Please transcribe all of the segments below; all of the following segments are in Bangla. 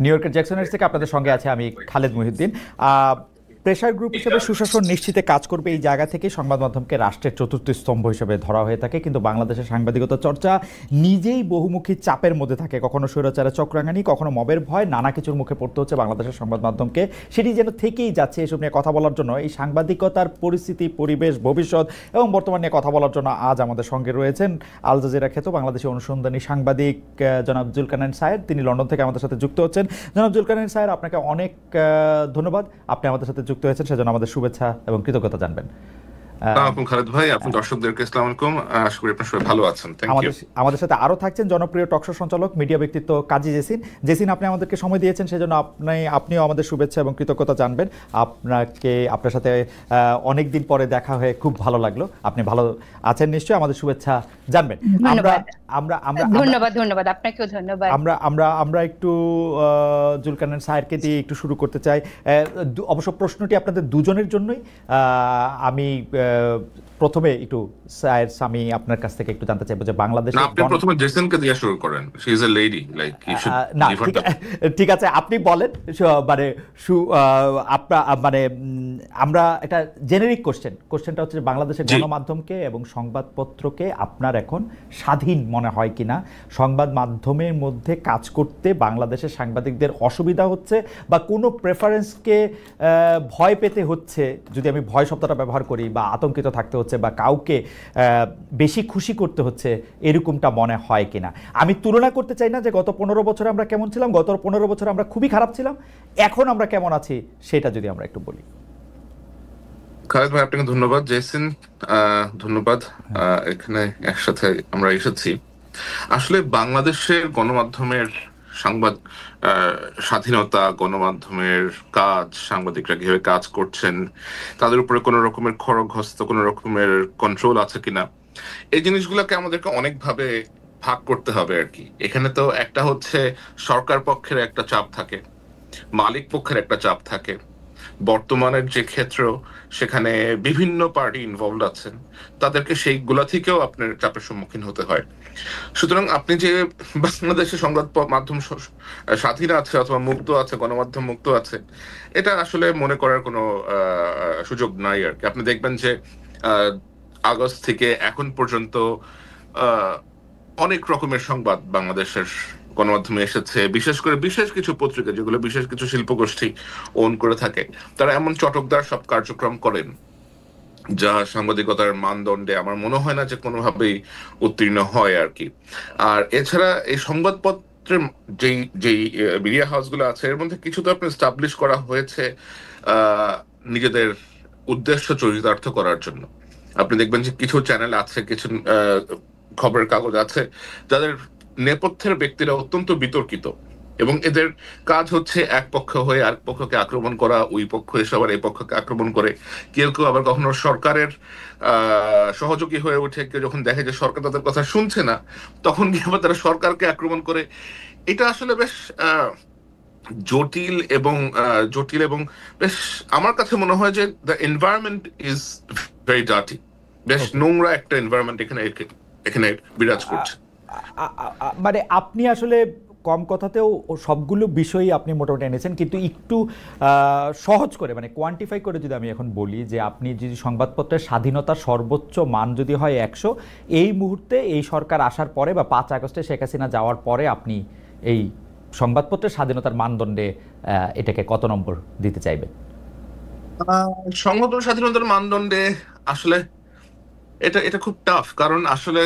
নিউ ইয়র্কের জ্যাকসনের থেকে আপনাদের সঙ্গে আছে আমি খালেদ মহিউদ্দিন। প্রেশার গ্রুপ হিসেবে সুশাসন নিশ্চিতে কাজ করবে এই জায়গা থেকে সংবাদ মাধ্যমকে রাষ্ট্রের চতুর্থ স্তম্ভ হিসেবে ধরা হয়ে থাকে, কিন্তু বাংলাদেশের সাংবাদিকতা চর্চা নিজেই বহুমুখী চাপের মধ্যে থাকে। কখনো স্বৈরাচারের চক্রাঙ্গানি, কখনো মবের ভয়, নানা কিছুর মুখে পড়তে হচ্ছে বাংলাদেশের সংবাদ মাধ্যমকে। সেটি যেন থেকেই যাচ্ছে। এসব নিয়ে কথা বলার জন্য, এই সাংবাদিকতার পরিস্থিতি, পরিবেশ, ভবিষ্যৎ এবং বর্তমান নিয়ে কথা বলার জন্য আজ আমাদের সঙ্গে রয়েছেন আল জাজিরা খ্যাত বাংলাদেশি অনুসন্ধানী সাংবাদিক জনাব জুলকারনাইন সায়ের। তিনি লন্ডন থেকে আমাদের সাথে যুক্ত হচ্ছেন। জনাব জুলকারনাইন সায়ের, আপনাকে অনেক ধন্যবাদ। আপনি আমাদের সাথে যুক্ত হয়েছেন, সেজন্য আমাদের শুভেচ্ছা এবং কৃতজ্ঞতা জানবেন। খালেদ ভাই, আপনি দর্শকদেরকে আসসালামু আলাইকুম। আশা করি আপনারা সবাই ভালো আছেন। আমাদের সাথে আরো থাকছেন জনপ্রিয় টকশো সঞ্চালক, মিডিয়া ব্যক্তিত্ব কাজী জেসিন। জেসিন, আপনি আমাদেরকে সময় দিয়েছেন, সেজন্য আপনিও আমাদের শুভেচ্ছা এবং কৃতজ্ঞতা জানবেন। আপনার সাথে অনেক দিন পরে দেখা হয়ে খুব ভালো লাগলো। আপনি ভালো আছেন নিশ্চয়ই, আমাদের শুভেচ্ছা জানবেন। ধন্যবাদ আপনাকেও ধন্যবাদ। আমরা একটু জুলকারনাইন সায়েরকে দিয়ে একটু শুরু করতে চাই। অবশ্য প্রশ্নটি আপনাদের দুজনের জন্যই। আমি প্রথমে একটু সায়ের, আমি আপনার কাছ থেকে একটু জানতে চাইবো যে বাংলাদেশে, আপনি প্রথমে জেসনকে দিয়ে শুরু করেন। She is a lady, like you should. না, ঠিক আছে, আপনি বলেন। মানে আমরা একটা জেনেরিক কোশ্চেনটা হচ্ছে বাংলাদেশের গণমাধ্যমকে এবং সংবাদপত্রকে আপনার এখন স্বাধীন মনে হয় কিনা? সংবাদ মাধ্যমের মধ্যে কাজ করতে বাংলাদেশের সাংবাদিকদের অসুবিধা হচ্ছে বা কোনো প্রেফারেন্সকে ভয় পেতে হচ্ছে, যদি আমি ভয় শব্দটা ব্যবহার করি, বা আতঙ্কিত থাকতে হচ্ছে, বা কাউকে বেশি খুশি করতে হচ্ছে, এরকমটা মনে হয় কিনা? আমি তুলনা করতে চাই না যে গত 15 বছরে আমরা কেমন ছিলাম, গত 15 বছরে আমরা খুবই খারাপ ছিলাম, এখন আমরা কেমন আছি সেটা যদি আমরা একটু বলি। খালেদ ভাই, আপনাকে ধন্যবাদ। জেসিন, ধন্যবাদ। এখানে একসাথে আমরা এসেছি। আসলে বাংলাদেশের গণমাধ্যমের সংবাদ স্বাধীনতা, গণমাধ্যমের কাজ, সাংবাদিকরা কিভাবে কাজ করছেন, তাদের উপরে কোনো রকমের খড়গহস্ত, কোনো রকমের কন্ট্রোল আছে কিনা, এই জিনিসগুলোকে আমাদেরকে অনেকভাবে ভাগ করতে হবে আর কি। এখানে তো একটা হচ্ছে সরকার পক্ষের একটা চাপ থাকে, মালিক পক্ষের একটা চাপ থাকে, বর্তমানের যে ক্ষেত্র সেখানে বিভিন্ন পার্টি ইনভলভ আছেন, তাদেরকে সেইগুলা থেকেও আপনার চাপের সম্মুখীন হতে হয়। সুতরাং আপনি যে বাংলাদেশের সংবাদ মাধ্যম স্বাধীন আছে অথবা মুক্ত আছে, গণমাধ্যম মুক্ত আছে, এটা আসলে মনে করার কোনো সুযোগ নাই আর কি। আপনি দেখবেন যে আগস্ট থেকে এখন পর্যন্ত অনেক রকমের সংবাদ বাংলাদেশের গণমাধ্যমে এসেছে। বিশেষ করে বিশেষ কিছু পত্রিকা, যেগুলো বিশেষ কিছু শিল্পগোষ্ঠী ওন করে থাকে, তারা এমন চটকদার সব কার্যক্রম করেন যা সাংবাদিকতার মানদণ্ডে আমার মনে হয় না যে কোনোভাবেই উত্তীর্ণ হয় আর কি। আর এছাড়া এই সংবাদপত্রের যেই যেই মিডিয়া হাউসগুলো আছে, এর মধ্যে কিছু তো আপনার এস্টাবলিশ করা হয়েছে নিজেদের উদ্দেশ্য চরিতার্থ করার জন্য। আপনি দেখবেন যে কিছু চ্যানেল আছে, কিছু খবরের কাগজ আছে, যাদের নেপথ্যের ব্যক্তিরা অত্যন্ত বিতর্কিত, এবং এদের কাজ হচ্ছে এক পক্ষ হয়ে আরেক পক্ষকে আক্রমণ করা, ওই পক্ষ এসে আবার এই পক্ষকে আক্রমণ করে। কেউ কেউ আবার কখনো সরকারের সহযোগী হয়ে ওঠে। কেউ যখন দেখে যে সরকার তাদের কথা শুনছে না, তখন গিয়ে আবার তারা সরকারকে আক্রমণ করে। এটা আসলে বেশ জটিল এবং বেশ, আমার কাছে মনে হয় যে the environment is very dirty. বেশ নোংরা একটা এনভায়রনমেন্ট এখানে বিরাজ করছে। মানে আপনি আসলে কম কথাতেও সবগুলো বিষয়ই আপনি মোটামুটি এনেছেন, কিন্তু একটু সহজ করে, মানে কোয়ান্টিফাই করে যদি আমি এখন বলি যে আপনি যদি সংবাদপত্রের স্বাধীনতার সর্বোচ্চ মান যদি হয় 100, এই মুহূর্তে এই সরকার আসার পরে বা 5 আগস্টে শেখ হাসিনা যাওয়ার পরে আপনি এই সংবাদপত্রের স্বাধীনতার মানদণ্ডে এটাকে কত নম্বর দিতে চাইবেন? সংবাদ স্বাধীনতার মানদণ্ডে আসলে এটা খুব টাফ, কারণ আসলে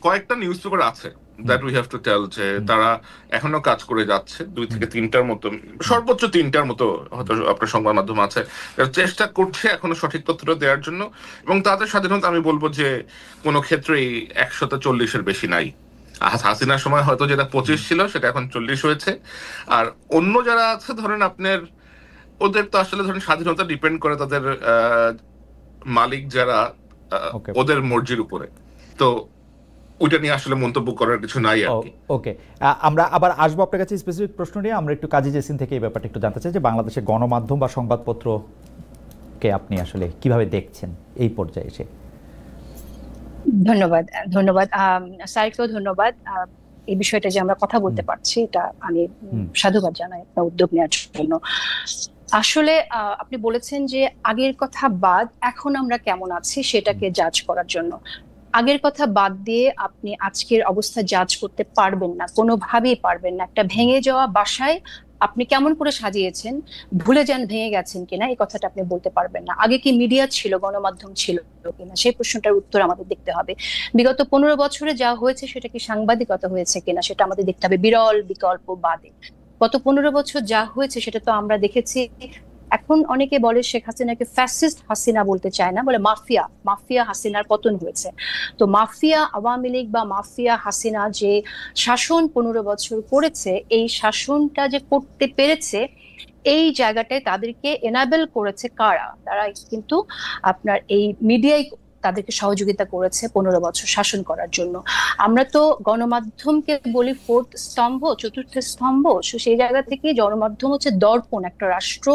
কয়েকটা নিউজ পেপার আছে that we have to tell যে তারা এখনো কাজ করে যাচ্ছে। 2 থেকে 3টার মতো, সর্বোচ্চ 3টার মতো হয়তো আপনার সংবাদ মাধ্যম আছে, চেষ্টা করছে এখনো সঠিক তথ্যটা দেওয়ার জন্য, এবং তাদের স্বাধীনতা আমি বলবো যে কোনো ক্ষেত্রেই 140-এর বেশি নাই। হাসিনার সময় হয়তো যেটা 25 ছিল সেটা এখন 40 হয়েছে। আর অন্য যারা আছে, ধরেন আপনার, ওদের তো আসলে ধরেন স্বাধীনতা ডিপেন্ড করে তাদের মালিক যারা, ওদের মর্জির উপরে। তো ওইটা নিয়ে আসলে মন্তব্য করার কিছু নাই আর কি। ওকে, আমরা আবার আসবো আপনার কাছে স্পেসিফিক প্রশ্ন নিয়ে। আমরা একটু কাজী জেসিন থেকে এই ব্যাপারটা একটু জানতে চাই যে বাংলাদেশের গণমাধ্যম বা সংবাদপত্রকে আপনি আসলে কিভাবে দেখছেন এই পর্যায়ে এসে। ধন্যবাদ স্যারকেও ধন্যবাদ। এই বিষয়টা যে আমরা কথা বলতে পারছি, এটা আমি সাধুবাদ জানাই আপনার উদ্যোগ নেওয়ার জন্য। আসলে আপনি বলেছেন যে আগের কথা বাদ এখন আমরা কেমন আছি সেটাকে জাজ করার জন্য। আগের কথা বাদ দিয়ে আপনি আজকের অবস্থা জাজ করতে পারবেন না, কোনোভাবেই পারবেন না। একটা ভেঙে যাওয়া বাসায় আপনি কেমন করে সাজিয়েছেন, ভুলে যান ভেঙে গেছেন কিনা, এই কথাটা আপনি বলতে পারবেন না। আগে কি মিডিয়া ছিল, গণমাধ্যম ছিল কিনা, সেই প্রশ্নটার উত্তর আমাদের দেখতে হবে। বিগত 15 বছরে যা হয়েছে সেটা কি সাংবাদিকতা হয়েছে কিনা সেটা আমাদের দেখতে হবে, বিরল বিকল্প বাদে। গত 15 বছর যা হয়েছে সেটা তো আমরা দেখেছি। এখন অনেকে বলে শেখ হাসিনাকে ফ্যাসিস্ট হাসিনা বলতে চায় না, বলে মাফিয়া। মাফিয়া হাসিনার পতন হয়েছে। তো মাফিয়া আওয়ামী লীগ বা মাফিয়া হাসিনা যে শাসন 15 বছর করেছে, এই শাসনটা যে করতে পেরেছে, এই জায়গাটায় তাদেরকে এনাবেল করেছে কারা? তারা কিন্তু আপনার এই মিডিয়ায় তাদেরকে সহযোগিতা করেছে 15 বছর শাসন করার জন্য। আমরা তো গণমাধ্যমকে বলি ফোর্থ স্তম্ভ, চতুর্থ স্তম্ভ। সেই জায়গা থেকে গণমাধ্যম হচ্ছে দর্পণ। একটা রাষ্ট্র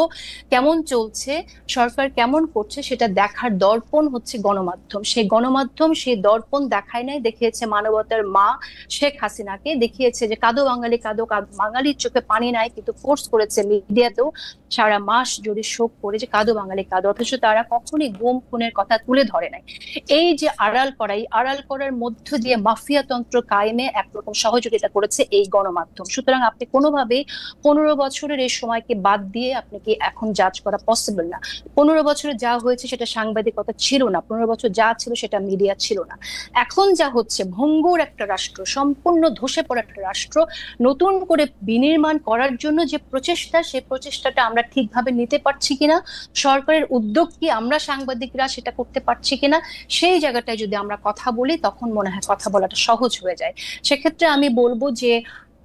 কেমন চলছে, সরকার কেমন করছে সেটা দেখার দর্পণ হচ্ছে গণমাধ্যম। সেই গণমাধ্যম সেই দর্পণ দেখায় নাই, দেখিয়েছে মানবতার মা শেখ হাসিনাকে, দেখিয়েছে যে কাঁদো বাঙালি কাঁদো, বাঙালির চোখে পানি নাই, কিন্তু ফোর্স করেছে মিডিয়াতেও সারা মাস যদি শোক করে যে কাঁদো বাঙালি কাঁদো, অথচ তারা কখনই গুম খুনের কথা তুলে ধরে নাই। এই যে আড়াল করা, এই আড়াল করার মধ্য দিয়ে মাফিয়া তন্ত্র কায়েমে একরকম সহযোগিতা করেছে এই গণমাধ্যম। সুতরাং আপনি কোনোভাবেই 15 বছরের এই সময়কে বাদ দিয়ে আপনি কি এখন জাজ করা পসিবল না। 15 বছরে যা হয়েছে সেটা সাংবাদিকতা ছিল না, 15 বছর যা ছিল সেটা মিডিয়া ছিল না। এখন যা হচ্ছে, ভঙ্গুর একটা রাষ্ট্র, সম্পূর্ণ ধসে পড়া একটা রাষ্ট্র নতুন করে বিনির্মাণ করার জন্য যে প্রচেষ্টা, সেই প্রচেষ্টাটা আমরা ঠিকভাবে নিতে পারছি কিনা, সরকারের উদ্যোগ কি আমরা সাংবাদিকরা সেটা করতে পারছি কিনা, সেই জায়গাটায় যদি আমরা কথা বলি তখন মনে হয় কথা বলাটা সহজ হয়ে যায়। সেক্ষেত্রে আমি বলবো যে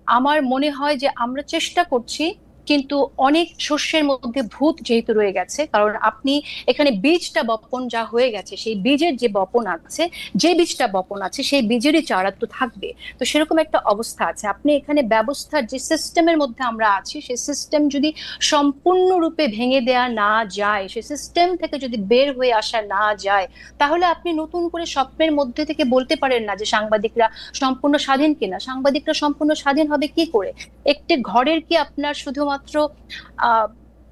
আমার মনে হয় যে আমরা চেষ্টা করছি, কিন্তু অনেক শস্যের মধ্যে ভূত যেহেতু রয়ে গেছে। কারণ আপনি এখানে বীজটা বপন যা হয়ে গেছে, সেই বীজের যে বপন আছে, যে বীজটা বপন আছে সেই বীজেরই চারা তো থাকবে। তো সেরকম একটা অবস্থা আছে। আপনি এখানে ব্যবস্থার যে সিস্টেমের মধ্যে আমরা আছি, সেই সিস্টেম যদি সম্পূর্ণরূপে ভেঙে দেয়া না যায়, সেই সিস্টেম থেকে যদি বের হয়ে আসা না যায়, তাহলে আপনি নতুন করে স্বপ্নের মধ্যে থেকে বলতে পারেন না যে সাংবাদিকরা সম্পূর্ণ স্বাধীন কিনা। সাংবাদিকরা সম্পূর্ণ স্বাধীন হবে কি করে? একটি ঘরের কি আপনার শুধুমাত্র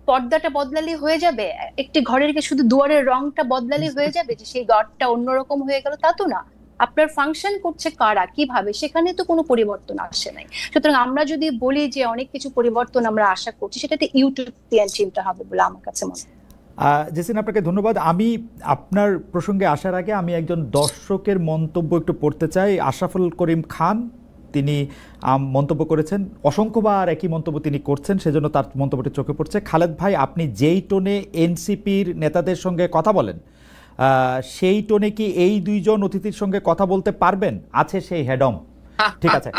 পর্দাটা বদলালে হয়ে যাবে? একটি ঘরের কি শুধু দুয়ারের রংটা বদলালে হয়ে যাবে যে সেই ঘরটা অন্যরকম হয়ে গেল? তা তো না। আপনার ফাংশন করছে কারা, কিভাবে, সেখানে তো কোনো পরিবর্তন আসে নাই। সুতরাং আমরা যদি বলি যে অনেক কিছু পরিবর্তন আমরা আশা করছি, সেটাতে ইউটোপিয়ান চিন্তা হবে বলে আমার কাছে মনে হয়। জেসিন, আপনাকে ধন্যবাদ। আমি আপনার প্রসঙ্গে আসার আগে আমি একজন দর্শকের মন্তব্য একটু পড়তে চাই। আশরাফুল করিম খান, তিনি মন্তব্য করেছেন, অসংখ্যবার একই মন্তব্য তিনি করছেন, সেজন্য তার মন্তব্যটি চোখে পড়ছে। খালেদ ভাই, আপনি যেই টোনে এনসিপির নেতাদের সঙ্গে কথা বলেন, সেই টোনে কি এই দুইজন অতিথির সঙ্গে কথা বলতে পারবেন? আছে সেই হেডম? ঠিক আছে,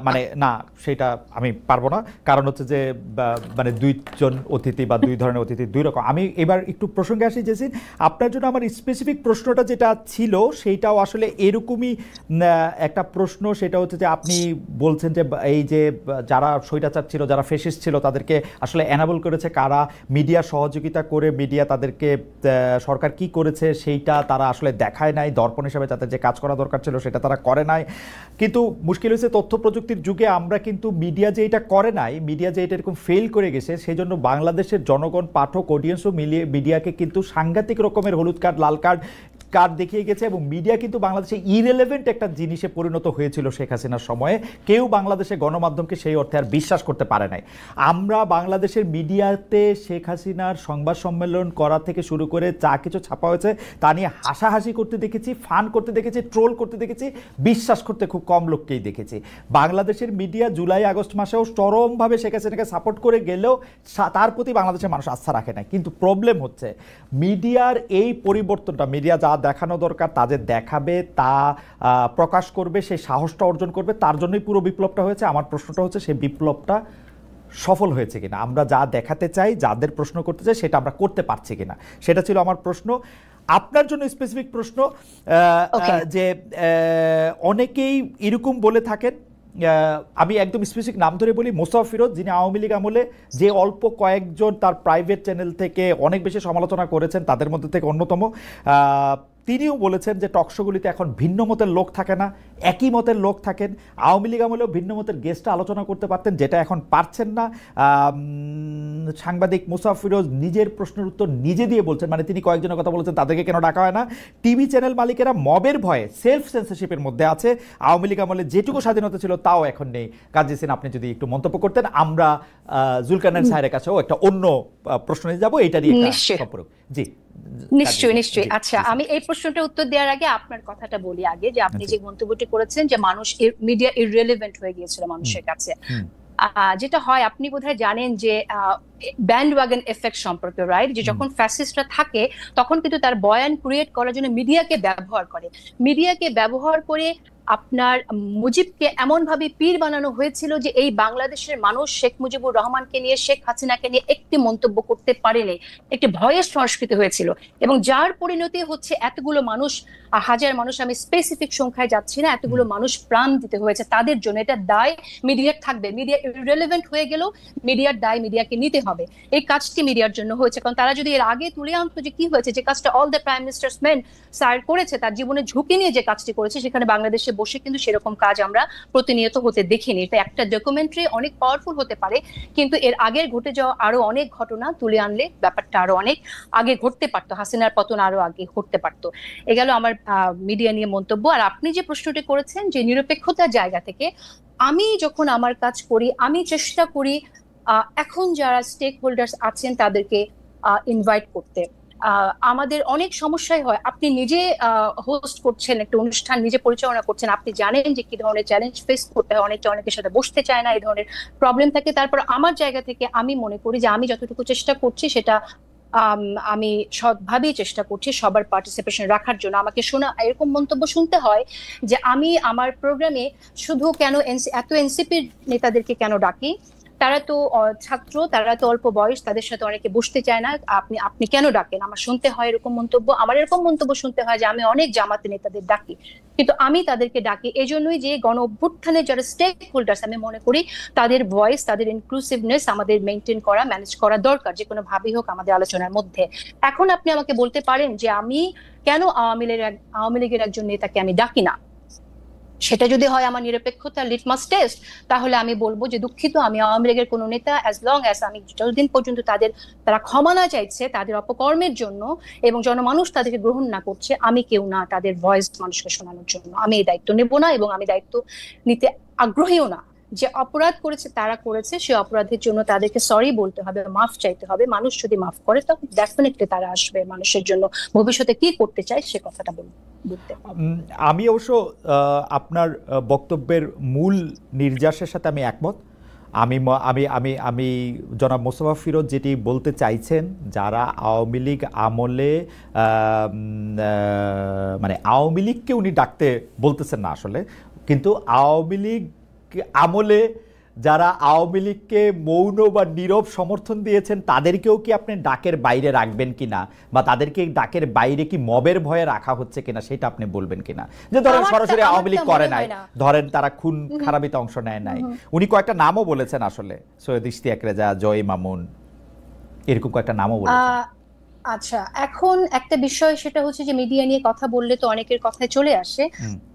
মানে না, সেটা আমি পারবো না। কারণ হচ্ছে যে মানে দুইজন অতিথি বা দুই ধরনের অতিথি দুই রকম। আমি এবার একটু প্রসঙ্গে আসি জেসিন, আপনার জন্য আমার স্পেসিফিক প্রশ্নটা যেটা ছিল সেইটাও আসলে এরকমই একটা প্রশ্ন। সেটা হচ্ছে যে আপনি বলছেন যে এই যে যারা স্বৈরাচার ছিল, যারা ফেসিস্ট ছিল, তাদেরকে আসলে এনাবল করেছে কারা, মিডিয়া সহযোগিতা করে, মিডিয়া তাদেরকে সরকার কি করেছে সেইটা তারা আসলে দেখায় নাই, দর্পণ হিসাবে তাদের যে কাজ করা দরকার ছিল সেটা তারা করে নাই। কিন্তু মুশকিল হয়েছে তথ্য প্রযুক্তির যুগে আমরা কিন্তু মিডিয়া যে এটা করে নাই, মিডিয়া যে এটা এরকম ফেল করে গেছে, সেই জন্য বাংলাদেশের জনগণ, পাঠক, অডিয়েন্সও মিলিয়ে মিডিয়াকে কিন্তু সাংঘাতিক রকমের হলুদ কার্ড, লাল কার্ড দেখিয়ে গেছে। এবং মিডিয়া কিন্তু বাংলাদেশে ইরেলেভেন্ট একটা জিনিসে পরিণত হয়েছিল শেখ হাসিনার সময়ে। কেউ বাংলাদেশে গণমাধ্যমকে সেই অর্থে আর বিশ্বাস করতে পারে নাই। আমরা বাংলাদেশের মিডিয়াতে শেখ হাসিনার সংবাদ সম্মেলন করা থেকে শুরু করে যা কিছু ছাপা হয়েছে তা নিয়ে হাসাহাসি করতে দেখেছি, ফান করতে দেখেছি, ট্রোল করতে দেখেছি, বিশ্বাস করতে খুব কম লোককেই দেখেছি। বাংলাদেশের মিডিয়া জুলাই আগস্ট মাসেও চরমভাবে শেখ হাসিনাকে সাপোর্ট করে গেলেও তার প্রতি বাংলাদেশের মানুষ আস্থা রাখে না। কিন্তু প্রবলেম হচ্ছে মিডিয়ার এই পরিবর্তনটা, মিডিয়া যা দেখানো দরকার তা যে দেখাবে, তা প্রকাশ করবে, সেই সাহসটা অর্জন করবে, তার জন্যই পুরো বিপ্লবটা হয়েছে। আমার প্রশ্নটা হচ্ছে সেই বিপ্লবটা সফল হয়েছে কিনা, আমরা যা দেখাতে চাই, যাদের প্রশ্ন করতে চাই, সেটা আমরা করতে পারছি কিনা, সেটা ছিল আমার প্রশ্ন। আপনার জন্য স্পেসিফিক প্রশ্ন যে অনেকেই এরকম বলে থাকেন, আমি একদম স্পেসিফিক নাম ধরে বলি, মোসাফ ফিরোজ, যিনি আওয়ামী লীগ আমলে যে অল্প কয়েকজন তার প্রাইভেট চ্যানেল থেকে অনেক বেশি সমালোচনা করেছেন, তাদের মধ্যে থেকে অন্যতম। তিনিও বলেছেন যে টকশোগুলিতে এখন ভিন্ন মতের লোক থাকে না, একই মতের লোক থাকেন। আওয়ামী লীগ আমলেও ভিন্ন মতের গেস্টরা আলোচনা করতে পারতেন, যেটা এখন পারছেন না। সাংবাদিক মুসাফ ফিরোজ নিজের প্রশ্নের উত্তর নিজে দিয়ে বলছেন, মানে তিনি কয়েকজনের কথা বলেছেন তাদেরকে কেন ডাকা হয় না। টিভি চ্যানেল মালিকেরা মবের ভয়ে সেলফ সেন্সরশিপের মধ্যে আছে। আওয়ামী লীগ আমলে যেটুকু স্বাধীনতা ছিল তাও এখন নেই। কাজী হোসেন, আপনি যদি একটু মন্তব্য করতেন। আমরা জুলকারনাইন সাহেবের কাছেও একটা অন্য প্রশ্ন নিয়ে যাবো, এটা নিয়ে সম্পর্ক। জি নিশ্চয়ই নিশ্চয়ই। আচ্ছা, আমি এই প্রশ্নটার উত্তর দেওয়ার আগে আপনার কথাটা বলি আগে, যে আপনি যে মন্তব্যটি করেছেন যে মানুষ মিডিয়া ইররিলেভেন্ট হয়ে গিয়েছিল মানুষের কাছে। যেটা হয়, আপনি বোধহয় জানেন যে ব্যান্ডওয়াগন এফেক্ট সম্পর্কে, রাইট? যে যখন ফ্যাসিস্টরা থাকে তখন কিন্তু তার বয়ান ক্রিয়েট করার জন্য মিডিয়াকে ব্যবহার করে। মিডিয়াকে ব্যবহার করে আপনার মুজিবকে এমন ভাবে পীর বানানো হয়েছিল যে এই বাংলাদেশের মানুষ শেখ মুজিবুর রহমানকে নিয়ে, শেখ হাসিনাকে নিয়ে একটি মন্তব্য করতে পারেনি। একটি ভয়ের সংস্কৃতি হয়েছিল, এবং যার পরিণতি হচ্ছে এতগুলো মানুষ, হাজার মানুষ, আমি স্পেসিফিক সংখ্যায় যাচ্ছি না, এতগুলো মানুষ প্রাণ দিতে হয়েছে তাদের জন্য। এটা দায় মিডিয়ার থাকবে। মিডিয়া ইররিলেভেন্ট হয়ে গেলেও মিডিয়ার দায় মিডিয়াকে নিতে হবে। এই কাজটি মিডিয়ার জন্য হয়েছে, কারণ তারা যদি এর আগে তুলে আনতো যে কি হয়েছে, যে কাজটা all the prime ministers main sir করেছে, তার জীবনে ঝুঁকি নিয়ে যে কাজটি করেছে, সেখানে বাংলাদেশে বসে কিন্তু সেরকম কাজ আমরা প্রতিনিয়ত হতে দেখিনি। এটা একটা ডকুমেন্টারি অনেক পাওয়ারফুল হতে পারে, কিন্তু এর আগের ঘটে যাওয়া আরো অনেক ঘটনা তুলে আনলে ব্যাপারটা আরো অনেক আগে ঘটতে পারতো। হাসিনার পতন আরো আগে ঘটতে পারতো। এ গেল আমার মিডিয়া নিয়ে মন্তব্য। আর আপনি যে প্রশ্নটি করেছেন যে নিরপেক্ষতার জায়গা থেকে, আমি যখন আমার কাজ করি আমি চেষ্টা করি এখন যারা স্টেক হোল্ডার্স আছেন তাদেরকে ইনভাইট করতে। আমাদের অনেক সমস্যাই হয়। আপনি নিজে হোস্ট করছেন একটা অনুষ্ঠান, নিজে পরিচালনা করছেন, আপনি জানেন যে কি ধরনের চ্যালেঞ্জ ফেস করতে হয়। অনেকের সাথে বসতে চায় না, এই ধরনের প্রবলেম থাকে। তারপর আমার জায়গা থেকে আমি মনে করি যে আমি যতটুকু চেষ্টা করছি সেটা আমি সৎভাবেই চেষ্টা করছি সবার পার্টিসিপেশন রাখার জন্য। আমাকে শোনা এরকম মন্তব্য শুনতে হয় যে আমি আমার প্রোগ্রামে শুধু কেন এত এনসিপির নেতাদেরকে কেন ডাকি, তারা তো ছাত্র, তারা তো অল্প বয়স, তাদের সাথে অনেকে বসতে চায় না, আপনি কেন ডাকেন? আমার শুনতে হয় এরকম মন্তব্য। আমার এরকম মন্তব্য শুনতে হয় যে আমি অনেক জামাতে নেতাদের ডাকি, কিন্তু আমি তাদেরকে ডাকি এজন্যই যে গণ অভ্যুত্থানের যারা স্টেক হোল্ডার্স, আমি মনে করি তাদের ভয়েস, তাদের ইনক্লুসিভনেস আমাদের মেনটেন করা, ম্যানেজ করা দরকার, যে কোনো ভাবেই হোক আমাদের আলোচনার মধ্যে। এখন আপনি আমাকে বলতে পারেন যে আমি কেন আওয়ামী লীগের একজন নেতাকে আমি ডাকি না। সেটা যদি হয় আমার নিরপেক্ষতার লিটমাস টেস্ট, তাহলে আমি বলবো যে দুঃখিত, আমি আওয়ামী লীগের কোনো নেতা, অ্যাজ লং অ্যাজ আমি যতদিন পর্যন্ত তারা ক্ষমা না চাইছে তাদের অপকর্মের জন্য এবং জনমানুষ তাদেরকে গ্রহণ না করছে, আমি কেউ না তাদের ভয়েস মানুষকে শোনানোর জন্য। আমি এই দায়িত্ব নেব না, এবং আমি দায়িত্ব নিতে আগ্রহীও না। যে অপরাধ করেছে তারা করেছে, সে অপরাধের জন্য তাদেরকে সরি বলতে হবে, মাফ চাইতে হবে। মানুষ যদি মাফ করে তখন ডেফিনেটলি তারা আসবে মানুষের জন্য ভবিষ্যতে কি করতে চায় সে কথাটা বলতে। আমি অবশ্য আপনার বক্তব্যের মূল নির্যাসের সাথে আমি একমত। আমি আমি আমি আমি জনাব মোস্তফা ফিরোজ যেটি বলতে চাইছেন, যারা আওয়ামী লীগ আমলে, মানে আওয়ামী লীগকে উনি ডাকতে বলতেছেন না আসলে, কিন্তু আওয়ামী লীগ আমলে যারা আওয়ামী লীগকে মৌন বা নীরব সমর্থন দিয়েছেন তাদেরকেও কি আপনি ডাকের বাইরে রাখবেন কিনা, বা তাদেরকে ডাকের বাইরে কি মবের ভয়ে রাখা হচ্ছে কিনা সেটা আপনি বলবেন কিনা। যে ধরেন সরাসরি আওয়ামী লীগ করে নাই, ধরেন তারা খুন খারাপিতে অংশ নেয় নাই, উনি কয়েকটা নামও বলেছেন আসলে, সৈয়দ ইশতিয়াক রেজা, জয় মামুন, এরকম কয়েকটা নামও বলেছেন। আচ্ছা, এখন একটা বিষয় সেটা হচ্ছে যে মিডিয়া নিয়ে কথা বললে তো অনেকের কথায় চলে আসে।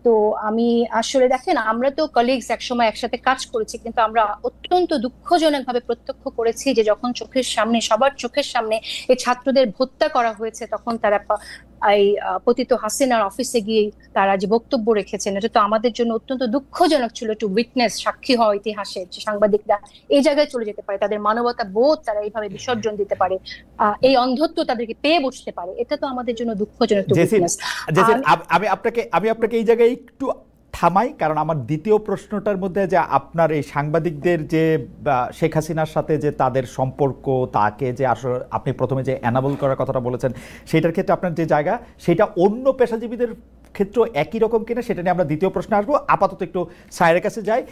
তো আমি আসলে, দেখেন, আমরা তো কলিগস, একসময় একসাথে কাজ করেছি, কিন্তু আমরা অত্যন্ত দুঃখজনক ভাবে প্রত্যক্ষ করেছি যে যখন চোখের সামনে, সবার চোখের সামনে এই ছাত্রদের হত্যা করা হয়েছে, তখন তারা এই পতিত হাসিনার অফিসে গিয়ে তারা যে বক্তব্য রেখেছেন, এটা তো আমাদের জন্য অত্যন্ত দুঃখজনক ছিল। টু উইটনেস, সাক্ষী হওয়া ইতিহাসের, যে সাংবাদিকরা এই জায়গায় চলে যেতে পারে, তাদের মানবতা বোধ তারা এইভাবে বিসর্জন দিতে পারে, এই অন্ধত্ব তাদেরকে পেয়ে বসতে পারে, এটা তো আমাদের জন্য দুঃখজনক। আমি আপনাকে এই জায়গায় একটু থামাই, কারণ আমার দ্বিতীয় প্রশ্নটার মধ্যে যে আপনার এই সাংবাদিকদের যে শেখ হাসিনার সাথে যে তাদের সম্পর্ক, তাকে যে আসলে আপনি প্রথমে যে অ্যানাবল করার কথাটা বলেছেন, সেটার ক্ষেত্রে আপনার যে জায়গা, সেটা অন্য পেশাজীবীদের ক্ষেত্রে একই রকম কিনা, সেটা নিয়ে আমরা দ্বিতীয় প্রশ্নে আসবো। আপাতত একটু স্যারের কাছে যাই।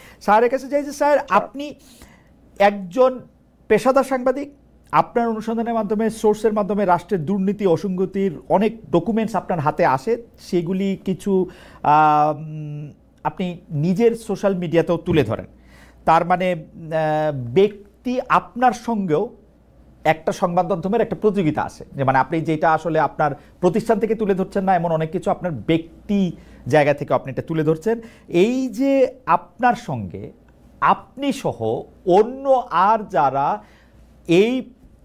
যে স্যার, আপনি একজন পেশাদার সাংবাদিক, আপনার অনুসন্ধানের মাধ্যমে, সোর্সের মাধ্যমে রাষ্ট্রের দুর্নীতি, অসঙ্গতির অনেক ডকুমেন্টস আপনার হাতে আসে, সেগুলি কিছু আপনি নিজের সোশ্যাল মিডিয়াতেও তুলে ধরেন। তার মানে ব্যক্তি আপনার সঙ্গেও একটা সংবাদ মাধ্যমের একটা প্রতিযোগিতা আছে, যে মানে আপনি যেটা আসলে আপনার প্রতিষ্ঠান থেকে তুলে ধরছেন না, এমন অনেক কিছু আপনার ব্যক্তি জায়গা থেকে আপনি এটা তুলে ধরছেন। এই যে আপনার সঙ্গে আপনি সহ অন্য আর যারা এই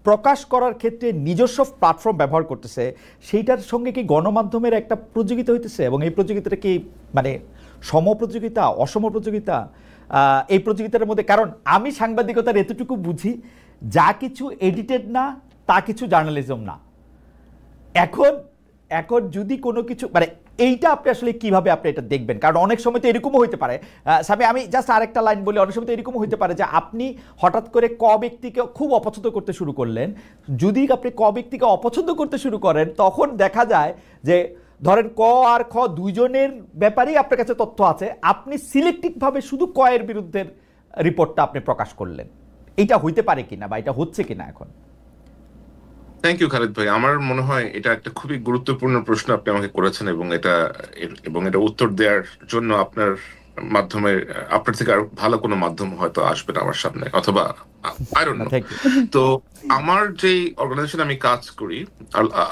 প্রকাশ করার ক্ষেত্রে নিজস্ব প্ল্যাটফর্ম ব্যবহার করতেছে, সেইটার সঙ্গে কি গণমাধ্যমের একটা প্রতিযোগিতা হইতেছে? এবং এই প্রতিযোগিতাটা কি মানে সম প্রতিযোগিতা, অসম প্রতিযোগিতা? এই প্রতিযোগিতার মধ্যে, কারণ আমি সাংবাদিকতার এতটুকু বুঝি, যা কিছু এডিটেড না তা কিছু জার্নালিজম না। এখন এখন যদি কোনো কিছু মানে এইটা আপনি আসলে কিভাবে আপনি এটা দেখবেন? কারণ অনেক সময় তো এরকমও হইতে পারে, সামনে আমি জাস্ট আরেকটা লাইন বলি, অনেক সময় তো এরকমও হইতে পারে যে আপনি হঠাৎ করে ক ব্যক্তিকে খুব অপছন্দ করতে শুরু করলেন। যদি আপনি ক ব্যক্তিকে অপছন্দ করতে শুরু করেন, তখন দেখা যায় যে ধরেন ক আর খ দুইজনের ব্যাপারেই আপনার কাছে তথ্য আছে, আপনি সিলেক্টিভভাবে শুধু ক এর বিরুদ্ধে রিপোর্টটা আপনি প্রকাশ করলেন। এটা হইতে পারে কিনা বা এটা হচ্ছে কিনা এখন? থ্যাংক ইউ খালিদ ভাই। আমার মনে হয় এটা একটা খুবই গুরুত্বপূর্ণ প্রশ্ন আপনি আমাকে করেছেন, এবং এটা উত্তর দেওয়ার জন্য আপনার থেকে আরো ভালো কোনো মাধ্যম হয়তো আসবে না আমার সামনে, অথবা আই ডোন্ট নো। তো আমার যে অর্গানাইজেশন আমি কাজ করি,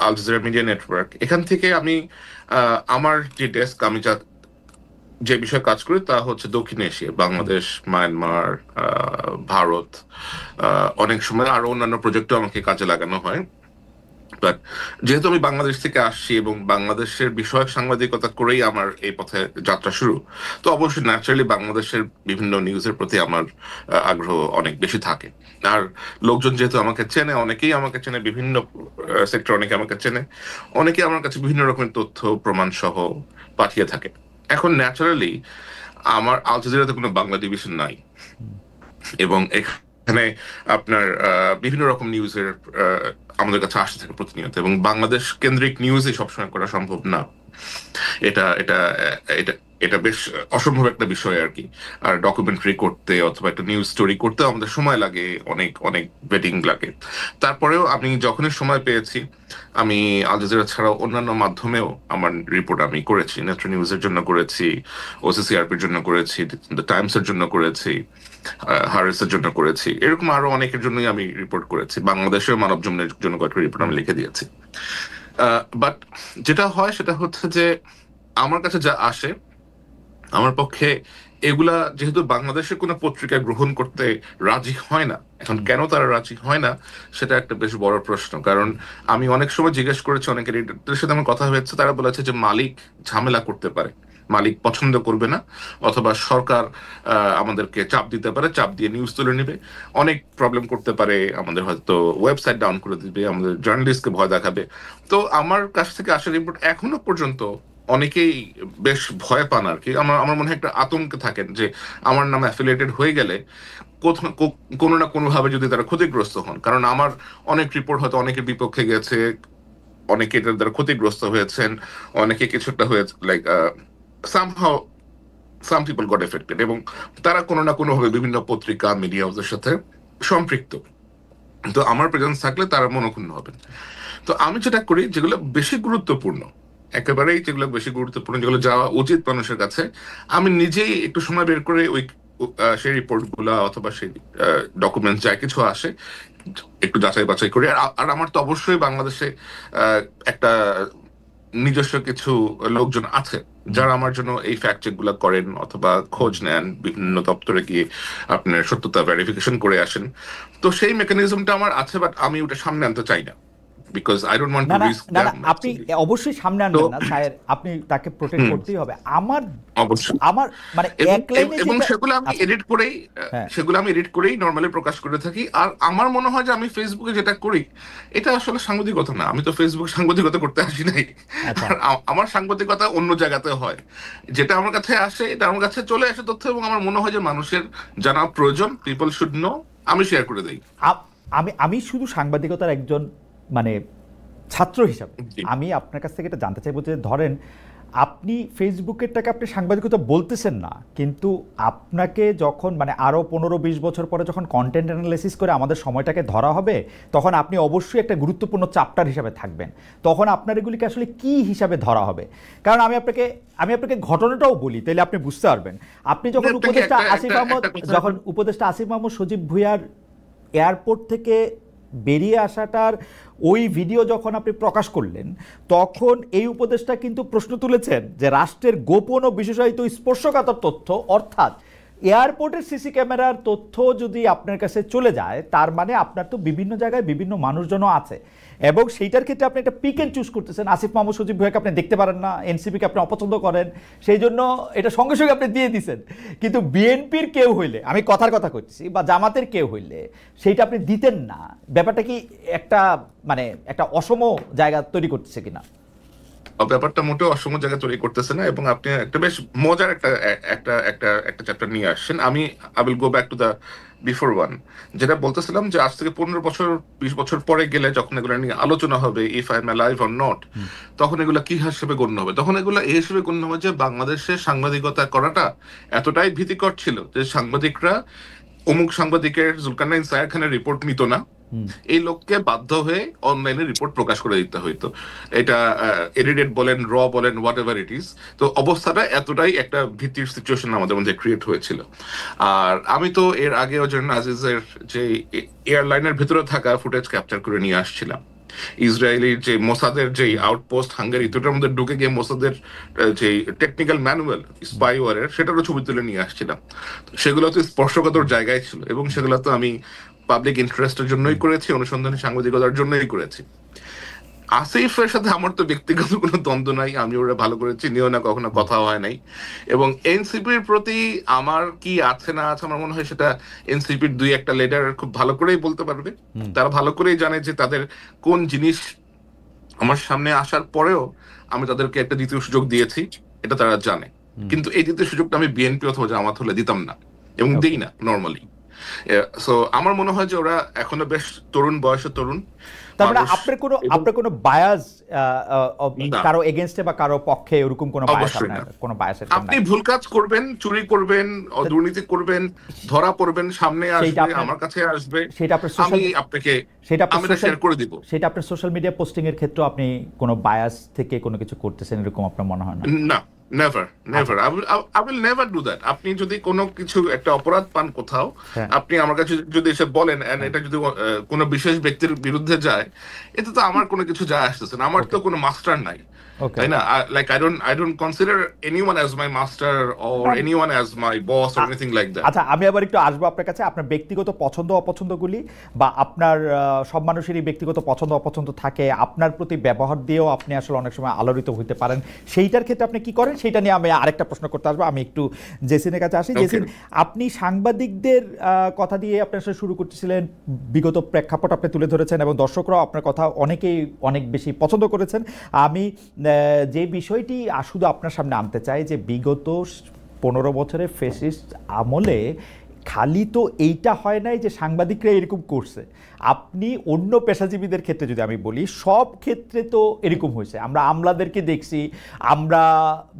আল জাজিরা মিডিয়া নেটওয়ার্ক, এখান থেকে আমি আমার যে ডেস্ক, আমি যে বিষয়ে কাজ করি তা হচ্ছে দক্ষিণ এশিয়া, বাংলাদেশ, মায়ানমার, ভারত, অনেক সময় আরো অন্যান্য প্রজেক্টও আমাকে কাজে লাগানো হয়। বাট যেহেতু আমি বাংলাদেশ থেকে আসছি এবং বাংলাদেশের বিষয়ক সাংবাদিকতা করেই আমার এই পথে যাত্রা শুরু, তো অবশ্যই ন্যাচারালি বাংলাদেশের বিভিন্ন নিউজের প্রতি আমার আগ্রহ অনেক বেশি থাকে। আর লোকজন যেহেতু আমাকে চেনে, অনেকেই আমাকে চেনে, বিভিন্ন সেক্টর অনেকে আমাকে চেনে, অনেকে আমার কাছে বিভিন্ন রকমের তথ্য প্রমাণ সহ পাঠিয়ে থাকে। এখন ন্যাচারালি আমার আল জাজিরাতে কোনো বাংলা ডিভিশন নাই, এবং এখানে আপনার বিভিন্ন রকম নিউজের আমাদের কাছে আসতে থাকে প্রতিনিয়ত, এবং বাংলাদেশ কেন্দ্রিক নিউজই সবসময় করা সম্ভব না। এটা এটা এটা এটা বেশ অসম্ভব একটা বিষয় আর কি। আর ডকুমেন্টারি করতে অথবা একটা নিউজ স্টোরি করতে আমাদের সময় লাগে, অনেক অনেক ওয়েটিং লাগে। তারপরেও আমি যখনই সময় পেয়েছি, আমি আল জাজিরা ছাড়াও অন্যান্য মাধ্যমেও আমার রিপোর্ট আমি করেছি। নেত্র নিউজের জন্য করেছি, ওসিসিআরপির জন্য করেছি, দ্য টাইমসের জন্য করেছি, হারেসের জন্য করেছি, এরকম আরো অনেকের জন্যই আমি রিপোর্ট করেছি। বাংলাদেশের মানব জমিনের জন্য কয়েকটা রিপোর্ট আমি লিখে দিয়েছি। বাট যেটা হয় সেটা হচ্ছে যে আমার কাছে যা আসে, আমার পক্ষে এগুলা যেহেতু বাংলাদেশের কোনো পত্রিকায় গ্রহণ করতে রাজি হয় না। এখন কেন তারা রাজি হয় না সেটা একটা বেশ বড় প্রশ্ন। কারণ আমি অনেক সময় জিজ্ঞেস করেছি, অনেকের এডিটরদের সাথে আমার কথা হয়েছে, তারা বলেছে যে মালিক ঝামেলা করতে পারে, মালিক পছন্দ করবে না, অথবা সরকার আমাদেরকে চাপ দিতে পারে, চাপ দিয়ে নিউজ তুলে নিবে, অনেক প্রবলেম করতে পারে, আমাদের হয়তো ওয়েবসাইট ডাউন করে দিবে, আমাদের জার্নালিস্টকে ভয় দেখাবে। তো আমার কাছ থেকে আসা রিপোর্ট এখনো পর্যন্ত অনেকেই বেশ ভয় পান আর কি। আমার মনে হয় একটা আতঙ্কে থাকেন যে আমার নামে অ্যাফিলিয়েটেড হয়ে গেলে কোনো না কোনো ভাবে যদি তারা ক্ষতিগ্রস্ত হন। কারণ আমার অনেক রিপোর্ট হয়তো অনেকের বিপক্ষে গেছে, অনেকে এটার দ্বারা ক্ষতিগ্রস্ত হয়েছেন, অনেকে কিছুটা হয়েছে, like somehow some people got affected, এবং তারা কোনো না কোনো ভাবে বিভিন্ন পত্রিকা, মিডিয়া হাউসের সাথে সম্পৃক্ত। তো আমার প্রেজেন্স থাকলে তারা মনোক্ষুণ্ণ হবেন। তো আমি যেটা করি, যেগুলো বেশি গুরুত্বপূর্ণ, একেবারেই যেগুলো বেশি গুরুত্বপূর্ণ, যেগুলো যাওয়া উচিত মানুষের কাছে, আমি নিজেই একটু সময় বের করে সেই রিপোর্ট গুলা অথবা সেই ডকুমেন্ট যা কিছু আসে একটু যাচাই বাছাই করি। আর আমার তো অবশ্যই বাংলাদেশে একটা নিজস্ব কিছু লোকজন আছে যারা আমার জন্য এই ফ্যাক্ট চেক গুলা করেন অথবা খোঁজ নেন, বিভিন্ন দপ্তরে গিয়ে আপনার সত্যতা ভেরিফিকেশন করে আসেন। তো সেই মেকানিজমটা আমার আছে, বাট আমি ওটা সামনে আনতে চাই না, because I don't want to risk না, that. আপনি অবশ্যই সামনে আনবেন না স্যার, আপনি তাকে প্রোটেক্ট করতেই হবে। আমার মানে এক লাইনে, এবং সেগুলো আমি এডিট করেই নরমালি প্রকাশ করে থাকি। আর আমার মনে হয় যে আমি ফেসবুকে যেটা করি এটা আসলে সাংবাদিকতা না, আমি তো ফেসবুক সাংবাদিকতা করতে আসি নাই। আমার সাংবাদিকতা অন্য জায়গাতে হয়, যেটা আমার কাছে আসে, এটা আমার কাছে চলে আসে তথ্য, এবং আমার মনে হয় যে মানুষের জানা প্রয়োজন, পিপল শুড নো, আমি শেয়ার করে দেই। আমি শুধু সাংবাদিকতার একজন মানে ছাত্র হিসাবে আমি আপনার কাছ থেকে এটা জানতে চাইবো যে ধরেন আপনি ফেসবুকেরটাকে আপনি সাংবাদিকতা বলতেছেন না, কিন্তু আপনাকে যখন মানে আরও 15-20 বছর পরে যখন কন্টেন্ট অ্যানালাইসিস করে আমাদের সময়টাকে ধরা হবে, তখন আপনি অবশ্যই একটা গুরুত্বপূর্ণ চ্যাপ্টার হিসাবে থাকবেন। তখন আপনার এগুলিকে আসলে কি হিসাবে ধরা হবে? কারণ আমি আপনাকে ঘটনাটাও বলি, তাহলে আপনি বুঝতে পারবেন। আপনি যখন উপদেষ্টা আসিফ মাহমুদ সজীব ভুঁইয়ার এয়ারপোর্ট থেকে বেরিয়ে আসাটার ওই ভিডিও যখন আপনি প্রকাশ করলেন তখন এই উপদেষ্টা কিন্তু প্রশ্ন তুলেছেন যে রাষ্ট্রের গোপন ও বিশেষায়িত স্পর্শকাতর তথ্য অর্থাৎ এয়ারপোর্টের সিসি ক্যামেরার তথ্য যদি আপনার কাছে চলে যায় তার মানে আপনার তো বিভিন্ন জায়গায় বিভিন্ন মানুষজনও আছে এবং সেইটার ক্ষেত্রে আপনি একটা পিক অ্যান্ড চুজ করতেছেন। আসিফ মাহমুদ সজীব ভাইকে আপনি দেখতে পারেন না, এনসিপিকে আপনি অপছন্দ করেন, সেই জন্য এটা সঙ্গে সঙ্গে আপনি দিয়ে দিচ্ছেন। কিন্তু বিএনপির কেউ হইলে, আমি কথার কথা করতেছি, বা জামাতের কেউ হইলে সেইটা আপনি দিতেন না। ব্যাপারটা কি একটা মানে একটা অসম জায়গা তৈরি করতেছে কিনা? ব্যাপারটা মোটেও অসম জায়গা তৈরি করতেছে না, এবং আপনি একটা বেশ মজার একটা একটা একটা একটা চ্যাপ্টার নিয়ে আসছেন। I will go back to the before one, যেটা বলতেছিলাম যে আজ থেকে 15 বছর 20 বছর পরে গেলে যখন এগুলো নিয়ে আলোচনা হবে, if I am alive or not, তখন এগুলো কি হিসেবে গণ্য হবে? তখন এগুলো এই হিসেবে গণ্য হবে যে বাংলাদেশে সাংবাদিকতা করাটা এতটাই ভীতিকর ছিল যে সাংবাদিকরা অমুক সাংবাদিকের জুলকারনাইন সায়ের খানের রিপোর্ট নিত না, এই লোককে বাধ্য হয়ে অনলাইনে রিপোর্ট প্রকাশ করে দিতে হইতো। এটা এডিটেড বলেন, র বলেন, হোয়াট এভার ইট ইজ। তো অবস্থাটা এতটাই একটা ভীতির সিচুয়েশন আমাদের মধ্যে ক্রিয়েট হয়েছিল। আর আমি তো এর আগে ওজন আজিজের যে এয়ারলাইনের ভেতরে থাকা ফুটেজ ক্যাপচার করে নিয়ে আসছিলাম। ইসরায়েলির যে মোসাদের যে আউটপোস্ট হাঙ্গেরি, দুটার মধ্যে ঢুকে গিয়ে মোসাদের যে টেকনিক্যাল ম্যানুয়াল স্পাইওয়ারের, সেটারও ছবি তুলে নিয়ে আসছিলাম। সেগুলো তো স্পর্শকাতর জায়গায় ছিল, এবং সেগুলো তো আমি পাবলিক ইন্টারেস্টের জন্যই করেছি, অনুসন্ধানী সাংবাদিকতার জন্যই করেছি। আসিফের সাথে আমার তো ব্যক্তিগত কোনো দ্বন্দ্ব নাই, আমি ওরা ভালো করে চিনিও না, কখনো কথা হয় নাই। এবং এনসিপির প্রতি আমার কি আছে না আছে, আমার মনে হয় সেটা এনসিপির 2-1টা লিডার খুব ভালো করেই বলতে পারবে। তারা ভালো করেই জানে যে তাদের কোন জিনিস আমার সামনে আসার পরেও আমি তাদেরকে একটা দ্বিতীয় সুযোগ দিয়েছি, এটা তারা জানে। কিন্তু এই দ্বিতীয় সুযোগটা আমি বিএনপি অথবা জামাত হলে দিতাম না, এবং দিই না নর্মালি। সো আমার মনে হয় যে ওরা এখনো বেশ তরুণ বয়সে তরুণ। তারপরে আপনার কোনো বায়াস কারো এগেইনস্টে বা কারো পক্ষে এরকম কোনো বায়াস কোনো বায়াস? আপনি ভুল কাজ করবেন, চুরি করবেন, দুর্নীতি করবেন, ধরা পড়বেন, সামনে আসবে, আমার কাছে আসবে, সেটা আপনার আমি শেয়ার করে দিব। সেটা আপনার সোশ্যাল মিডিয়া পোস্টিং এর ক্ষেত্রে আপনি কোনো বায়াস থেকে কোনো কিছু করতেছেন এরকম আপনার মনে হয় না? না, never I will never do that. আপনি যদি কোনো কিছু একটা অপরাধ পান কোথাও, আপনি আমার কাছে যদি এসে বলেন, এটা যদি কোনো বিশেষ ব্যক্তির বিরুদ্ধে যায়, এতে তো আমার কোনো কিছু যায় আসতেছে না। আমার তো কোনো মাস্টার নাই, তাই না? Like I don't consider anyone as my master or anyone as my boss or anything like that. আচ্ছা, আমি আবার একটু আসবো আপনার কাছে। আপনার ব্যক্তিগত পছন্দ অপছন্দগুলি, বা আপনার সব মানুষেরই ব্যক্তিগত পছন্দ অপছন্দ থাকে, আপনার প্রতি ব্যবহার দিয়েও আপনি আসলে অনেক সময় আলোড়িত হইতে পারেন, সেইটার ক্ষেত্রে আপনি কি করেন সেইটা নিয়ে আমি আরেকটা প্রশ্ন করতে আসবো। আমি একটু জেসিনের কাছে আসি। জেসিন, আপনি সাংবাদিকদের কথা দিয়ে আপনি আসলে শুরু করতেছিলেন, বিগত প্রেক্ষাপট আপনি তুলে ধরেছেন এবং দর্শকরাও আপনার কথা অনেকেই অনেক বেশি পছন্দ করেছেন। আমি যে বিষয়টি শুধু আপনার সামনে আনতে চাই যে বিগত 15 বছরের ফ্যাসিস্ট আমলে খালি তো এইটা হয় নাই যে সাংবাদিকরা এরকম করছে, আপনি অন্য পেশাজীবীদের ক্ষেত্রে যদি আমি বলি, সব ক্ষেত্রে তো এরকম হয়েছে। আমরা আমলাদেরকে দেখছি, আমরা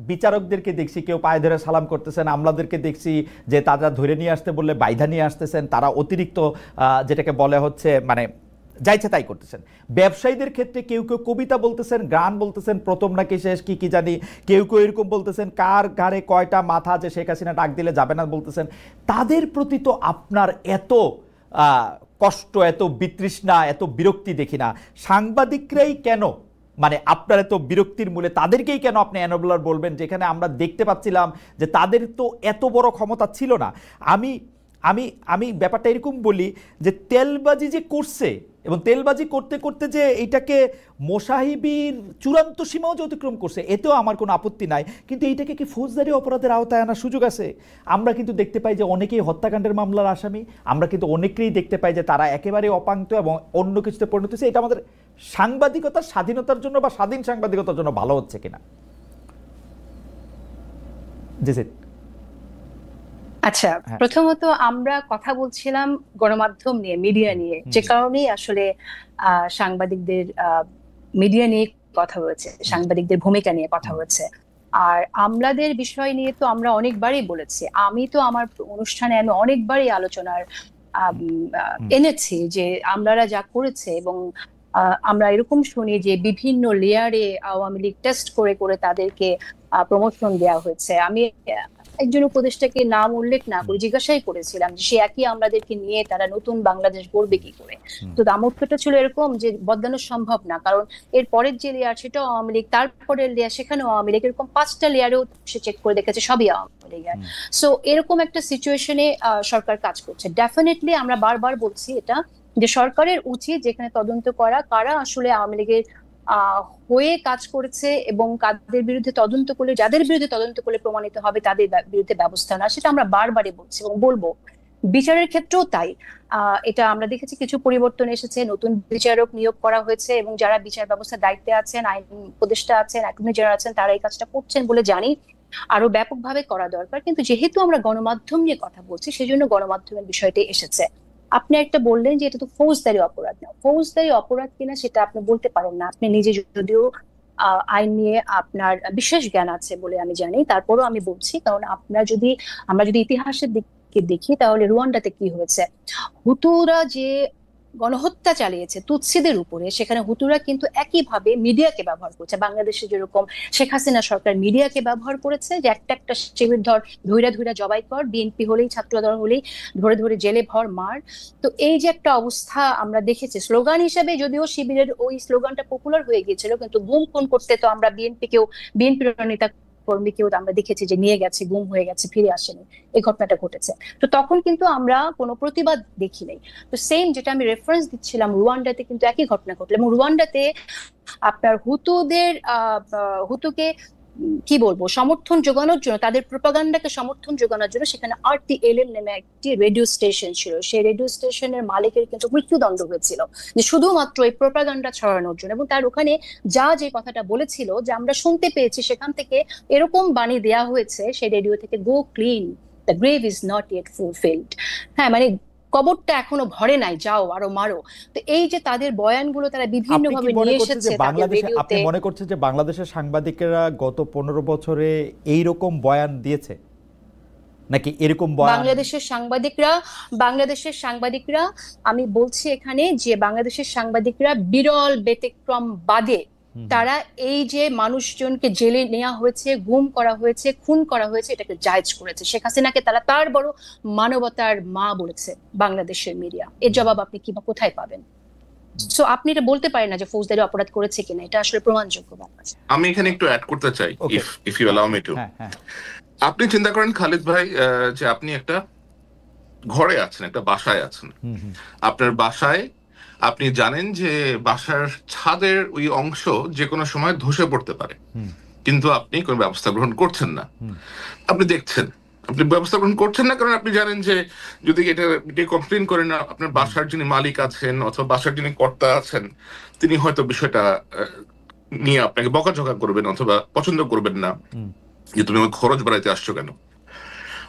বিচারকদেরকে দেখছি কেউ পায়ে ধরে সালাম করতেছেন, আমলাদেরকে দেখছি যে তারা ধরে নিয়ে আসতে বললে বাইধা নিয়ে আসতেছেন, তারা অতিরিক্ত যেটাকে বলে হচ্ছে মানে যাইছে তাই করতেছেন। ব্যবসায়ীদের ক্ষেত্রে কেউ কেউ কবিতা বলতেছেন, গান বলতেছেন, প্রথম নাকি শেষ কি জানি, কেউ কেউ এরকম বলতেছেন, কার ঘাড়ে কয়টা মাথা যে শেখ হাসিনা ডাক দিলে যাবে না বলতেছেন। তাদের প্রতি তো আপনার এত কষ্ট, এত বিতৃষ্ণা, এত বিরক্তি দেখি না। সাংবাদিকরাই কেন মানে আপনার এত বিরক্তির মূলে তাদেরকেই কেন আপনি এনাবলার বলবেন, যেখানে আমরা দেখতে পাচ্ছিলাম যে তাদের তো এত বড় ক্ষমতা ছিল না। আমি আমি আমি ব্যাপারটা এরকম বলি যে তেলবাজি যে করছে, এবং তেলবাজি করতে করতে যে এইটাকে মোসাহিবির চূড়ান্ত সীমাও যে অতিক্রম করছে, এতেও আমার কোনো আপত্তি নাই। কিন্তু এইটাকে কি ফৌজদারি অপরাধের আওতায় আনার সুযোগ আছে? আমরা কিন্তু দেখতে পাই যে অনেকেই হত্যাকাণ্ডের মামলার আসামি, আমরা কিন্তু অনেকেই দেখতে পাই যে তারা একেবারে অপাঙ্ক্ত এবং অন্য কিছুতে পরিণত হচ্ছে। এটা আমাদের সাংবাদিকতার স্বাধীনতার জন্য বা স্বাধীন সাংবাদিকতার জন্য ভালো হচ্ছে কিনা? জি জি। আচ্ছা, প্রথমত আমরা কথা বলছিলাম গণমাধ্যম নিয়ে, মিডিয়া নিয়ে, যে কারণেই আসলে সাংবাদিকদের মিডিয়া নিয়ে কথা হয়েছে, সাংবাদিকদের ভূমিকা নিয়ে কথা হয়েছে। আর আমলাদের বিষয় নিয়ে তো আমরা অনেকবারই বলেছি, আমি তো আমার অনুষ্ঠানে আমি অনেকবারই আলোচনার এনেছি যে আমলারা যা করেছে, এবং আমরা এরকম শুনি যে বিভিন্ন লেয়ারে আওয়ামী লীগ টেস্ট করে করে তাদেরকে প্রমোশন দেওয়া হয়েছে। আমি একজন উপদেষ্টাকে নাম উল্লেখ না করে জিজ্ঞাসাই করেছিলাম যে সে একই আমাদেরকে নিয়ে তারা নতুন বাংলাদেশ গড়বে কি করে। তো দামোত্তরটা ছিল এরকম যে বদলানো সম্ভব না, কারণ এর পরের যে লেয়ার সেটাও আওয়ামী লীগ, তারপরের লেয়ার সেখানেও আওয়ামী লীগ, এরকম 5টা লেয়ারেও সে চেক করে দেখেছে সবই আওয়ামী লীগের। সো এরকম একটা সিচুয়েশনে সরকার কাজ করছে। ডেফিনেটলি আমরা বারবার বলছি এটা যে সরকারের উচিত যেখানে তদন্ত করা কারা আসলে আওয়ামী লীগের হয়ে কাজ করেছে এবং কাদের বিরুদ্ধে তদন্ত করলে, যাদের বিরুদ্ধে তদন্ত করলে প্রমাণিত হবে তাদের বিরুদ্ধে ব্যবস্থা না, সেটা আমরা বারবারই বলছি এবং বলবো। বিচারের ক্ষেত্রেও তাই। এটা আমরা দেখেছি কিছু পরিবর্তন এসেছে, নতুন বিচারক নিয়োগ করা হয়েছে এবং যারা বিচার ব্যবস্থার দায়িত্বে আছেন, আইন উপদেষ্টা আছেন, অ্যাটর্নি জেনারেল আছেন, তারা এই কাজটা করছেন বলে জানি। আরো ব্যাপকভাবে করা দরকার, কিন্তু যেহেতু আমরা গণমাধ্যম নিয়ে কথা বলছি সেজন্য গণমাধ্যমের বিষয়টি এসেছে। আপনি একটা বললেন যে এটা তো ফৌজদারি অপরাধ না, ফৌজদারি অপরাধ কিনা সেটা আপনি বলতে পারেন না। আপনি নিজে যদিও আইন নিয়ে আপনার বিশেষ জ্ঞান আছে বলে আমি জানি, তারপরও আমি বলছি, কারণ আমরা যদি ইতিহাসের দিকে দেখি তাহলে রুয়ান্ডাতে কি হয়েছে, হুতুরা যে গণহত্যা চালিয়েছে তুৎসিদের উপরে, সেখানে হুতুরা কিন্তু একইভাবে মিডিয়াকে ব্যবহার করছে। বাংলাদেশে যেরকম শেখ হাসিনা সরকার মিডিয়াকে ব্যবহার করেছে যে একটা একটা শিবির ধৈরা জবাই কর, বিএনপি হলেই ছাত্রদল হলেই ধরে জেলে ভর মার। তো এই যে একটা অবস্থা আমরা দেখেছি, স্লোগান হিসেবে যদিও শিবিরের ওই স্লোগানটা পপুলার হয়ে গিয়েছিল, কিন্তু গুম খুন করতে তো আমরা বিএনপির নেতা কর্মীকেও আমরা দেখেছি যে নিয়ে গেছে, গুম হয়ে গেছে, ফিরে আসেনি, এই ঘটনাটা ঘটেছে। তো তখন কিন্তু আমরা কোনো প্রতিবাদ দেখি নাই। তো সেম যেটা আমি রেফারেন্স দিচ্ছিলাম, রুয়ান্ডাতে কিন্তু একই ঘটনা ঘটলো এবং রুয়ান্ডাতে আপনার হুতুকে কি বলবো সমর্থন যোগানোর জন্য, তাদের প্রোপাগান্ডাকে সমর্থন যোগানোর জন্য সেখানে RTLM নামে একটি রেডিও স্টেশন ছিল। সেই রেডিও স্টেশনের মালিকের কিন্তু মৃত্যুদণ্ড হয়েছিল যে শুধুমাত্র এই প্রোপাগান্ডা ছড়ানোর জন্য। এবং তার ওখানে যে কথাটা বলেছিল যে আমরা শুনতে পেয়েছি সেখান থেকে এরকম বাণী দেয়া হয়েছে সেই রেডিও থেকে, go clean, the grave is not yet fulfilled. হ্যাঁ, মানে কবরটা এখনো ভরে নাই, যাও আরো মারো। তো এই যে তাদের বয়ানগুলো তারা বিভিন্ন ভাবে নিয়ে এসেছে তাদের রেডিওতে। আপনি মনে করছেন যে বাংলাদেশের সাংবাদিকেরা গত 15 বছরে এইরকম বয়ান দিয়েছে নাকি এরকম বয়ান? বাংলাদেশের সাংবাদিকরা আমি বলছি এখানে যে বাংলাদেশের সাংবাদিকরা বিরল ব্যতিক্রম বাদে তারা এই যে মানুষজনকে জেলে নেওয়া হয়েছে, গুম করা হয়েছে, খুন করা হয়েছে, এটাকে জায়েজ করেছে। শেখ হাসিনাকে তারা তার বড় মানবতার মা বলেছে বাংলাদেশের মিডিয়া। এর জবাব আপনি কোথায় পাবেন? সো আপনি এটা বলতে পারেন না যে ফৌজদারি অপরাধ করেছে কিনা, এটা আসলে প্রমাণযোগ্য ব্যাপার। আমি এখানে একটু অ্যাড করতে চাই, if you allow me to. আপনি চিন্তা করেন খালিদ ভাই যে আপনি একটা ঘরে আছেন, একটা বাসায় আছেন। আপনার বাসায় আপনি জানেন যে বাসার ছাদের ওই অংশ যে কোনো সময় ধসে পড়তে পারে, কিন্তু আপনি কোনো ব্যবস্থা গ্রহণ করছেন না। আপনি দেখছেন, আপনি ব্যবস্থা গ্রহণ করছেন না কারণ আপনি জানেন যে যদি এটা কমপ্লেন করেন না, আপনার বাসার যিনি মালিক আছেন অথবা বাসার যিনি কর্তা আছেন তিনি হয়তো বিষয়টা নিয়ে আপনাকে বকাঝকা করবেন অথবা পছন্দ করবেন না যে তুমি আমার খরচ বাড়াইতে আসছো কেন।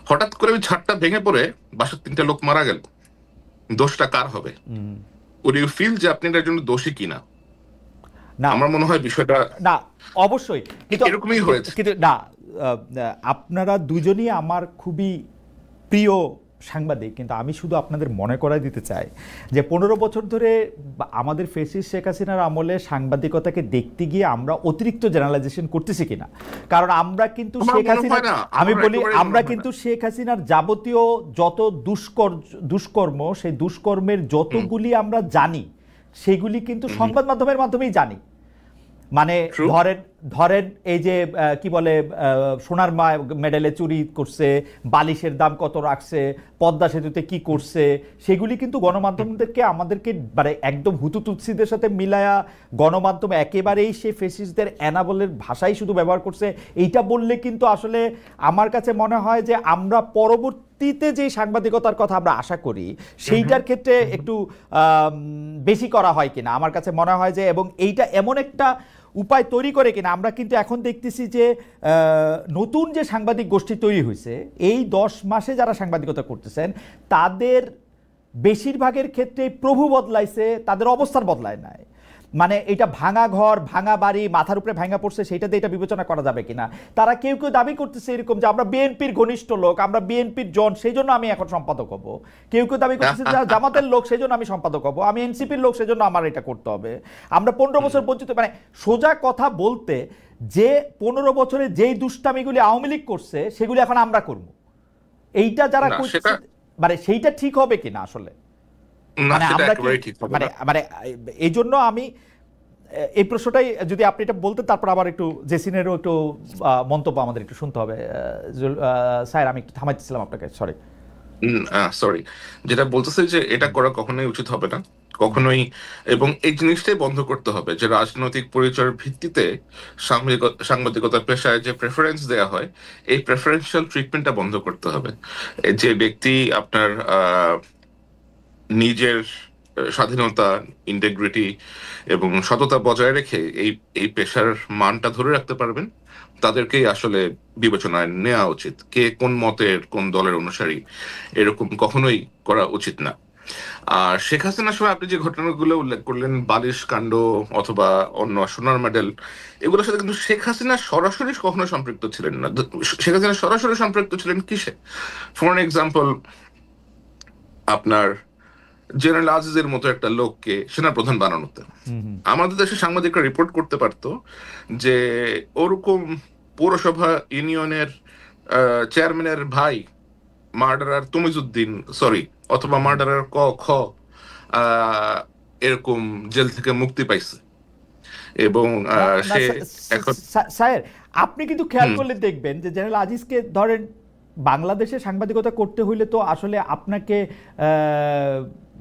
হঠাৎ করে ওই ছাদটা ভেঙে পড়ে বাসার 3টা লোক মারা গেল, দোষটা কার হবে? would you feel যে আপনি এটার জন্য দোষী কিনা? না, আমার মনে হয় বিষয়টা না, অবশ্যই কিন্তু এরকমই হয়েছে। কিন্তু না, আপনারা দুজনই আমার খুবই প্রিয় সাংবাদিক, কিন্তু আমি শুধু আপনাদের মনে করাই দিতে চাই যে 15 বছর ধরে আমাদের ফ্যাসিস্ট শেখ হাসিনার আমলে সাংবাদিকতাকে দেখতে গিয়ে আমরা অতিরিক্ত জেনারেলাইজেশন করতেছি কিনা। কারণ আমরা কিন্তু শেখ হাসিনার যাবতীয় যত দুষ্কর্ম, সেই দুষ্কর্মের যতগুলি আমরা জানি সেগুলি কিন্তু সংবাদ মাধ্যমের মাধ্যমেই জানি। মানে ধরেন এই যে কি বলে সোনার মেডেলে চুরি করছে, বালিশের দাম কত রাখছে, পদ্মা সেতুতে কি করছে, সেগুলি কিন্তু গণমাধ্যমদেরকে আমাদেরকে মানে একদম হুতুতুৎসিদের সাথে মিলায়া গণমাধ্যম একেবারেই সে ফেসিস্টদের অ্যানাবলের ভাষাই শুধু ব্যবহার করছে। এইটা বললে কিন্তু আসলে আমার কাছে মনে হয় যে আমরা পরবর্তীতে যে সাংবাদিকতার কথা আমরা আশা করি সেইটার ক্ষেত্রে একটু বেশি করা হয় কিনা আমার কাছে মনে হয় যে, এবং এইটা এমন একটা উপায় তৈরি করে কিনা। আমরা কিন্তু এখন দেখতেছি যে নতুন যে সাংবাদিক গোষ্ঠী তৈরি হয়েছে এই 10 মাসে যারা সাংবাদিকতা করতেছেন তাদের বেশিরভাগের ক্ষেত্রে প্রভু বদলাইছে, তাদের অবস্থার বদলায় নাই। মানে এটা ভাঙা ঘর, ভাঙা বাড়ি, মাথার উপরে ভাঙা পড়ছে, সেইটাতে এটা বিবেচনা করা যাবে কিনা। তারা কেউ দাবি করতেছে এরকম যে আমরা বিএনপির ঘনিষ্ঠ লোক, আমরা বিএনপির জন, সেই জন্য আমি এখন সম্পাদক হব। কেউ দাবি করতেছে যে জামাতের লোক, সেই জন্য আমি সম্পাদক হব। আমি এনসিপির লোক, সেই জন্য আমার এটা করতে হবে। আমরা 15 বছর বঞ্চিত। মানে সোজা কথা বলতে যে 15 বছরে যেই দুষ্টামিগুলি আওয়ামী লীগ করছে সেগুলি এখন আমরা করব, এইটা যারা না, করছে সেটা- মানে সেইটা ঠিক হবে কিনা আসলে? না, মানে সেটা আমরা কি একেবারেই ঠিক হবে মানে না। মানে এই জন্য আমি এই প্রশ্নটাই যদি আপনি এটা বলতেন, তারপর আবার একটু জেসিনেরও একটু মন্তব্য আমাদের একটু শুনতে হবে। স্যার আমি একটু থামাইতেছিলাম আপনাকে, সরি। সরি, যেটা বলতেছে যে এটা করা কখনোই উচিত হবে না, কখনোই। এবং এই জিনিসটাই বন্ধ করতে হবে যে রাজনৈতিক পরিচয়ের ভিত্তিতে সাংবাদিকতার পেশায় যে প্রেফারেন্স দেওয়া হয়, এই প্রেফারেন্সিয়াল ট্রিটমেন্টটা বন্ধ করতে হবে। যে ব্যক্তি আপনার নিজের স্বাধীনতা, ইন্টিগ্রিটি এবং সততা বজায় রেখে এই এই পেশার মানটা ধরে রাখতে পারবেন, তাদেরকেই আসলে বিবেচনায় নেওয়া উচিত। কে কোন মতের, কোন দলের অনুসারী, এরকম কখনোই করা উচিত না। আর শেখ হাসিনার সময় আপনি যে ঘটনাগুলো উল্লেখ করলেন, বালিশ কাণ্ড অথবা অন্য সোনার মেডেল, এগুলোর সাথে কিন্তু শেখ হাসিনা সরাসরি কখনো সম্পৃক্ত ছিলেন না। শেখ হাসিনা সরাসরি সম্পৃক্ত ছিলেন কিসে? ফর এক্সাম্পল, আপনার জেনারেল আজিজের মতো একটা লোককে সেনাপ্রধান বানানোতে আমাদের দেশের সাংবাদিকরা রিপোর্ট করতে পারতো যে ওরকম পৌরসভা ইউনিয়নের চেয়ারম্যানের ভাই মার্ডারার তমিজউদ্দিন, সরি, অথবা মার্ডারার ক খ এরকম জেল থেকে মুক্তি পাইছে, এবং সে এখন স্যার আপনি কিন্তু খেয়াল করলে দেখবেন যে জেনারেল আজিজকে ধরেন বাংলাদেশে সাংবাদিকতা করতে হইলে তো আসলে আপনাকে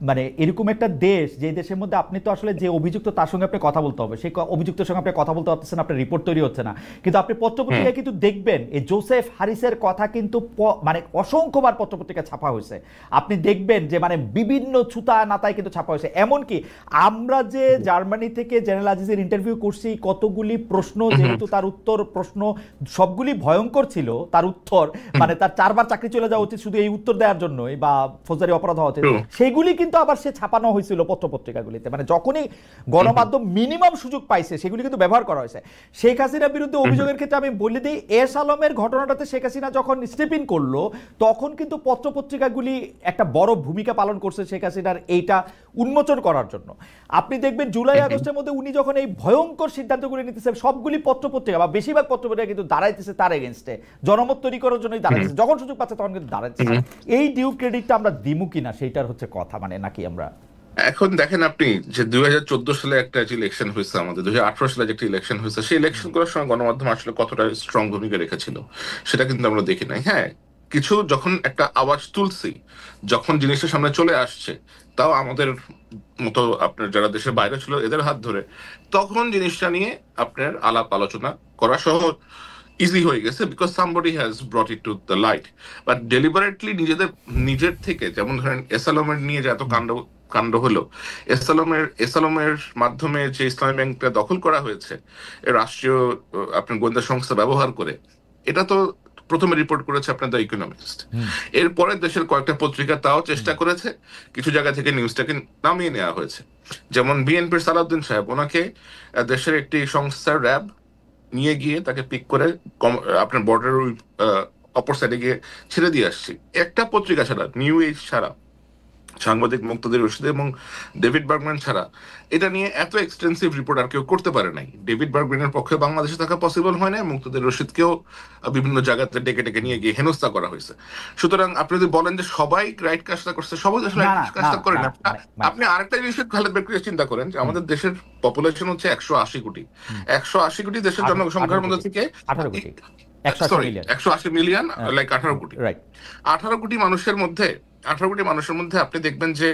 মানে এরকম একটা দেশ, যে দেশের মধ্যে আপনি তো আসলে যে অভিযুক্ত তার সঙ্গে আপনি কথা বলতে হবে, সেই অভিযুক্তের সঙ্গে আপনি কথা বলতে পারতেছেন, আপনার রিপোর্ট তৈরি হচ্ছে না। কিন্তু আপনি পত্রপত্রিকায় কিন্তু দেখবেন এই জোসেফ হারিসের কথা কিন্তু মানে অসংখ্যবার পত্রপত্রিকা ছাপা হয়েছে। আপনি দেখবেন যে মানে বিভিন্ন ছুতা নাতায় কিন্তু ছাপা হয়েছে। এমনকি আমরা যে জার্মানি থেকে জেনারেল আজিজের ইন্টারভিউ করছি, কতগুলি প্রশ্ন, যেহেতু তার উত্তর প্রশ্ন সবগুলি ভয়ঙ্কর ছিল, তার উত্তর মানে তার 4 বার চাকরি চলে যাওয়া উচিত শুধু এই উত্তর দেওয়ার জন্যই, বা ফৌজদারি অপরাধ হওয়া উচিত, সেগুলি কিন্তু আবার সে ছাপানো হয়েছিল পত্রপত্রিকাগুলিতে। মানে যখনই গণমাধ্যম মিনিমাম সুযোগ পাইছে সেগুলি কিন্তু ব্যবহার করা হয়েছে। শেখ হাসিনার বিরুদ্ধে অভিযোগের ক্ষেত্রে আমি বলে দিই, এস আলমের ঘটনাটাতে শেখ হাসিনা যখন স্টেপ ইন করলো, তখন কিন্তু পত্রপত্রিকাগুলি একটা বড় ভূমিকা পালন করছে শেখ হাসিনার এইটা উন্মোচন করার জন্য। আপনি দেখবেন জুলাই আগস্টের মধ্যে উনি যখন এই ভয়ঙ্কর সিদ্ধান্তগুলি নিতেছে, সবগুলি পত্রপত্রিকা বা বেশিরভাগ পত্রপত্রিকা কিন্তু দাঁড়াইতেছে তার এগেনস্টে, জনমত তৈরি করার জন্যই দাঁড়াইতেছে, যখন সুযোগ পাচ্ছে তখন কিন্তু দাঁড়াইতেছে। এই ডিউ ক্রেডিটটা আমরা দিমু কিনা সেইটার হচ্ছে কথা, মানে নাকি আমরা এখন দেখেন আপনি যে 2014 সালে একটা ইলেকশন হয়েছে, আমাদের 2018 সালে যে একটা ইলেকশন হয়েছে, সেই ইলেকশন করার সময় গণমাধ্যম আসলে কতটা স্ট্রং ভূমিকা রেখেছিল সেটা কিন্তু আমরা দেখি নাই। হ্যাঁ, কিছু যখন একটা আওয়াজ তুলছি, যখন জিনিসটা সামনে চলে আসছে, তাও আমাদের মতো আপনার যারা দেশের বাইরে ছিল এদের হাত ধরে, তখন জিনিসটা নিয়ে আপনার আলাপ আলোচনা করা সহজ, ইজি হয়ে গেছে, because somebody has brought it to the light. But deliberately নিজের থেকে, যেমন ধরেন এসালমের নিয়ে যে এত কাণ্ড হলো, এসালমের মাধ্যমে যে ইসলামী ব্যাংকটা দখল করা হয়েছে রাষ্ট্রীয় আপনার গোয়েন্দা সংস্থা ব্যবহার করে, এটা তো প্রথমে রিপোর্ট করেছে আপনার দ্য ইকোনমিস্ট। এরপরে দেশের কয়েকটা পত্রিকা তাও চেষ্টা করেছে, কিছু জায়গা থেকে নিউজটাকে নামিয়ে নেওয়া হয়েছে। যেমন বিএনপির সালাউদ্দিন সাহেব, ওনাকে দেশের একটি সংস্থার র্যাব নিয়ে গিয়ে তাকে পিক করে আপনার বর্ডার অপর সাইডে গিয়ে ছেড়ে দিয়ে আসছি। একটা পত্রিকা ছাড়া, নিউ এজ ছাড়া, সাংবাদিক মুক্তাদির রশিদ এবং ডেভিড বার্গম্যান ছাড়া, এটা নিয়ে এত এক্সটেন্সিভ রিপোর্ট আর কেউ করতে পারে নাই। ডেভিড বার্গম্যানের পক্ষে বাংলাদেশে থাকা পসিবল হয় না, মুক্তাদির রশিদকেও বিভিন্ন জায়গাতে ডেকে ডেকে নিয়ে গিয়ে হেনস্থা করা হয়েছে। সুতরাং আপনি যদি বলেন যে সবাই রাইট কাজটা করছে, সবাই আসলে কাজটা করে না। আপনি আরেকটা জিনিস খালেদ বের চিন্তা করেন যে আমাদের দেশের পপুলেশন হচ্ছে 180 কোটি। 180 কোটি দেশের জনসংখ্যার মধ্যে থেকে 180 মিলিয়ন, লাইক 18 কোটি। 18 কোটি মানুষের মধ্যে আপনি দেখবেন যে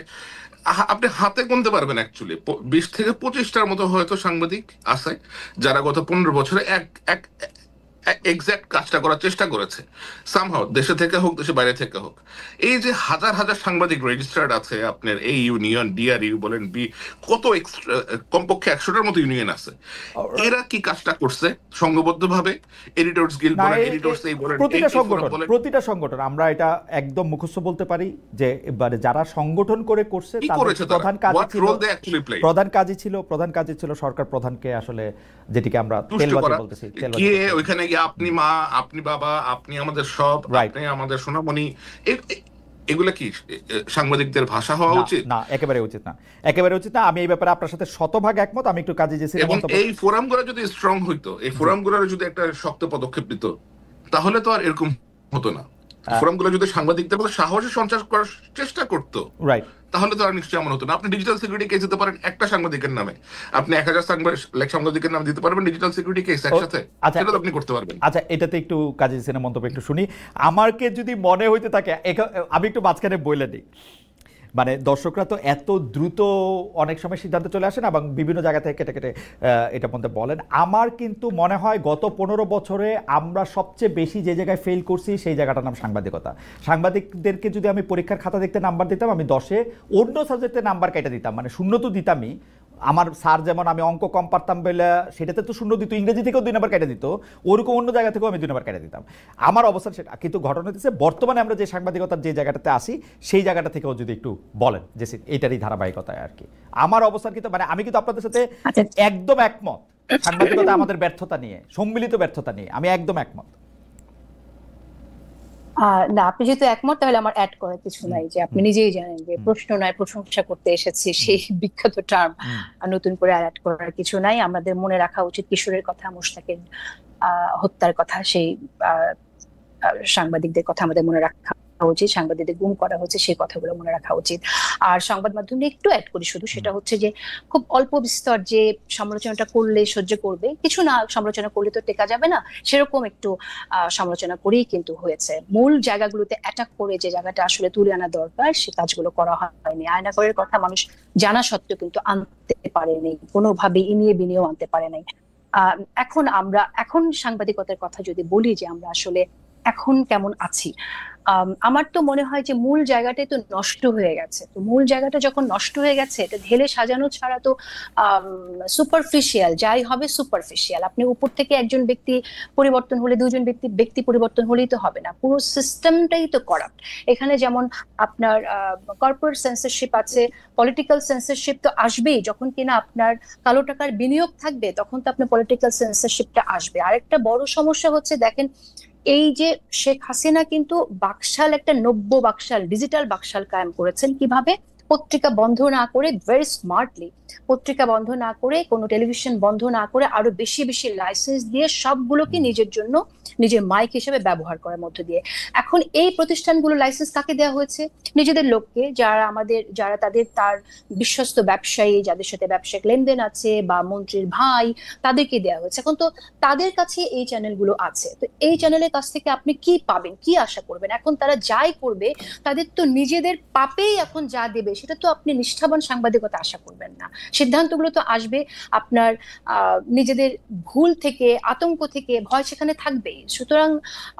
আপনি হাতে গুনতে পারবেন অ্যাকচুয়ালি 20 থেকে 25টার মতো হয়তো সাংবাদিক আছে যারা গত 15 বছরে এক এক্সাক্ট কাজটা করার চেষ্টা করেছে, সামহাও দেশে থেকে হোক, দেশে বাইরে থেকে হোক। এই যে হাজার হাজার সাংবাদিক রেজিস্টার্ড আছে আপনার, এই ইউনিয়ন, ডিআরইউ বলেন, কত কমপক্ষে 100টার মতো ইউনিয়ন আছে, এরা কি কাজটা করছে সংঘবদ্ধভাবে? এডিটরস গিল্ড বলেন, এডিটরস এই বলেন, প্রতিটা সংগঠন আমরা এটা একদম মুখস্থ বলতে পারি যে এবারে যারা সংগঠন করে করছে, তাদের প্রধান কাজই ছিল সরকার প্রধানকে আসলে, যেটিকে আমরা তেলবাজি বলতেছি, ওইখানে গিয়ে আপনি মা, আপনি বাবা, আপনি আমাদের সব, আপনি আমাদের সোনামণি, এগুলা কি সাংবাদিকদের ভাষা হওয়া উচিত? না, একেবারে উচিত না, একেবারে উচিত না। আমি এই ব্যাপারে আপনার সাথে শতভাগ একমত। আমি একটু কাজী জেসির এবং মন্তব্য, এই ফোরামগুলো যদি স্ট্রং হইতো, এই ফোরামগুলোর যদি একটা শক্ত পদক্ষেপ নিত, তাহলে তো আর এরকম হতো না। ফোরামগুলো যদি সাংবাদিকদের মধ্যে সাহসী সঞ্চার করার চেষ্টা করতো, রাইট, তাহলে তো আর নিশ্চয়ই এমন হতো না। আপনি ডিজিটাল সিকিউরিটি কেস দিতে পারেন একটা সাংবাদিকের নামে, আপনি 1000 সাংবাদিকের নামে দিতে পারবেন ডিজিটাল সিকিউরিটি কেস একসাথে, সেটা তো আপনি করতে পারবেন। আচ্ছা, এটাতে একটু কাজী জেসির মন্তব্য একটু শুনি। আমাকে যদি মনে হইতে থাকে, আমি একটু মাঝখানে বলে দিই, মানে দর্শকরা তো এত দ্রুত অনেক সময় সিদ্ধান্ত চলে আসে না, এবং বিভিন্ন জায়গা থেকে কেটে কেটে এটার মধ্যে বলেন। আমার কিন্তু মনে হয় গত 15 বছরে আমরা সবচেয়ে বেশি যে জায়গায় ফেল করছি সেই জায়গাটার নাম সাংবাদিকতা। সাংবাদিকদেরকে যদি আমি পরীক্ষার খাতা দেখতে নাম্বার দিতাম, আমি 10-এ অন্য সাবজেক্টে নাম্বার কেটে দিতাম, মানে শূন্য তো দিতামই। আমার স্যার যেমন আমি অঙ্ক কম পারতাম বলে সেটাতে তো শূন্য দিত, ইংরেজি থেকেও 2 নাম্বার কেটে দিত, ওরকম অন্য জায়গা থেকেও আমি 2 নাম্বার কেটে দিতাম। আমার অবস্থান সেটা। কিন্তু ঘটনা হচ্ছে বর্তমানে আমরা যে সাংবাদিকতার যে জায়গাটাতে আসি সেই জায়গাটা থেকেও যদি একটু বলেন যে এইটারই ধারাবাহিকতায় আর কি আমার অবস্থান। কিন্তু মানে আমি কিন্তু আপনাদের সাথে একদম একমত, সাংবাদিকতা আমাদের ব্যর্থতা নিয়ে, সম্মিলিত ব্যর্থতা নিয়ে আমি একদম একমত। না, আপনি যেহেতু একমত তাহলে আমার অ্যাড করার কিছু নাই। যে আপনি নিজেই জানেন যে প্রশ্ন নয় প্রশংসা করতে এসেছি, সেই বিখ্যাত টার্ম নতুন করে অ্যাড করার কিছু নাই। আমাদের মনে রাখা উচিত কিশোরের কথা, মুশতাকের হত্যার কথা, সেই সাংবাদিকদের কথা আমাদের মনে রাখা উচিত, সাংবাদিকদের গুম করা হচ্ছে সেই কথাগুলো মনে রাখা উচিত। আর সংবাদ মাধ্যমে একটু অ্যাড করি শুধু, সেটা হচ্ছে যে খুব অল্প বিস্তর যে সমালোচনাটা করলে সহ্য করবে, কিছু না সমালোচনা করলে তো টেকা যাবে না, সেরকম একটু সমালোচনা করেই কিন্তু হয়েছে। মূল জায়গাগুলোতে অ্যাটাক করে যে জায়গাটা আসলে তুলে আনা দরকার সে কাজগুলো করা হয়নি। আয়নাঘরের কথা মানুষ জানা সত্ত্বেও কিন্তু আনতে পারেনি, কোনোভাবে ইনিয়ে বিনিয়েও আনতে পারে নাই। এখন সাংবাদিকতার কথা যদি বলি যে আমরা আসলে এখন কেমন আছি, আমার তো মনে হয় যে মূল জায়গাটাই তো নষ্ট হয়ে গেছে। তো মূল জায়গাটা যখন নষ্ট হয়ে গেছে, এটা ঢেলে সাজানো ছাড়া তো সুপারফিশিয়াল যাই হবে সুপারফিশিয়াল। আপনি উপর থেকে একজন ব্যক্তি পরিবর্তন হলে, দুজন ব্যক্তি পরিবর্তন হলেই তো হবে না, পুরো সিস্টেমটাই তো করাপ্ট। এখানে যেমন আপনার কর্পোরেট সেন্সরশিপ আছে, পলিটিক্যাল সেন্সরশিপ তো আসবেই। যখন কিনা আপনার কালো টাকার বিনিয়োগ থাকবে তখন তো আপনার পলিটিক্যাল সেন্সরশিপটা আসবে। আরেকটা বড় সমস্যা হচ্ছে, দেখেন এই যে শেখ হাসিনা কিন্তু বাকশাল, একটা নব্য বাকশাল, ডিজিটাল বাকশাল কায়েম করেছেন। কিভাবে? পত্রিকা বন্ধ না করে, ভেরি স্মার্টলি পত্রিকা বন্ধ না করে, কোনো টেলিভিশন বন্ধ না করে, আরো বেশি বেশি লাইসেন্স দিয়ে সবগুলোকে নিজের জন্য, নিজের মাইক হিসেবে ব্যবহার করার মধ্য দিয়ে। এখন এই প্রতিষ্ঠানগুলো লাইসেন্স কাকে দেওয়া হয়েছে? নিজেদের লোককে, যারা তার বিশ্বস্ত ব্যবসায়ী, যাদের সাথে ব্যবসায়িক লেনদেন আছে, বা মন্ত্রীর ভাই, তাদেরকে দেওয়া হয়েছে। এখন তো তাদের কাছে এই চ্যানেলগুলো আছে, তো এই চ্যানেলের কাছ থেকে আপনি কি পাবেন, কি আশা করবেন? এখন তারা যাই করবে, তাদের তো নিজেদের পাপেই এখন যা দেবে সেটা তো আপনি নিষ্ঠাবান সাংবাদিকতা আশা করবেন না। সিদ্ধান্তগুলো তো আসবে আপনার নিজেদের ভুল থেকে, আতঙ্ক থেকে, ভয় সেখানে থাকবেই। সুতরাং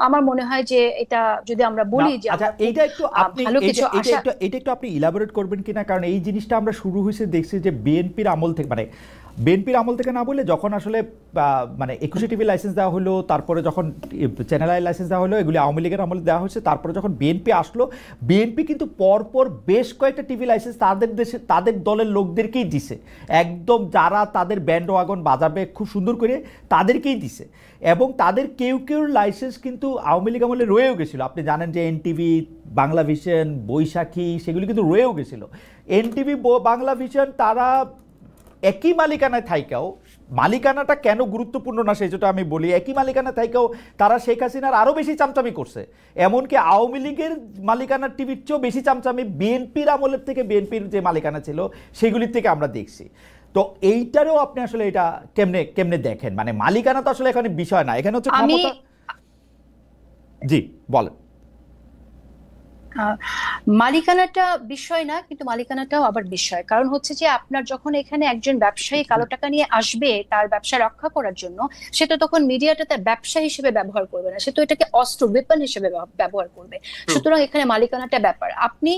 আমার মনে হয় যে এটা যদি আমরা বলি যে এইটা একটু আপনি এটা একটু আপনি ইলাবোরেট করবেন কিনা, কারণ এই জিনিসটা আমরা শুরু হয়েছে দেখছি যে বিএনপির আমল থেকে, মানে বিএনপির আমল থেকে না বললে, যখন আসলে মানে 21 টিভি লাইসেন্স দেওয়া হলো, তারপরে যখন চ্যানেল আই লাইসেন্স দেওয়া হলো, এগুলি আওয়ামী লীগের আমলে দেওয়া হয়েছে। তারপরে যখন বিএনপি আসলো, বিএনপি কিন্তু পরপর বেশ কয়েকটা টিভি লাইসেন্স তাদের দলের লোকদেরকেই দিছে, একদম যারা তাদের ব্যান্ড ওয়াগন বাজাবে খুব সুন্দর করে তাদেরকেই দিছে। এবং তাদের কেউ লাইসেন্স কিন্তু আওয়ামী লীগ আমলে রয়েও গেছিলো। আপনি জানেন যে এনটিভি, বাংলা ভিশন, বৈশাখী, সেগুলি কিন্তু রয়েও গেছিলো। এনটিভি, বাংলা ভিশন, তারা একই মালিকানায় থাইকাও, মালিকানাটা কেন গুরুত্বপূর্ণ না সেটা আমি বলি, একই মালিকানা থাইকাও তারা শেখ হাসিনার আরও বেশি চামচামি করছে। এমনকি আওয়ামী লীগের মালিকানার টিভির চেয়েও বেশি চামচামি বিএনপির আমলের থেকে, বিএনপির যে মালিকানা ছিল সেগুলির থেকে আমরা দেখছি। তো এইটারও আপনি আসলে এটা কেমনে দেখেন? মানে মালিকানা তো আসলে এখানে বিষয় না, এখানে হচ্ছে ক্ষমতা। জি বলেন। মালিকানাটা বিষয় না, কিন্তু মালিকানাটাও আবার বিষয়। কারণ হচ্ছে যে আপনার যখন এখানে একজন ব্যবসায়ী কালো টাকা নিয়ে আসবে তার ব্যবসা রক্ষা করার জন্য, সে তো তখন মিডিয়াটা তার ব্যবসা হিসেবে ব্যবহার করবে না, সে তো এটাকে অস্ত্র, ওয়েপন হিসেবে ব্যবহার করবে। সুতরাং এখানে মালিকানাটা ব্যাপার। আপনি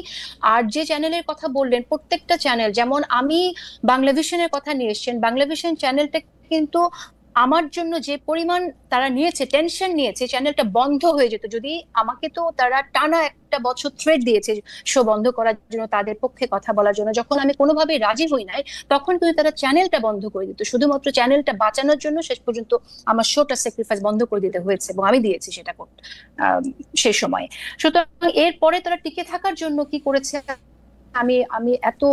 আর যে চ্যানেলের কথা বললেন, প্রত্যেকটা চ্যানেল, যেমন আমি বাংলা ভিশনের কথা নিয়ে এসেছেন, বাংলা ভিশন চ্যানেলটা কিন্তু আমার জন্য যে পরিমাণ তারা নিয়েছে, টেনশন নিয়েছে, চ্যানেলটা বন্ধ হয়ে যেত যদি। আমাকে তো তারা টানা একটা বছর থ্রেট দিয়েছে শো বন্ধ করার জন্য, তাদের পক্ষে কথা বলার জন্য। যখন আমি কোনোভাবেই রাজি হই নাই, তখন কিন্তু তারা চ্যানেলটা বন্ধ করে দিত। শুধুমাত্র চ্যানেলটা বাঁচানোর জন্য শেষ পর্যন্ত আমার শোটা স্যাক্রিফাইস বন্ধ করে দিতে হয়েছে, এবং আমি দিয়েছি সেটা করতে সেই সময়। সুতরাং এরপরে তারা টিকে থাকার জন্য কি করেছে, আমি আমি এত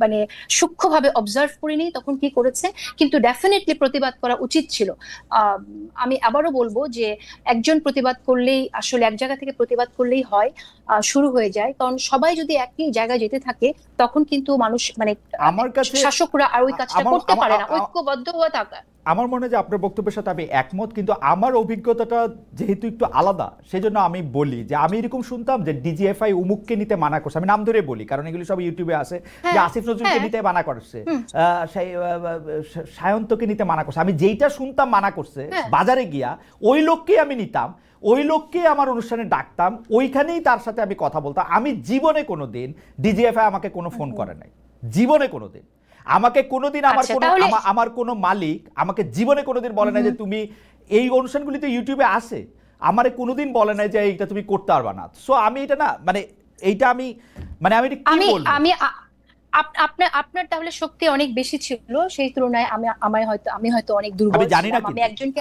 মানে সূক্ষ্মভাবে অবজার্ভ করিনি তখন কি করেছে, কিন্তু ডেফিনেটলি প্রতিবাদ করা উচিত ছিল। আমি আবারও বলবো যে একজন প্রতিবাদ করলেই আসলে, এক জায়গা থেকে প্রতিবাদ করলেই হয়, শুরু হয়ে যায়। কারণ সবাই যদি একই জায়গায় যেতে থাকে তখন কিন্তু মানুষ মানে আমার কাছে শাসকরা আর ওই কাজটা করতে পারে না, ঐক্যবদ্ধ হয়ে থাকা। আমার মনে হয় যে আপনার বক্তব্যের সাথে আমি একমত, কিন্তু আমার অভিজ্ঞতাটা যেহেতু একটু আলাদা, সেজন্য আমি বলি যে আমি এরকম শুনতাম যে ডিজিএফআই উমুককে নিতে মানা করছে। আমি নাম ধরে বলি কারণ এগুলো সব ইউটিউবে আছে, যে আসিফ নজরুলকে নিতে মানা করছে, সায়ন্তকে নিতে মানা করছে। আমি যেইটা শুনতাম মানা করছে, বাজারে গিয়া ওই লোককেই আমি নিতাম, ওই লোককে আমার অনুষ্ঠানে ডাকতাম, ওইখানেই তার সাথে আমি কথা বলতাম। আমি জীবনে কোনোদিন ডিজিএফআই আমাকে কোনো ফোন করে নাই, জীবনে কোনোদিন। আমাকে কোনোদিন আমার কোনো মালিক আমাকে জীবনে কোনোদিন বলে নাই যে তুমি এই অনুষ্ঠানগুলিতে ইউটিউবে আসে, আমারে কোনোদিন বলে নাই যে এইটা তুমি করতে পারবা না। সো আমি এটা না মানে এইটা আমি মানে আমি কি বলবো, আপনার তাহলে শক্তি অনেক বেশি ছিল সেই তুলনায়। আমি হয়তো অনেক দুর্বল। আমি জানি না, আমি একজনকে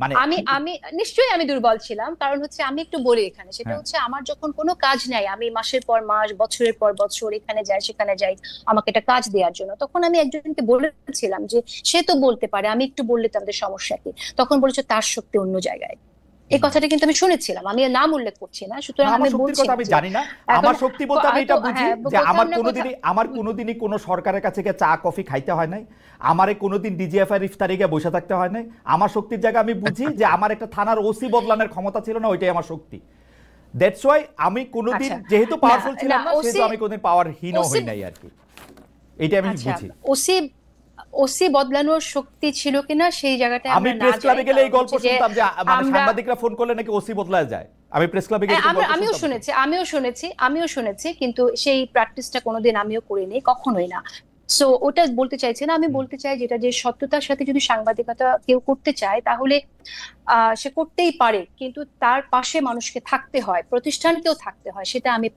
মানে আমি নিশ্চয়ই আমি দুর্বল ছিলাম। কারণ হচ্ছে আমি একটু বলি এখানে, সেটা হচ্ছে আমার যখন কোনো কাজ নাই, আমি মাসের পর মাস, বছরের পর বছর এখানে যাই সেখানে যাই আমাকে একটা কাজ দেওয়ার জন্য, তখন আমি একজনকে বলেছিলাম যে সে তো বলতে পারে, আমি একটু বললে তাদের সমস্যা কি। তখন বলেছে তার শক্তি অন্য জায়গায়। এই কথাটা কিন্তু আমি শুনেছিলাম, আমি নাম উল্লেখ করছি না। সুতরাং আমি বলছি আমি জানি না আমার শক্তি বলতে আমি এটা বুঝি যে আমার কোনোদিনই কোনো সরকারের কাছে গিয়ে চা কফি খাইতে হয় নাই, আমারে কোনোদিন ডিজিএফআই ইফতারে গিয়ে বসে থাকতে হয় নাই। আমার শক্তির জায়গা আমি বুঝি যে আমার একটা থানার ওসি বদলানোর ক্ষমতা ছিল না, ওইটাই আমার শক্তি। দ্যাটস ওয়াই আমি কোনোদিন যেহেতু পাওয়ারফুল ছিলাম না, সেহেতু আমি কোনোদিন পাওয়ারহীন হই নাই আর কি, এইটা আমি বুঝি। ওসি বদলানোর শক্তি ছিল কিনা সেই জায়গাটায় আমি প্রেস ক্লাবে গেলে এই গল্প শুনতাম যে মানে সাংবাদিকরা ফোন করলে নাকি ওসি বদলায় যায়। আমি প্রেস ক্লাবে গেলে আমিও শুনেছি কিন্তু সেই প্র্যাকটিসটা কোনোদিন আমিও করিনি, কখনোই না। সো ওটা বলতে চাইছি না। আমি বলতে চাই যেটা, যে সত্যতার সাথে যদি সাংবাদিকতা কেউ করতে চায় তাহলে সে করতেই পারে, কিন্তু তার পাশে মানুষকে থাকতে হয়, প্রতিষ্ঠানকেও থাকতে হয়। সেটা আমি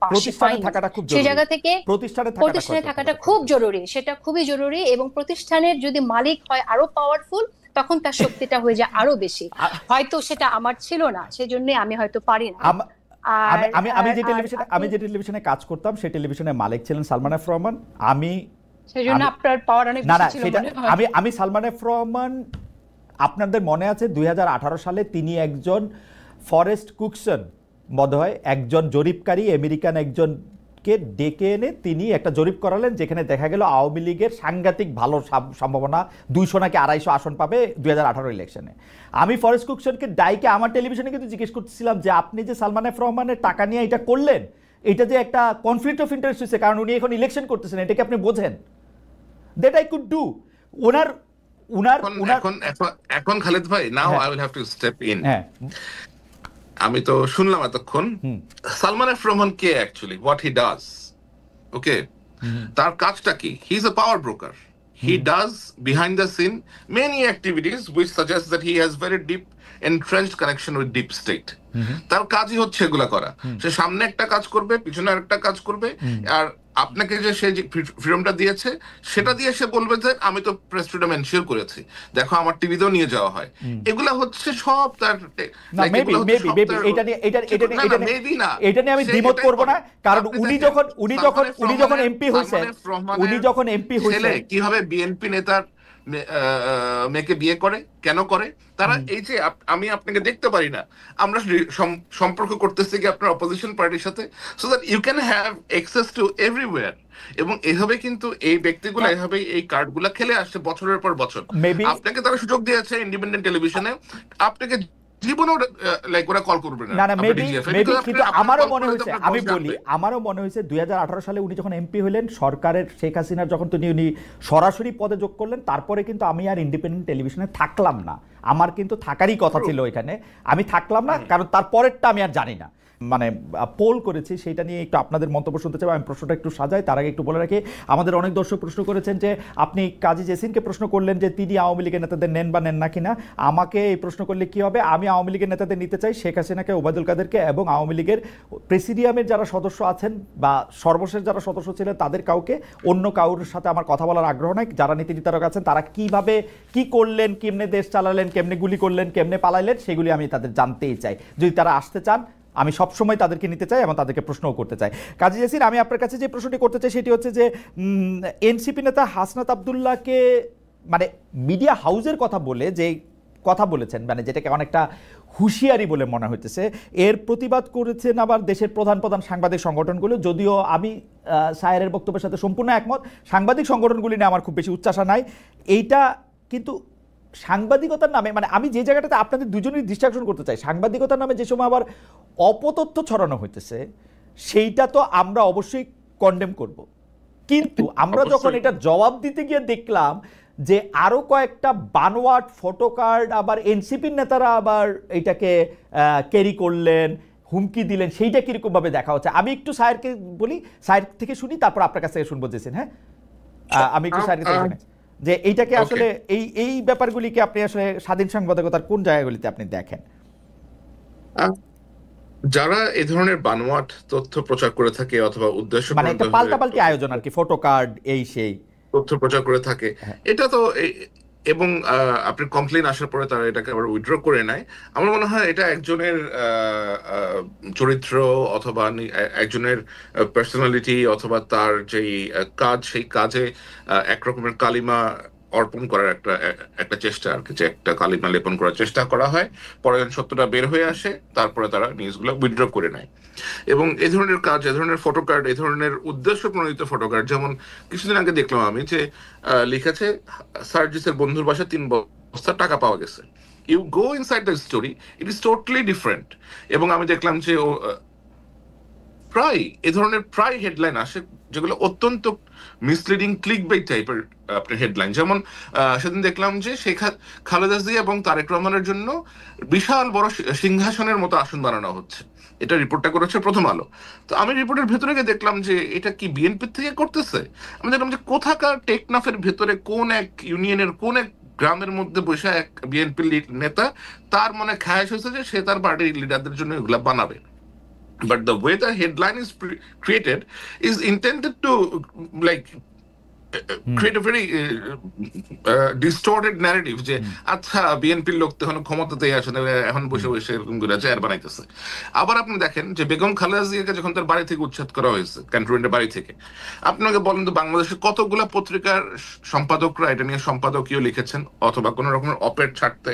সেই জায়গা থেকে প্রতিষ্ঠানে থাকাটা খুব জরুরি, সেটা খুবই জরুরি। এবং প্রতিষ্ঠানের যদি মালিক হয় আরো পাওয়ারফুল, তখন তার শক্তিটা হয়ে যায় আরো বেশি। হয়তো সেটা আমার ছিল না, সেজন্য আমি হয়তো পারি না। আমি যে টেলিভিশনে কাজ করতাম সেই টেলিভিশনের মালিক ছিলেন সালমান এফ রহমান। সেজন্য আপনার পাওয়ার অনেক বেশি ছিল। আমি সালমান এফ রহমান, আপনাদের মনে আছে 2018 সালে তিনি একজন ফরেস্ট কুকসন বোধহয় একজন জরিপকারী আমেরিকান একজনকে ডেকে এনে তিনি একটা জরিপ করালেন, যেখানে দেখা গেল আওয়ামী লীগের সাংঘাতিক ভালো সম্ভাবনা, 200 নাকি 250 আসন পাবে 2018 ইলেকশনে। আমি ফরেস্ট কুকসনকে ডাইকে আমার টেলিভিশনে কিন্তু জিজ্ঞেস করতেছিলাম যে আপনি যে সালমান এফ রহমানের টাকা নিয়ে এটা করলেন, এটা যে একটা কনফ্লিক্ট অফ ইন্টারেস্ট হয়েছে, কারণ উনি এখন ইলেকশন করতেছেন, এটা কি আপনি বোঝেন? That I could do. এখন খালেদ ভাই, now I will have to step in. আমি তো শুনলাম এতক্ষণ সালমান এফ রহমান কে actually, what he does. Okay, তার কাজটা কি? He is a power broker. He does behind the scene many activities which suggest that he has very deep entrenched connection with deep state. তার কাজই হচ্ছে এগুলা করা। সে সামনে একটা কাজ করবে, পিছনে আরেকটা কাজ করবে, আর আপনাকে যে সে ফ্রিডমটা দিয়েছে সেটা দিয়ে সে বলবে যে আমি তো প্রেস ফ্রিডম এনশিওর করেছি, দেখো আমার টিভিতেও নিয়ে যাওয়া হয়। এগুলা হচ্ছে সব তার। এটা নিয়ে আমি দ্বিমত করব না, কারণ উনি যখন এমপি হয়েছেন, কিভাবে বিএনপি নেতার মেয়েকে বিয়ে করে, কেন করে তারা, এই যে আমি আপনাকে দেখতে পারি না, আমরা সম্পর্ক করতেছি কি আপনার অপোজিশন পার্টির সাথে, so that you can have access to everywhere. এবং এইভাবে কিন্তু এই ব্যক্তিগুলো এইভাবে এই কার্ডগুলো খেলে আসছে বছরের পর বছর। আপনাকে তারা সুযোগ দিয়েছে ইন্ডিপেন্ডেন্ট টেলিভিশনে, আপনাকে জীবনেও লাইক ওরা কল করবে না। কিন্তু আমারও মনে হয়েছে 2018 সালে উনি যখন এমপি হলেন, সরকারের শেখ হাসিনার যখন উনি সরাসরি পদে যোগ করলেন, তারপরে কিন্তু আমি আর ইন্ডিপেন্ডেন্ট টেলিভিশনে থাকলাম না। আমার কিন্তু থাকারই কথা ছিল এখানে, আমি থাকলাম না, কারণ তারপরেরটা আমি আর জানি না। মানে পোল করেছি, সেইটা নিয়ে একটু আপনাদের মন্তব্য শুনতে চাই। আমি প্রশ্নটা একটু সাজাই, তার আগে একটু বলে রাখি, আমাদের অনেক দর্শক প্রশ্ন করেছেন যে আপনি কাজী জেসিনকে প্রশ্ন করলেন যে তিনি আওয়ামী লীগের নেতাদের নেন বা নেন না কিনা। আমাকে এই প্রশ্ন করলে কি হবে? আমি আওয়ামী লীগের নেতাদের নিতে চাই, শেখ হাসিনাকে, ওবায়দুল কাদেরকে এবং আওয়ামী লীগের প্রেসিডিয়ামের যারা সদস্য আছেন বা সর্বশেষ যারা সদস্য ছিলেন তাদের কাউকে, অন্য কারোর সাথে আমার কথা বলার আগ্রহ নাই। যারা নীতি নির্ধারক আছেন তারা কিভাবে কি করলেন, কেমনে দেশ চালালেন, কেমনে গুলি করলেন, কেমনে পালাইলেন, সেগুলি আমি তাদের জানতেই চাই। যদি তারা আসতে চান আমি সবসময় তাদেরকে নিতে চাই এবং তাদেরকে প্রশ্নও করতে চাই। কাজী জেসিন, আমি আপনার কাছে যে প্রশ্নটি করতে চাই সেটি হচ্ছে যে এনসিপি নেতা হাসনাত আবদুল্লাহকে মানে মিডিয়া হাউসের কথা বলে যে কথা বলেছেন, মানে যেটাকে অনেকটা হুঁশিয়ারি বলে মনে হইতেছে, এর প্রতিবাদ করেছেন আবার দেশের প্রধান প্রধান সাংবাদিক সংগঠনগুলো। যদিও আমি সায়েরের বক্তব্যের সাথে সম্পূর্ণ একমত, সাংবাদিক সংগঠনগুলি নিয়ে আমার খুব বেশি উচ্চাসা নাই। এইটা কিন্তু সাংবাদিকতার নামে, মানে আমি যে জায়গাটাতে আপনাদের দুজনেরই ডিস্ট্রাকশন করতে চাই, সাংবাদিকতার নামে যে সময় আবার অপতথ্য ছড়ানো হইতেছে সেইটা তো আমরা অবশ্যই কন্ডেম করব, কিন্তু আমরা যখন এটা জবাব দিতে গিয়ে দেখলাম যে আরো কয়েকটা বানোয়াট ফটো কার্ড আবার এনসিপির নেতারা আবার এটাকে ক্যারি করলেন, হুমকি দিলেন, সেইটা কিরকম ভাবে দেখা হচ্ছে। আমি একটু সায়েরকে বলি, সায়ের থেকে শুনি, তারপর আপনার কাছ থেকে শুনবো জেসিন। হ্যাঁ, আমি একটু সায়ের থেকে শুনি যে এইটাকে আসলে এই ব্যাপারগুলিকে আপনি আসলে স্বাধীন সাংবাদিকতার কোন জায়গাগুলিতে আপনি দেখেন? যারা এই ধরনের বানোয়াট তথ্য প্রচার করে থাকে অথবা উদ্দেশ্য মানে একটা পাল্টাপাল্টি আয়োজন আর কি, ফটো কার্ড এই সেই তথ্য প্রচার করে থাকে, এটা তো এবং আপনি কমপ্লেন আসার পরে তারা এটাকে আবার উইথড্র করে নেয়। আমার মনে হয় এটা একজনের চরিত্র অথবা একজনের পার্সোনালিটি অথবা তার যেই কাজ, সেই কাজে একরকমের কালিমা অর্পণ করার একটা চেষ্টা আর কি, যে একটা কালিমা লেপন করার চেষ্টা করা হয়, পরে সত্যটা বের হয়ে আসে, তারপরে তারা নিউজগুলো উইথড্র করে নেয়। এবং এই ধরনের কাজ, এই ধরনের ফটো কার্ড, এই ধরনের উদ্দেশ্য প্রণোদিত ফটো কার্ড, যেমন কিছুদিন আগে দেখলাম আমি যে লিখেছে সার্জিসের বন্ধুর বাসায় 3 বস্তা টাকা পাওয়া গেছে। You go inside the story, it is totally different. এবং আমি দেখলাম যে প্রায় এ ধরনের প্রায় হেডলাইন আসে যেগুলো অত্যন্ত মিসলিডিং, ক্লিক বাই টাইপের আপনার হেডলাইন। যেমন সেদিন দেখলাম যে শেখ খালেদা জিয়া এবং তারেক রহমানের জন্য বিশাল বড় সিংহাসনের মতো আসন বানানো হচ্ছে, এটা রিপোর্টটা করেছে প্রথম আলো। তো আমি রিপোর্টের ভেতরে গিয়ে দেখলাম যে এটা কি বিএনপি থেকে করতেছে। আমি দেখলাম যে কোথাকার টেকনাফের ভেতরে কোন এক ইউনিয়নের কোন এক গ্রামের মধ্যে বসে এক বিএনপি নেতা, তার মনে খায়াস হয়েছে যে সে তার পার্টির লিডারদের জন্য এগুলা বানাবে। But the way the headline is created is intended to like create a very distorted narrative যে আচ্ছা বিএনপির লোক তো এখন ক্ষমতাতেই আসে, এখন বসে বসে এরকম করে চেয়ার বানাইতেছে। আবার আপনি দেখেন যে বেগম খালেদা জিয়াকে যখন তার বাড়ি থেকে উচ্ছেদ করা হয়েছে, ক্যান্টনমেন্টের বাড়ি থেকে, আপনাকে বলেন তো বাংলাদেশের কতগুলা পত্রিকার সম্পাদকরা এটা নিয়ে সম্পাদকীয় লিখেছেন অথবা কোন রকমের অপেড ছাড়তে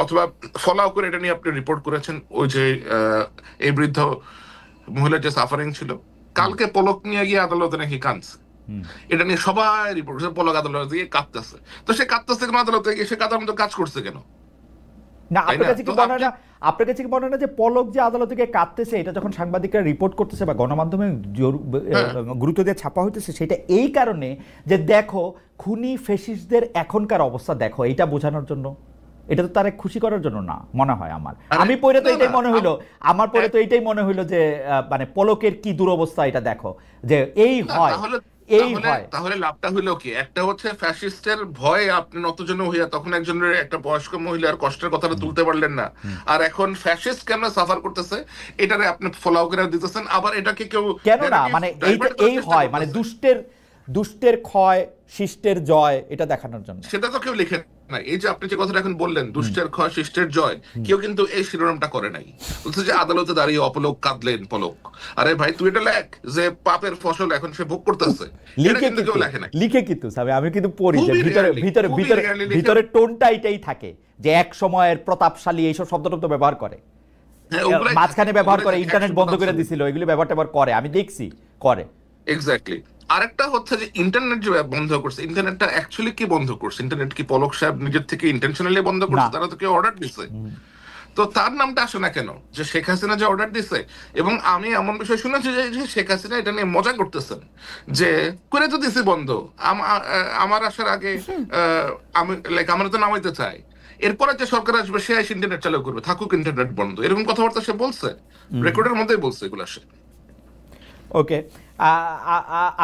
অথবা ফলো করে এটা নিয়ে আপনি রিপোর্ট করেছেন। ওই যে এই বৃদ্ধ মহিলার যে সাফারিং ছিল, কালকে পলক নিয়ে গিয়ে আদালতে নাকি কাঁদছে, এটা নিয়ে সবাই রিপোর্ট করছে, পলক আদালতে গিয়ে কাঁদতেছে। তো সে কাঁদতেছে কেন আদালতে গিয়ে? সে কাঁদার মতো কাজ করছে কেন? না, আপনার কাছে কি মনে হয় না যে পলক যে আদালতে গিয়ে কাঁদতেছে, এটা যখন সাংবাদিকরা রিপোর্ট করতেছে বা গণমাধ্যমে গুরুত্ব দিয়ে ছাপা হইতেছে, সেটা এই কারণে যে দেখো খুনি ফ্যাসিস্টদের এখনকার অবস্থা দেখো, এটা বোঝানোর জন্য? এটা তো তারা খুশি করার জন্য না মনে হয় আমার। আমি পড়ে তো এটাই মনে হইলো, আমার পড়ে তো এটাই মনে হইলো যে মানে পলকের কি দুরবস্থা, এটা দেখো যে এই হয় এই হয়। তাহলে লাভটা হইলো কি? একটা হচ্ছে ফ্যাসিস্টের ভয়ে আপনি নতজন হইয়া তখন একজনের একটা বয়স্ক মহিলার কষ্টের কথাটা তুলতে পারলেন না, আর এখন ফ্যাসিস্ট কেন সাফার করতেছে এটারে আপনি ফলো করে দিতেছেন। আবার এটাকে কেউ কেন না, মানে এই হয় মানে দুষ্টের ক্ষয় শিষ্টের জয়, এটা দেখানোর জন্য। সেটা তো কেউ লিখে না। এই যে আপনি যে কথাটা এখন বললেন দুষ্টের ক্ষয় শিষ্টের জয়, কেউ কিন্তু এই শিরোনামটা করে নাই। বলছে যে আদালতে দাঁড়িয়ে অপলক কাঁদলেন পলক। আরে ভাই তুই এটা লেখ যে পাপের ফসল এখন সে ভোগ করতেছে, এটা কিন্তু কেউ লেখে নাই। লিখে কিন্তু আমি কিন্তু পড়ি যে ভিতরে টোনটা এটাই থাকে যে এক সময়ের প্রতাপশালী এইসব শব্দ ব্যবহার করে, মাঝখানে ব্যবহার করে, ইন্টারনেট বন্ধ করে দিছিল, এগুলি ব্যবহার করে, আমি দেখছি করে। এক্স্যাক্টলি। আরেকটা হচ্ছে যে ইন্টারনেট যে বন্ধ করছে, ইন্টারনেটটা অ্যাকচুয়ালি কি বন্ধ করছে? ইন্টারনেট কি পলক সাহেব নিজের থেকে ইন্টেনশনালি বন্ধ করছে? তারা তো কেউ অর্ডার দিচ্ছে। তো তার নামটা আসে না কেন, যে শেখ হাসিনা যে অর্ডার দিছে? এবং আমি এমন বিষয় শুনেছি যে শেখ হাসিনা এটা নিয়ে মজা করতেছেন, যে করে তো দিছি বন্ধ, আমার আসার আগে আমি লাইক আমরা তো নামাইতে চাই, এরপরে যে সরকার আসবে সে এসে ইন্টারনেট চালু করবে, থাকুক ইন্টারনেট বন্ধ, এরকম কথাবার্তা সে বলছে, রেকর্ডের মধ্যেই বলছে এগুলো সে। ওকে,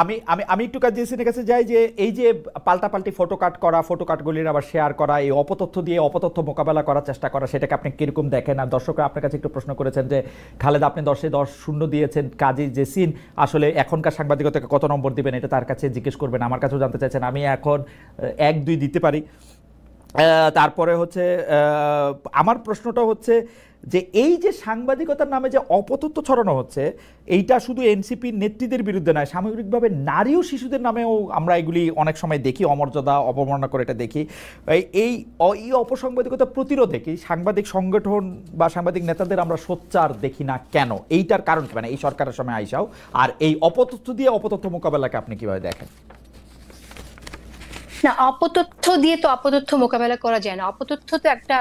আমি আমি আমি একটু কাজিয়াসিনের কাছে যাই, যে এই যে পাল্টাপাল্টি ফটো কাট করা, ফটো কাটগুলির আবার শেয়ার করা, এই অপতথ্য দিয়ে অপতথ্য মোকাবেলা করার চেষ্টা করা, সেটাকে আপনি কিরকম দেখেন? আর দর্শকরা আপনার কাছে একটু প্রশ্ন করেছেন যে খালেদা, আপনি 10-10 দিয়েছেন, কাজী জেসিন আসলে এখনকার সাংবাদিকতাকে কত নম্বর দিবেন এটা তার কাছে জিজ্ঞেস করবেন, আমার কাছেও জানতে চাইছেন। আমি এখন 1-2 দিতে পারি। তারপরে হচ্ছে আমার প্রশ্নটা হচ্ছে যে এই যে সাংবাদিকতার নামে যে অপতথ্য ছড়ানো হচ্ছে, এইটা শুধু এনসিপির নেত্রীদের বিরুদ্ধে নয়, সামগ্রিকভাবে নারী ও শিশুদের নামেও আমরা এগুলি অনেক সময় দেখি, অমর্যাদা অবমাননা করে এটা দেখি। এই অপসাংবাদিকতা প্রতিরোধে কি সাংবাদিক সংগঠন বা সাংবাদিক নেতাদের আমরা সোচ্চার দেখি না কেন? এইটার কারণ কি? মানে এই সরকারের সময় আইসাও, আর এই অপতথ্য দিয়ে অপতথ্য মোকাবেলাকে আপনি কিভাবে দেখেন? না, অপতথ্য দিয়ে তো অপতথ্য মোকাবেলা করা যায় না। অপতথ্য তো একটা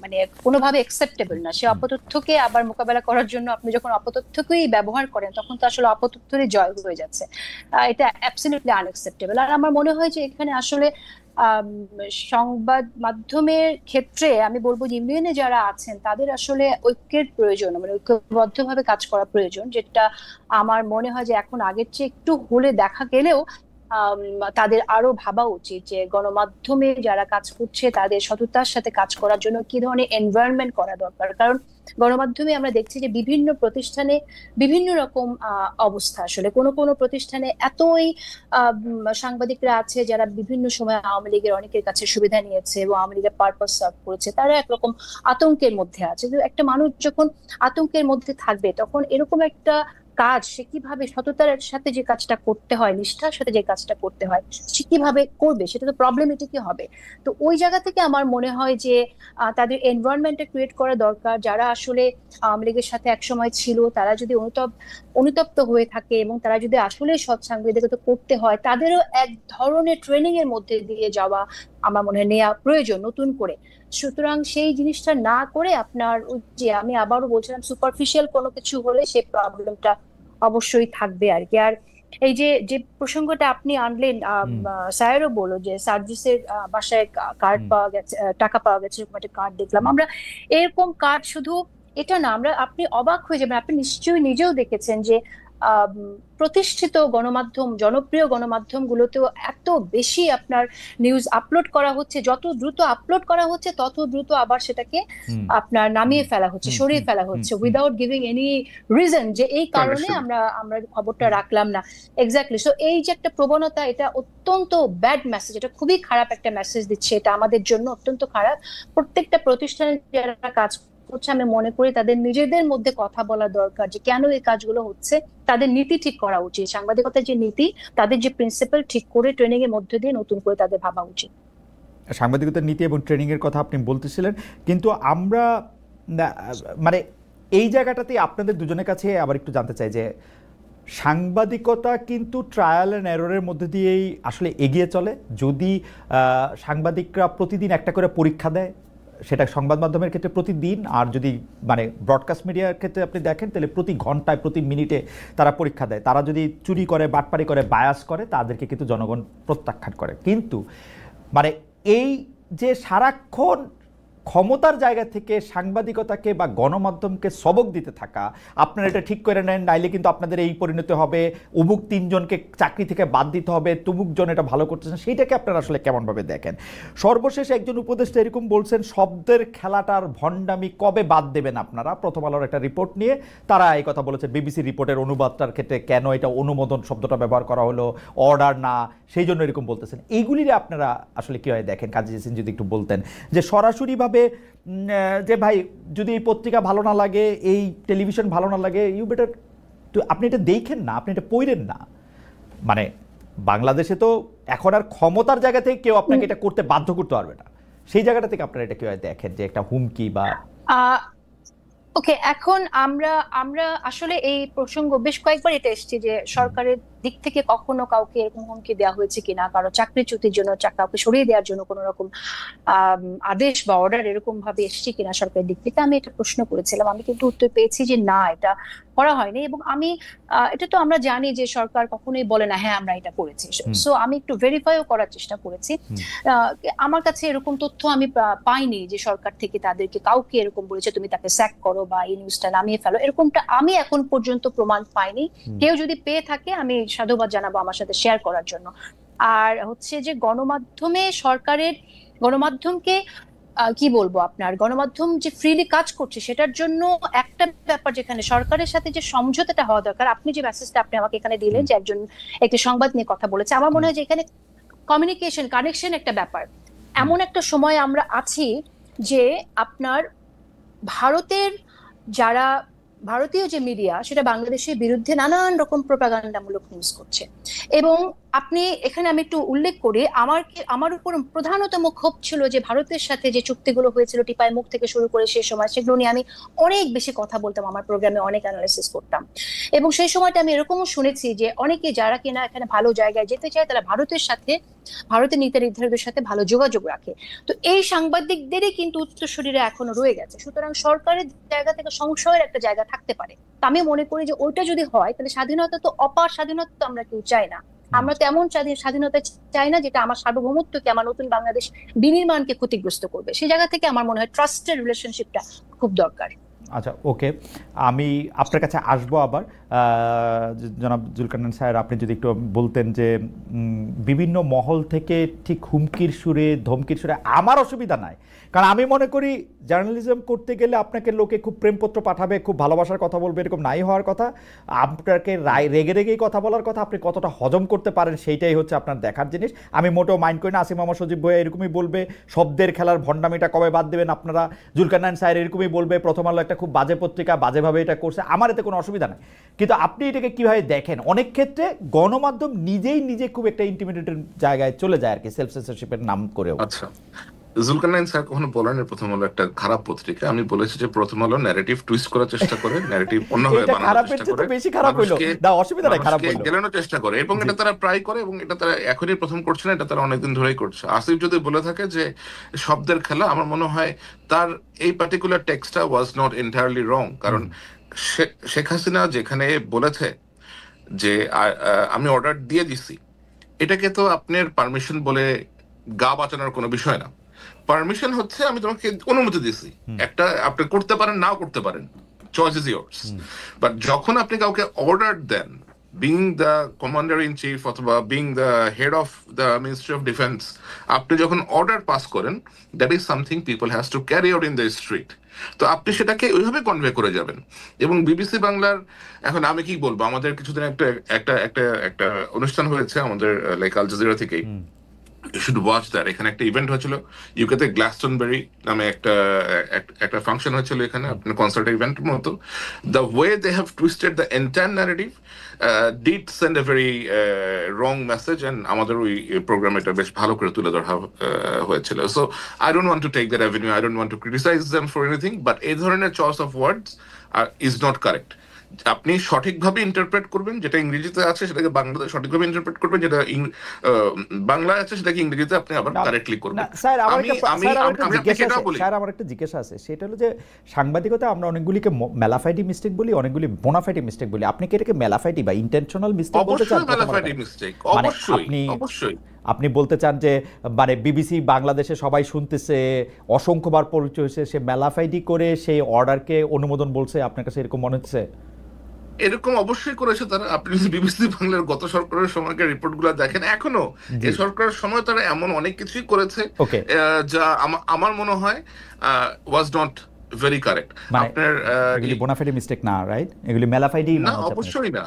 মানে কোনোভাবে অ্যাকসেপ্টেবল না। সে অপতথ্যকে আবার মোকাবেলা করার জন্য আপনি যখন অপতথ্যকেই ব্যবহার করেন, তখন তো আসলে অপতথ্যেরই জয় হয়ে যাচ্ছে। এটা অ্যাবসলিউটলি আনঅ্যাকসেপ্টেবল। আর আমার মনে হয় যে এখানে আসলে সংবাদ মাধ্যমের ক্ষেত্রে আমি বলবো যে ইউনিয়নে যারা আছেন তাদের আসলে ঐক্যের প্রয়োজন, মানে ঐক্যবদ্ধভাবে কাজ করা প্রয়োজন, যেটা আমার মনে হয় যে এখন আগের চেয়ে একটু হলে দেখা গেলেও তাদের আরো ভাবা উচিত যে গণমাধ্যমে যারা কাজ করছে তাদের সততার সাথে কাজ করার জন্য কি ধরনের এনভায়রনমেন্ট করা দরকার। কারণ গণমাধ্যমে আমরা দেখছি যে বিভিন্ন প্রতিষ্ঠানে বিভিন্ন রকম অবস্থা। আসলে কোনো কোনো প্রতিষ্ঠানে এতই সাংবাদিকরা আছে যারা বিভিন্ন সময় আওয়ামী লীগের অনেকের কাছে সুবিধা নিয়েছে এবং আওয়ামী লীগের পারপাস সার্ভ করেছে, তারা একরকম আতঙ্কের মধ্যে আছে। একটা মানুষ যখন আতঙ্কের মধ্যে থাকবে, তখন এরকম একটা কাজ সে কিভাবে সততার সাথে যে কাজটা করতে হয়, নিষ্ঠার সাথে যে কাজটা করতে হয়, সে কিভাবে করবে? সেটা তো প্রবলেমেটিকই হবে। তো ওই জায়গা থেকে আমার মনে হয় যে তাদের এনভায়রনমেন্টটা ক্রিয়েট করা দরকার। যারা আসলে আওয়ামী লীগের সাথে একসময় ছিল, তারা যদি অনুতপ্ত হয়ে থাকে এবং তারা যদি আসলে সৎ সাংবাদিকতা করতে হয়, তাদেরও এক ধরনের ট্রেনিং এর মধ্যে দিয়ে যাওয়া আমার মনে হয় নেওয়া প্রয়োজন নতুন করে। সুতরাং সেই জিনিসটা না করে আপনার যে আমি আবারও বলছিলাম, সুপারফিশিয়াল কোনো কিছু হলে সেই প্রবলেমটা অবশ্যই থাকবে আর কি। আর এই যে যে প্রসঙ্গটা আপনি আনলেন, স্যারও বললো যে সার্জিসের বাসায় কার্ড পাওয়া গেছে, টাকা পাওয়া গেছে, এরকম একটা কার্ড দেখলাম আমরা। এরকম কার্ড শুধু এটা না, আপনি অবাক হয়ে যাবেন, আপনি নিশ্চয়ই নিজেও দেখেছেন যে প্রতিষ্ঠিত গণমাধ্যম, জনপ্রিয় গণমাধ্যম গুলোতেও এত বেশি আপনার নিউজ আপলোড করা হচ্ছে, যত দ্রুত আপলোড করা হচ্ছে তত দ্রুত আবার সেটাকে আপনার নামিয়ে ফেলা হচ্ছে, সরিয়ে ফেলা হচ্ছে, উইদাউট গিভিং এনি রিজন যে এই কারণে আমরা খবরটা রাখলাম না। এক্স্যাক্টলি। সো এই যে একটা প্রবণতা, এটা অত্যন্ত ব্যাড মেসেজ, এটা খুবই খারাপ একটা মেসেজ দিচ্ছে। এটা আমাদের জন্য অত্যন্ত খারাপ। প্রত্যেকটা প্রতিষ্ঠানে যারা কাজ করছে, আমি মনে করি তাদের নিজেদের মধ্যে কথা বলা দরকার যে কেন এই কাজগুলো হচ্ছে। তাদের নীতি ঠিক করা উচিত, সাংবাদিকতার যে নীতি, তাদের যে প্রিন্সিপাল ঠিক করে ট্রেনিং এর মধ্যে দিয়ে নতুন করে তাদের ভাবা উচিত। সাংবাদিকতার নীতি এবং ট্রেনিং এর কথা আপনি বলতেছিলেন, কিন্তু আমরা মানে এই জায়গাটাতে আপনাদের দুজনের কাছে আবার একটু জানতে চাই যে সাংবাদিকতা কিন্তু ট্রায়াল অ্যান্ড এররের মধ্যে দিয়েই আসলে এগিয়ে চলে। যদি সাংবাদিকরা প্রতিদিন একটা করে পরীক্ষা দেয়, সেটা সংবাদ মাধ্যমের ক্ষেত্রে প্রতিদিন, আর যদি মানে ব্রডকাস্ট মিডিয়ার ক্ষেত্রে আপনি দেখেন তাহলে প্রতি ঘন্টায় প্রতি মিনিটে তারা পরীক্ষা দেয়। তারা যদি চুরি করে, বাটপারি করে, বায়াস করে, তাদেরকে কিন্তু জনগণ প্রত্যাখ্যান করে। কিন্তু মানে এই যে সারাক্ষণ ক্ষমতার জায়গা থেকে সাংবাদিকতাকে বা গণমাধ্যমকে সবক দিতে থাকা, আপনারা এটা ঠিক করে নেন, নাইলে কিন্তু আপনাদের এই পরিণতি হবে, অমুক 3 জনকে চাকরি থেকে বাদ দিতে হবে, তমুক জন এটা ভালো করতেছেন, সেইটাকে আপনারা আসলে কেমনভাবে দেখেন? সর্বশেষ একজন উপদেষ্টা এরকম বলছেন, শব্দের খেলাটার ভণ্ডামি কবে বাদ দেবেন আপনারা? প্রথম আলোর একটা রিপোর্ট নিয়ে তারা এই কথা বলেছেন, বিবিসি রিপোর্টের অনুবাদটার ক্ষেত্রে কেন এটা অনুমোদন শব্দটা ব্যবহার করা হলো, অর্ডার না, সেই জন্য এরকম বলতেছেন। এইগুলিরে আপনারা আসলে কীভাবে দেখেন? কাজী জেসিন যদি একটু বলতেন যে সরাসরিভাবে যে ভাই যদি এই পত্রিকা ভালো না লাগে, এই টেলিভিশন ভালো না লাগে, ইউ বেটার তো আপনি এটা দেখেন না, আপনি এটা পড়েন না। মানে বাংলাদেশে তো এখন আর ক্ষমতার জায়গা থেকে কেউ আপনাকে এটা করতে বাধ্য করতে পারবে না। সেই জায়গাটা থেকে আপনারা এটা কিভাবে দেখেন যে একটা হুমকি বা ওকে, এখন আমরা আমরা আসলে এই প্রসঙ্গ বেশ কয়েকবার এটা এসেছে যে সরকারের দিক থেকে কখনো কাউকে এরকম হুমকি দেওয়া হয়েছে কিনা, কারো চাকরিচ্যুতির জন্য কাউকে সরিয়ে দেওয়ার জন্য কোনো রকম আদেশ বা অর্ডার এরকম ভাবে এসেছে কিনা সরকারের দিক থেকে, আমি এটা প্রশ্ন করেছিলাম। আমি কিন্তু উত্তর পেয়েছি যে না, এটা করা হয়নি। এবং আমি এটা তো আমরা জানি যে সরকার কখনোই বলে না হ্যাঁ আমরা এটা করেছি। সো আমি একটু ভেরিফাইও করার চেষ্টা করেছি। আমার কাছে এরকম তথ্য আমি পাইনি যে সরকার থেকে তাদেরকে কাউকে এরকম বলেছে তুমি তাকে স্যাক করো বা এই নিউজটা নামিয়ে ফেলো, এরকমটা আমি এখন পর্যন্ত প্রমাণ পাইনি। কেউ যদি পেয়ে থাকে আমি সাধুবাদ জানাবো আমার সাথে শেয়ার করার জন্য। আর হচ্ছে যে গণমাধ্যমে সরকারের গণমাধ্যমকে কি বলবো, আপনার গণমাধ্যম যে ফ্রিলি কাজ করছে সেটার জন্য একটা ব্যাপার, যেখানে সরকারের সাথে যে সমঝোতাটা হওয়া দরকার। আপনি যে মেসেজটা আপনি আমাকে এখানে দিলেন যে একজন একটি সংবাদ নিয়ে কথা বলেছে, আমার মনে হয় যে এখানে কমিউনিকেশন কানেকশন একটা ব্যাপার। এমন একটা সময় আমরা আছি যে আপনার ভারতের যারা ভারতীয় যে মিডিয়া সেটা বাংলাদেশের বিরুদ্ধে নানান রকম প্রোপাগান্ডামূলক নিউজ করছে। এবং আপনি এখানে আমি একটু উল্লেখ করি, আমার উপর প্রধানতম ক্ষোভ ছিল যে ভারতের সাথে যে চুক্তিগুলো হয়েছিল টিপাই মুখ থেকে শুরু করে সেই সময়, সেগুলো নিয়ে আমি অনেক বেশি কথা বলতাম, আমার প্রোগ্রামে অনেক অ্যানালাইসিস করতাম। এবং সেই সময়টা আমি এরকমও শুনেছি যে অনেকে যারা কিনা এখানে ভালো জায়গায় যেতে চায় তারা ভারতের নীতি নির্ধারকদের সাথে ভালো যোগাযোগ রাখে। তো এই সাংবাদিকদেরই কিন্তু উত্তরসূরিরা এখনো রয়ে গেছে। সুতরাং সরকারের জায়গা থেকে সংশয়ের একটা জায়গা থাকতে পারে। আমি মনে করি যে ওইটা যদি হয় তাহলে স্বাধীনতা তো অপার স্বাধীনতা তো আমরা কেউ চাই না। আমরা তো এমন স্বাধীনতা চাই না যেটা আমার সার্বভৌমত্বকে, আমার নতুন বাংলাদেশ বিনির্মাণকে ক্ষতিগ্রস্ত করবে। সেই জায়গা থেকে আমার মনে হয় ট্রাস্টের রিলেশনশিপটা খুব দরকার। আচ্ছা, ওকে, আমি আপনার কাছে আসবো আবার। জনাব জুলকারনাইন স্যার, আপনি যদি একটু বলতেন যে বিভিন্ন মহল থেকে ঠিক হুমকির সুরে ধমকির সুরে, আমার অসুবিধা নাই, কারণ আমি মনে করি জার্নালিজম করতে গেলে আপনাকে লোকে খুব প্রেমপত্র পাঠাবে, খুব ভালোবাসার কথা বলবে, এরকম নাই হওয়ার কথা। আপনাকে রেগে রেগেই কথা বলার কথা, আপনি কতটা হজম করতে পারেন সেইটাই হচ্ছে আপনার দেখার জিনিস। আমি মোটেও মাইন্ড করি না। আসিফ মাহমুদ সজীব ভাই এরকমই বলবে, শব্দের খেলার ভণ্ডামিটা কবে বাদ দেবেন আপনারা। জুলকারনাইন স্যার এরকমই বলবে, প্রথম আলো একটা খুব বাজে পত্রিকা, বাজেভাবে এটা করছে, আমার এতে কোনো অসুবিধা নেই। কিন্তু আপনি এটাকে কিভাবে দেখেন? অনেক ক্ষেত্রে গণমাধ্যম নিজে খুব একটা ইন্টিমিডেটেড জায়গায় চলে যায় আর কি, সেলফ সেন্সরশিপের নাম করেও। আচ্ছা, জুলকারনাইন স্যার কখনো বলেন প্রথম আলো একটা খারাপ পত্রিকা। আমি বলেছি যে প্রথম আলো ন্যারেটিভ টুইস্ট করার চেষ্টা করে, ন্যারেটিভ অন্যভাবে বানানোর চেষ্টা করে, বেশি খারাপ হইলো না, অসুবিধা নাই, খারাপ হইলো গেলানোর চেষ্টা করে, এবং এটা তারা প্রায় করে, এবং এটা তারা এখনই প্রথম করছে না, এটা তারা অনেকদিন ধরেই করছে। আসিফ যদি বলে থাকে যে শব্দের খেলা, আমার মনে হয় তার এই পার্টিকুলার টেক্সটটা ওয়াজ নট এন্টায়ারলি রং। কারণ শেখ হাসিনা যেখানে বলেছে যে আমি অর্ডার দিয়ে দিছি, এটাকে তো আপনার পারমিশন বলে গা বাঁচানোর কোনো বিষয় না। পারমিশন হচ্ছে আমি তোমাকে অনুমতি দিছি, একটা আপনি করতে পারেন নাও করতে পারেন, চয়েস ইজ ইয়ার্স। বাট যখন আপনি কাউকে অর্ডার দেন, being the commander in chief অথবা being the head of the ministry of defence, আপনি যখন অর্ডার পাস করেন, that is something people has to carry out in the street. তো আপনি সেটাকে ওইভাবে কনভে করে যাবেন। এবং বিবিসি বাংলার, এখন আমি কি বলবো, আমাদের কিছুদিন একটা একটা একটা একটা অনুষ্ঠান হয়েছে আমাদের লাইক আল জাজিরা থেকেই, you should watch that. এখানে একটা ইভেন্ট হয়েছিল ইউকেতে, গ্লাসটনবেরি নামে একটা ফাংশন হয়েছিল এখানে, আপনার কনসার্ট ইভেন্টের মতো। The way they have twisted the entire narrative did send a very wrong message, and আমাদের ওই প্রোগ্রামে এটা বেশ ভালো করে তুলে ধরা হয়েছিল। So I don't want to take that avenue, I don't want to criticize them for anything, but এই ধরনের choice of words is not correct. আপনি সঠিকভাবে ইন্টারপ্রেট করবেন, যেটা ইংরেজিতে আছে সেটাকে বাংলাতে সঠিকভাবে ইন্টারপ্রেট করবেন, যেটা বাংলায় আছে সেটাকে ইংরেজিতে আপনি আবার কারেক্টলি করবেন। স্যার আমার একটা জিজ্ঞাসা আছে, সেটা হলো যে সাংবাদিকতা আমরা অনেকগুলিকে মেলাফাইডি মিস্টেক বলি, অনেকগুলি বোনাফাইডি মিস্টেক বলি। আপনি কি এটাকে মেলাফাইডি বা ইন্টেনশনাল মিস্টেক বলতে চান? মেলাফাইডি মিস্টেক অবশ্যই। আপনি বলতে চান যে মানে বিবিসি বাংলাদেশে সবাই শুনতেছে, অসংখ্যবার পরিচয় হয়েছে, সে মেলাফাইডি করে সেই অর্ডারকে অনুমোদন বলছে, আপনার কাছে এরকম মনে হচ্ছে? এরকম অবশ্যই করেছে তারা। আপনি যদি বিবিসি বাংলার গত সরকারের সময়কার রিপোর্টগুলো দেখেন, এখনো এই সরকারের সময় তারা এমন অনেক কিছুই করেছে যা আমার মনে হয় ওয়াজ নট ভেরি কারেক্ট। আপনার এগুলি বোনাফাইডি মিস্টেক না, রাইট? এগুলি মেলাফাইডি না, অবশ্যই না,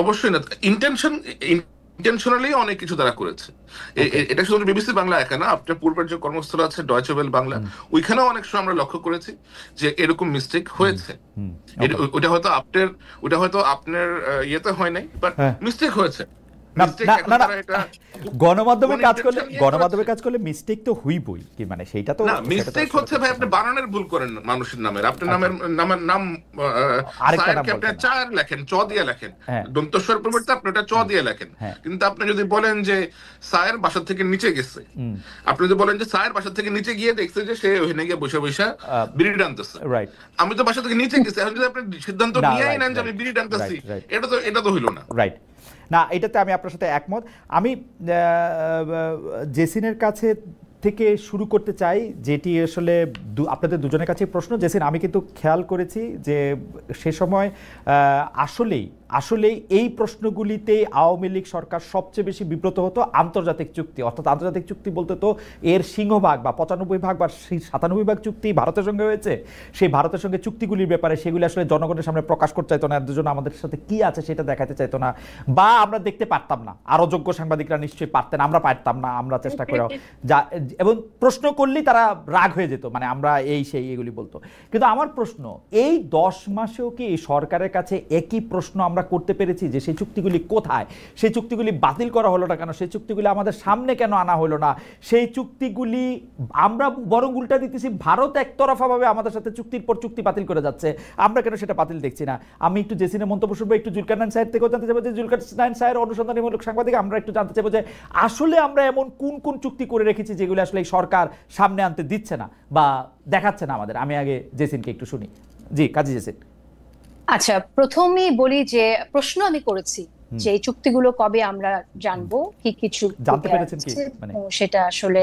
অবশ্যই না। ইন্টেনশনালি অনেক কিছু তারা করেছে। এটা শুধু বিবিসি বাংলা একা না, আপনার পূর্বের যে কর্মস্থল আছে ডয়চে ওয়েল বাংলা, ওইখানেও অনেক সময় আমরা লক্ষ্য করেছি যে এরকম মিস্টেক হয়েছে। ওটা হয়তো আপনার ইয়েতে হয় নাই, বাট মিস্টেক হয়েছে। না Mistake না এখন না না, তারা এটা গণমাধ্যমে কোন কাজ করলে intention নিয়ে গণমাধ্যমে কাজ করলে মিস্টেক তো হইবই, কি মানে সেইটা তো না, সেটা তো মিস্টেক আসলে হচ্ছে ভাই আপনি বানানের ভুল করেন মানুষের নামের। আপনি আচ্ছা, নাম আরেকটা সায়ের নাম কে আপনি বলতেন। চার লেখেন, চ দিয়ে লেখেন, হ্যাঁ দন্তস্বর পরিবর্তে আপনি ওটা চ হ্যাঁ দিয়ে লেখেন। হ্যাঁ কিন্তু আপনি যদি বলেন যে সায়ের বাসা থেকে নিচে গেছে, হুম আপনি যদি বলেন যে সায়ের বাসা থেকে নিচে গিয়ে দেখছে যে সে ওখানে গিয়ে বসে বসে বিড়ি টানতেছে, রাইট আমি তো বাসা থেকে নিচে গেছি, এখন যদি আপনি সিদ্ধান্ত না নিয়েই রাইট নেন যে আমি রাইট বিড়ি টানতেছি, রাইট রাইট এটা তো হইলো না। রাইট না, এটাতে আমি আপনার সাথে একমত। আমি জেসিনের কাছে থেকে শুরু করতে চাই, যেটি আসলে আপনাদের দুজনের কাছে প্রশ্ন। জেসিন, আমি কিন্তু খেয়াল করেছি যে সে সময় আসলেই এই প্রশ্নগুলিতে আওয়ামী লীগ সরকার সবচেয়ে বেশি বিব্রত হতো। আন্তর্জাতিক চুক্তি, অর্থাৎ আন্তর্জাতিক চুক্তি বলতে তো এর সিংহভাগ বা 95% বা 97% চুক্তি ভারতের সঙ্গে হয়েছে। সেই ভারতের সঙ্গে চুক্তিগুলির ব্যাপারে সেগুলি আসলে জনগণের সামনে প্রকাশ করতে চাইতো না, এর জন্য আমাদের সাথে কি আছে সেটা দেখাতে চাইতো না, বা আমরা দেখতে পারতাম না। আরও যোগ্য সাংবাদিকরা নিশ্চয়ই পারতেন, আমরা পারতাম না, আমরা চেষ্টা করে এবং প্রশ্ন করলেই তারা রাগ হয়ে যেত, মানে আমরা এই সেই এগুলি বলতো। কিন্তু আমার প্রশ্ন, এই 10 মাসেও কি সরকারের কাছে একই প্রশ্ন আমরা করতে পেরেছি যে সেই চুক্তিগুলি কোথায়, সেই চুক্তিগুলি বাতিল করা হলো না কেন, সেই চুক্তিগুলি আমাদের সামনে কেন আনা হলো না, সেই চুক্তিগুলি আমরা বরং উল্টা দিতেছি, ভারত একতরফাভাবে আমাদের সাথে চুক্তির পর চুক্তি বাতিল করে যাচ্ছে, আমরা কেন সেটা বাতিল দেখছি না? আমি একটু জেসিনের মন্তব্য শুনবো, একটু জুলকারনাইন সাহেব থেকেও জানতে চাইবো যে জুলকারনাইন সাহেব অনুসন্ধানীমূলক সাংবাদিক, আমরা একটু জানতে চাইবো যে আসলে আমরা এমন কোন কোন চুক্তি করে রেখেছি যেগুলো আসলে এই সরকার সামনে আনতে দিচ্ছে না বা দেখাচ্ছে না আমাদের। আমি আগে জেসিনকে একটু শুনি। জি, কাজী জেসিন। আচ্ছা, প্রথমেই বলি যে প্রশ্ন আমি করেছি যে এই চুক্তিগুলো কবে আমরা জানবো, কি কিছু জানতে পেরেছেন কি মানে সেটা আসলে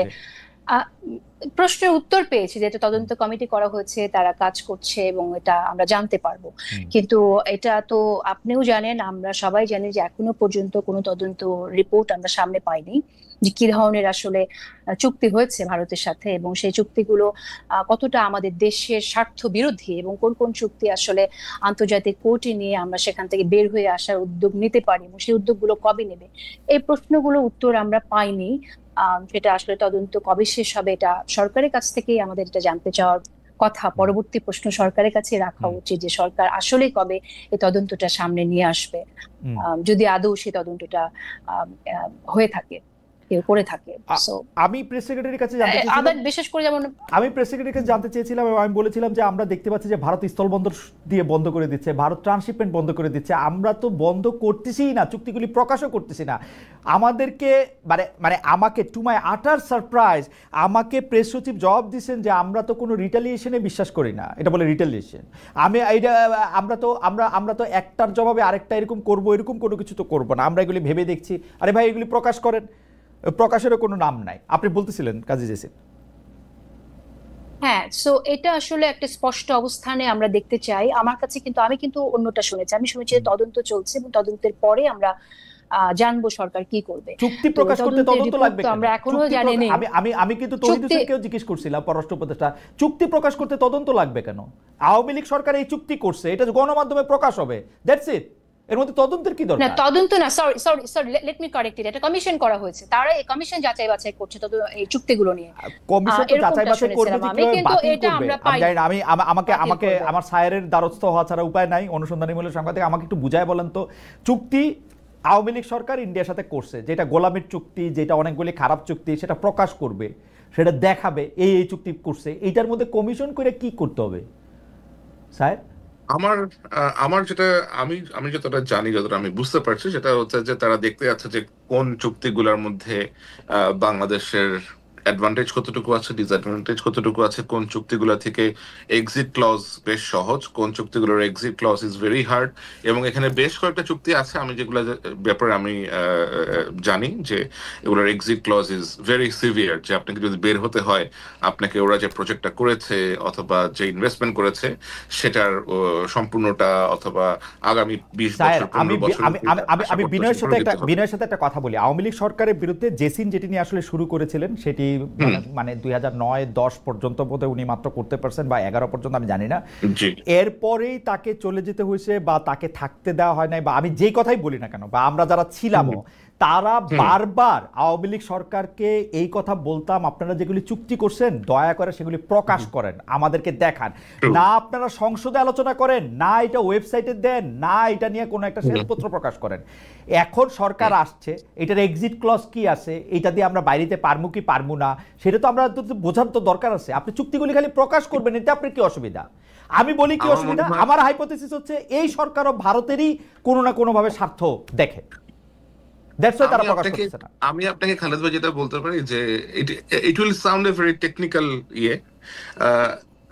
প্রশ্নের উত্তর পেয়েছি, যে এটা তদন্ত কমিটি করা হয়েছে, তারা কাজ করছে এবং এটা আমরা জানতে পারবো। কিন্তু এটা তো আপনিও জানেন, আমরা সবাই জানি যে এখনো পর্যন্ত কোনো তদন্ত রিপোর্ট আমরা সামনে পাইনি যে কি ধরনের আসলে চুক্তি হয়েছে ভারতের সাথে, এবং সেই চুক্তিগুলো কতটা আমাদের দেশের স্বার্থ বিরোধী, এবং কোন কোন চুক্তি আসলে আন্তর্জাতিক কোর্টে নিয়ে আমরা সেখান থেকে বের হয়ে আসার উদ্যোগ নিতে পারি, এবং সেই উদ্যোগগুলো কবে নেবে। এই প্রশ্নগুলো উত্তর আমরা পাইনি। সেটা আসলে তদন্ত কবে শেষ হবে এটা সরকারের কাছ থেকেই আমাদের এটা জানতে চাওয়ার কথা। পরবর্তী প্রশ্ন সরকারের কাছে রাখা উচিত যে সরকার আসলে কবে এই তদন্তটা সামনে নিয়ে আসবে, যদি আদৌ সেই তদন্তটা হয়ে থাকে, কেউ করে থাকে। আমি প্রেস সেক্রেটারির কাছে জানতে চেয়েছিলাম, বিশেষ করে যেমন আমি প্রেস সেক্রেটারির কাছে জানতে চেয়েছিলাম এবং আমি বলেছিলাম যে আমরা দেখতে পাচ্ছি যে ভারত স্থলবন্দর দিয়ে বন্ধ করে দিচ্ছে, ভারত ট্রান্সশিপমেন্ট বন্ধ করে দিচ্ছে, আমরা তো বন্ধ করতেছি না, চুক্তিগুলি প্রকাশও করতেছি না। আমাদেরকে মানে আমাকে টু মাই আটার সারপ্রাইজ আমাকে প্রেস সচিব জবাব দিচ্ছেন যে আমরা তো কোনো রিটালিয়েশনে বিশ্বাস করি না, এটা বলে রিটালিয়েশন। আমরা তো একটার জবাবে আরেকটা এরকম করবো, এরকম কোনো কিছু তো করবো না, আমরা এগুলি ভেবে দেখছি। আরে ভাই, এগুলি প্রকাশ করেন, প্রকাশেরও কোনো নাম নাই। আপনি বলতেছিলেন কাজী জেসিন। হ্যাঁ, সো এটা আসলে একটা স্পষ্ট অবস্থানে আমরা দেখতে চাই। আমার কাছে কিন্তু আমি কিন্তু অন্যটা শুনেছি, আমি শুনেছি তদন্ত চলছে এবং তদন্তের পরে আমরা জানবো সরকার কি করবে। চুক্তি প্রকাশ করতে তদন্ত লাগবে কেন? আমরা এখনো জানি না। আমি কিন্তু তৌহিদ হোসেনকেও জিজ্ঞেস করছিলাম, পররাষ্ট্র উপদেষ্টা, চুক্তি প্রকাশ করতে তদন্ত লাগবে কেন? আওয়ামী লীগ সরকার এই চুক্তি করছে, এটা গণমাধ্যমে প্রকাশ হবে, দ্যাটস ইট। এর মধ্যে তদন্তের কি দরকার? না, তদন্ত না, sorry let me correct it, এটা কমিশন করা হয়েছে, তারা এই কমিশন যাচাই বাছাই করছে এই চুক্তিগুলো নিয়ে। কমিশন তো যাচাই বাছাই করবে, কিন্তু এটা আমরা পাই। আমি আমাকে আমার সায়েরের দ্বারস্থ হওয়া ছাড়া উপায় নাই। অনুসন্ধানীমূলক সাংবাদিক, আমাকে একটু বুঝায় বলেন তো, চুক্তি আওয়ামী লীগ সরকার ইন্ডিয়ার সাথে করছে, যেটা গোলামির চুক্তি, যেটা অনেকগুলি খারাপ চুক্তি, সেটা প্রকাশ করবে, সেটা দেখাবে এই চুক্তি করছে, এইটার মধ্যে কমিশন করে কি করতে হবে স্যার? আমার যেটা আমি যতটা জানি, যতটা আমি বুঝতে পারছি, সেটা হচ্ছে যে তারা দেখতে যাচ্ছে যে কোন চুক্তিগুলোর মধ্যে বাংলাদেশের অ্যাডভান্টেজ কতটুকু আছে, ডিসঅ্যাডভান্টেজ কতটুকু আছে, কোন চুক্তিগুলো থেকে এক্সিট ক্লজ বেশ সহজ, কোন চুক্তিগুলোর exit clause is very hard. এবং এখানে বেশ কয়েকটা চুক্তি আছে আমি যেগুলো ব্যাপারে আমি জানি যে এগুলোর exit clause is very severe, যে আপনাকে যদি বের হতে হয়, আপনাকে ওরা যে প্রজেক্টটা করেছে অথবা যে ইনভেস্টমেন্ট করেছে সেটার সম্পূর্ণটা অথবা আগামী 20 বছর 15 বছর। আমি বিনয়ের সাথে একটা কথা বলি। আওয়ামী লীগ সরকারের বিরুদ্ধে জেসিন যেটি নিয়ে আসলে শুরু করেছিলেন, সেটি মানে 2009-10 পর্যন্ত বোধহয় উনি মাত্র করতে পারছেন, বা 11 পর্যন্ত, আমি জানি না। এরপরেই তাকে চলে যেতে হয়েছে বা তাকে থাকতে দেওয়া হয় নাই, বা আমি যেই কথাই বলি না কেন, বা আমরা যারা ছিলামও তারা বারবার আওয়ামী লীগ সরকারকে এই কথা বলতাম, আপনারা যেগুলি চুক্তি করছেন দয়া করে সেগুলি প্রকাশ করেন, আমাদেরকে দেখান। না আপনারা সংসদে আলোচনা করেন, না এটা ওয়েবসাইটে দেন, না এটা নিয়ে কোনো একটা শ্বেতপত্র প্রকাশ করেন। এখন সরকার আসছে, এটার এক্সিট ক্লজ কি আছে, এটা দিয়ে আমরা বাইরেতে পারবো কি পারবো না, সেটা তো আমরা বোঝার তো দরকার আছে। আপনি চুক্তিগুলি খালি প্রকাশ করবেন, এতে আপনার কি অসুবিধা? আমি বলি কি অসুবিধা, আমার হাইপোথেসিস হচ্ছে এই সরকারও ভারতেরই কোনো না কোনো ভাবে স্বার্থ দেখে। আমি আপনাকে খালেদ ভাই যেটা বলতে পারি যে it will sound a very technical ইয়ে।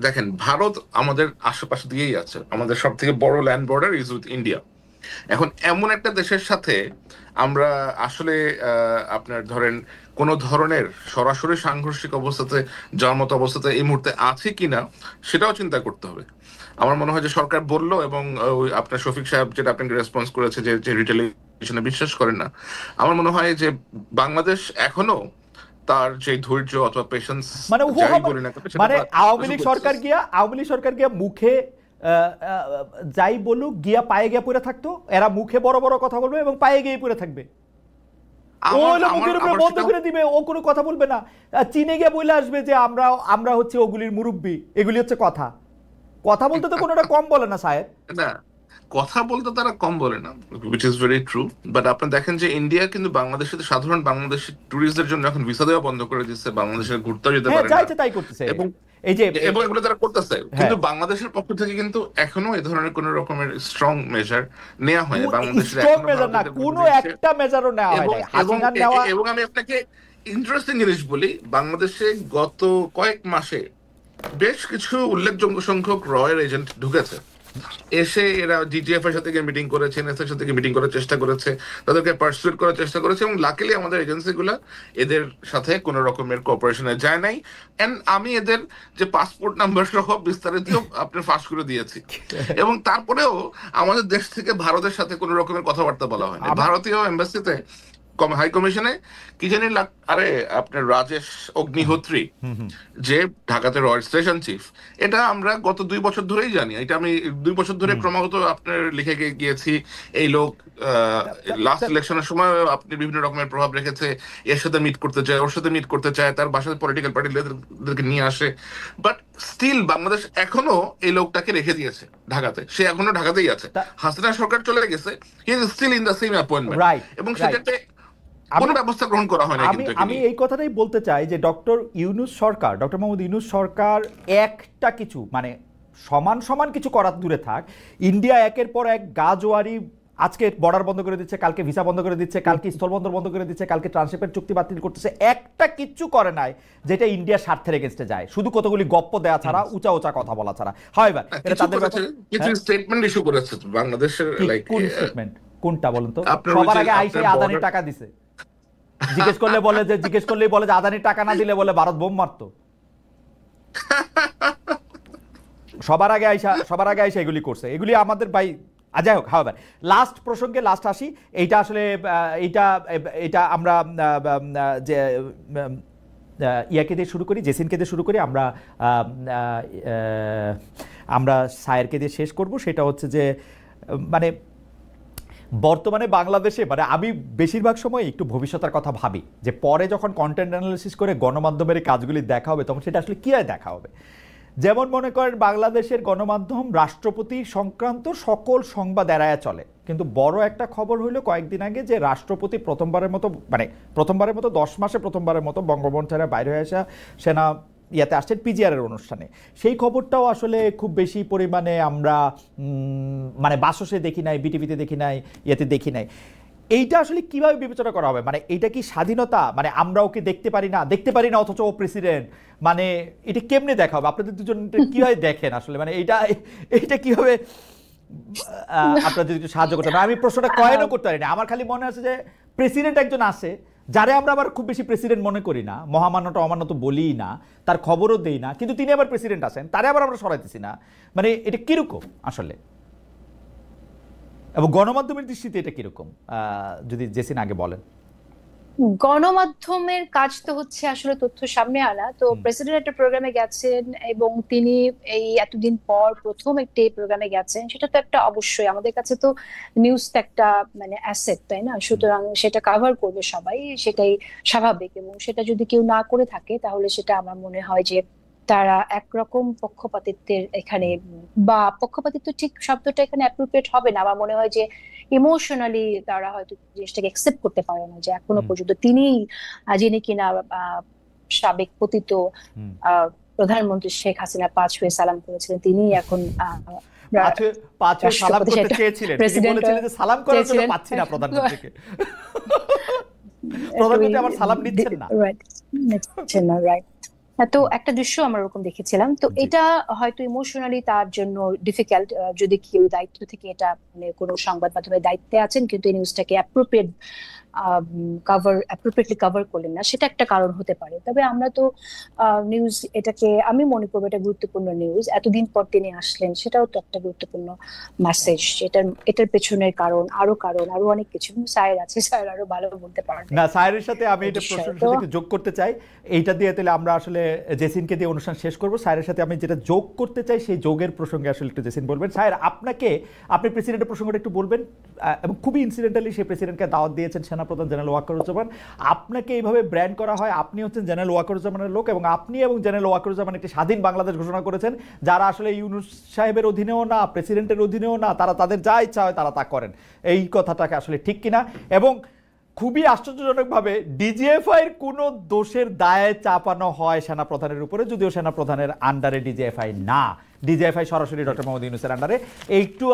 দেখেন, ভারত আমাদের আশেপাশে দিয়েই আছে, আমাদের সব থেকে বড় land border is with India. এখন এমন একটা দেশের সাথে আমরা আসলে আপনার ধরেন কোন ধরনের সরাসরি সাংঘর্ষিক অবস্থাতে যাওয়ার মতো অবস্থাতে এই মুহূর্তে আছে কিনা সেটাও চিন্তা করতে হবে। আমার মনে হয় যে সরকার বলল, এবং আপনার শফিক সাহেব যেটা আপনাকে রেসপন্স করেছে যে রিটেলিয়েশনে বিশ্বাস করেন না, আমার মনে হয় যে বাংলাদেশ এখনো তার যে ধৈর্য অথবা পেশেন্স মানে আওয়ামী লীগ সরকার গিয়া মুখে যাই বলুক গিয়া পায়ে গিয়া পড়ে থাকতো, এরা মুখে বড় বড় কথা বলবে এবং পায়ে গিয়ে পড়ে থাকবে, মুখের উপরে বন্ধ করে দিবে, ও কোনো কথা বলবে না। চীনে গিয়ে বলে আসবে যে আমরা হচ্ছে ওগুলির মুরব্বী, এগুলি হচ্ছে কথা বলতে তো কোনোটা কম বলে না সাহেব। না, কথা বলতে তারা কম বলে না, which is very true, but আপনি দেখেন যে ইন্ডিয়া কিন্তু বাংলাদেশের সাধারণ বাংলাদেশি টুরিস্টদের জন্য এখন ভিসা দেওয়া বন্ধ করে দিচ্ছে, বাংলাদেশের ঘুরতে যেতে পারে না, তাই করতেছে, এবং এগুলো তারা করতেছে। কিন্তু বাংলাদেশের পক্ষ থেকে কিন্তু এখনো এই ধরনের কোন রকমের স্ট্রং মেজার নেওয়া হয়নি বাংলাদেশের, কোনো একটা মেজারও নেওয়া হয়নি। এবং আমি আপনাকে ইন্টারেস্টিং জিনিস বলি, বাংলাদেশে গত কয়েক মাসে বেশ কিছু উল্লেখযোগ্য সংখ্যক রয়ের এজেন্ট ঢুকেছে, এসে এরা ডিজিএফ এর সাথে মিটিং করেছে, এনএস এর সাথে মিটিং করার চেষ্টা করেছে, তাদেরকে পারসুয়েট করার চেষ্টা করেছে, এবং লাকিলি আমাদের এজেন্সিগুলো এদের সাথে কোনো রকমের কোঅপারেশনে যায় নাই। এন্ড আমি এদের যে পাসপোর্ট নাম্বার সহ বিস্তারিত আপনার ফাঁস করে দিয়েছি, এবং তারপরেও আমাদের দেশ থেকে ভারতের সাথে কোনো রকমের কথাবার্তা বলা হয়নি। ভারতীয় এম্বাসিতে হাই কমিশনে কি জানি আরে আপনার রাজেশ অগ্নিহোত্রী যে ঢাকাতে রয়্যাল স্টেশন চিফ, এটা আমরা গত 2 বছর ধরেই জানি, এটা আমি 2 বছর ধরে ক্রমাগত আপনার লিখে গিয়েছি। এই লোক লাস্ট ইলেকশনের সময় আপনি বিভিন্ন রকমের প্রভাব রেখেছে, এর সাথে মিট করতে চায়, ওর সাথে মিট করতে চায়, তার বাসায় পলিটিক্যাল পার্টি লিডারদেরকে নিয়ে আসে, বাট স্টিল বাংলাদেশ এখনো এই লোকটাকে রেখে দিয়েছে ঢাকাতে, সে এখনো ঢাকাতেই আছে। হাসিনা সরকার চলে গেছে, he is still in the same appointment, এবং সেটাতে কোনো ব্যবস্থা গ্রহণ করা হয় না। আমি এই কথাটাই বলতে চাই যে ডক্টর মোহাম্মদ ইউনূস সরকার একটা কিছু মানে সমান কিছু করার দূরে থাক, ইন্ডিয়া একের পর এক গাজোয়ারি, আজকে বর্ডার বন্ধ করে দিচ্ছে, কালকে ভিসা বন্ধ করে দিচ্ছে, কালকে স্থলবন্দর বন্ধ করে দিচ্ছে, কালকে ট্রান্সশিপমেন্ট চুক্তি বাতিল করতেছে, একটা কিচ্ছু করে নাই যেটা ইন্ডিয়ার স্বার্থের এগেইনস্টে যায়, শুধু কতগুলি গপ্প দেওয়া ছাড়া, উঁচা কথা বলা ছাড়া। হাউএভার এটা তাদের কিছু স্টেটমেন্ট ইস্যু করেছে বাংলাদেশের, লাইক কোন স্টেটমেন্ট, কোনটা বলেন তো? সবার আগে আইসে আদানির টাকা দিছে, জিজ্ঞেস করলেই বলে যে আদানির টাকা না দিলে বলে ভারত বোম মারতো। সবার আগে আইসা এগুলি করছে, এগুলি আমাদের ভাই। যাই হোক, হাওয়ার লাস্ট প্রসঙ্গে আসি। এইটা আসলে এইটা আমরা যে ইয়াকে দিয়ে শুরু করি, জেসিনকে দিয়ে শুরু করি, আমরা সায়েরকে দিয়ে শেষ করব। সেটা হচ্ছে যে মানে বর্তমানে বাংলাদেশে মানে আমি বেশিরভাগ সময় একটু ভবিষ্যতের কথা ভাবি, যে পরে যখন কন্টেন্ট অ্যানালিসিস করে গণমাধ্যমের কাজগুলি দেখা হবে তখন সেটা আসলে কী হয় দেখা হবে। যেমন মনে করেন বাংলাদেশের গণমাধ্যম রাষ্ট্রপতি সংক্রান্ত সকল সংবাদ এড়ায়া চলে, কিন্তু বড় একটা খবর হইলো কয়েকদিন আগে যে রাষ্ট্রপতি প্রথমবারের মতো 10 মাসে প্রথমবারের মতো বঙ্গভবন ছেড়ে বাইরে হয়ে আসা সেনা ইয়াতে আসছেন পিজিআরের অনুষ্ঠানে। সেই খবরটাও আসলে খুব বেশি পরিমাণে আমরা মানে বাসসে দেখি নাই, বিটিভিতে দেখি নাই, ইয়াতে দেখি নাই। এইটা আসলে কিভাবে বিবেচনা করা হবে? মানে এইটা কি স্বাধীনতা? মানে আমরা ওকে দেখতে পারি না অথচ ও প্রেসিডেন্ট, মানে এটা কেমনে দেখা হবে? আপনাদের দুজন কিভাবে দেখেন আসলে, মানে এইটা কিভাবে আপনারা যদি একটু সাহায্য করতেন। আমি প্রশ্নটা কয়েনও করতে পারি না, আমার খালি মনে আছে যে প্রেসিডেন্ট একজন আছে যারে আমরা আবার খুব বেশি প্রেসিডেন্ট মনে করি না, মহামান্যটা অমান্য তো বলিই না, তার খবরও দেই না, কিন্তু তিনি আবার প্রেসিডেন্ট আছেন, তারে আবার আমরা সরাইতেছি না। মানে এটা কিরকম আসলে, এবং গণমাধ্যমের দৃষ্টিতে এটা কিরকম যদি জেসিন আগে বলেন। গণমাধ্যমের কাজ তো হচ্ছে আসলে তথ্য সামনে আনা। তো প্রেসিডেন্ট একটা প্রোগ্রামে গেছেন এবং তিনি এই এতদিন পর প্রথম একটি প্রোগ্রামে গেছেন, সেটা তো একটা অবশ্যই আমাদের কাছে তো নিউজ তো একটা মানে অ্যাসেট, তাই না? সুতরাং সেটা কাভার করবে সবাই, সেটাই স্বাভাবিক। এবং সেটা যদি কেউ না করে থাকে তাহলে সেটা আমার মনে হয় যে তারা একরকম পক্ষপাতিত্বের এখানে, বা পক্ষপাতিত্ব ঠিক শব্দটা এখানে অ্যাপ্রোপ্রিয়েট হবে না। আমার মনে হয় যে ইমোশনালি তারা হয়তো জিনিসটাকে একসেপ্ট করতে পারে না যে এখনো পর্যন্ত তিনি, যিনি কিনা সাবেক পতিত প্রধানমন্ত্রী শেখ হাসিনা পাঁচ হয়ে সালাম করেছিলেন, তিনি এখন পাঁচে সালাম করতে চেয়েছিলেন, তিনি প্রেসিডেন্ট বলেছিলেন যে সালাম করার জন্য পাচ্ছি না প্রধানমন্ত্রীকে, প্রধানমন্ত্রী আমার সালাম নিচ্ছেন না। নিচ্ছেন না, রাইট। তো একটা দৃশ্য আমরা ওরকম দেখেছিলাম। তো এটা হয়তো ইমোশনালি তার জন্য ডিফিকাল্ট, যদি কেউ দায়িত্ব থেকে এটা মানে কোনো সংবাদ মাধ্যমের দায়িত্বে আছেন কিন্তু এই নিউজটাকে অ্যাপ্রোপ্রিয়েটলি কভার করলেন না, সেটা একটা কারণ হতে পারে। তবে আমরা তো নিউজ, এটাকে আমি মনে করবো এটা গুরুত্বপূর্ণ নিউজ। এতদিন পর তিনি আসলেন, সেটাও তো একটা গুরুত্বপূর্ণ মেসেজ। এটার পেছনের কারণ আরো অনেক কিছু। স্যার আছে, স্যার আরো ভালো বলতে পারবেন। না, স্যারের সাথে আমি এটা প্রশ্নের সাথে একটু যোগ করতে চাই, এইটা দিয়ে তাহলে আমরা আসলে জেসিনকে দিয়ে অনুষ্ঠান শেষ করব। স্যারের সাথে আমি যেটা যোগ করতে চাই সেই যোগের প্রসঙ্গে আসলে একটু জেসিন বলবেন। স্যার, আপনি প্রেসিডেন্টের প্রসঙ্গটা একটু বলবেন, এবং খুবই ইনসিডেন্টালি সেই প্রেসিডেন্টকে দাওয়াত দিয়েছেন সেনাপ্রধান জেনারেল ওয়াকারুজ্জামান। আপনাকে এইভাবে ব্র্যান্ড করা হয়, আপনি হচ্ছেন জেনারেল ওয়াকারুজ্জামানের লোক, এবং আপনি এবং জেনারেল ওয়াকারুজ্জামান একটি স্বাধীন বাংলাদেশ ঘোষণা করেছেন, যারা আসলে ইউনূস সাহেবের অধীনেও না, প্রেসিডেন্টের অধীনেও না, তারা তাদের যা ইচ্ছা হয় তারা তা করেন। এই কথাটাকে আসলে ঠিক কিনা? এবং খুবই আশ্চর্যজনকভাবে ডিজিএফআইয়ের কোনো দোষের দায়ে চাপানো হয় সেনাপ্রধানের উপরে, যদিও সেনাপ্রধানের আন্ডারে ডিজিএফআই না, ডিজিএফআই সরাসরি ডক্টর মোহাম্মদ ইউনূসের আন্ডারে।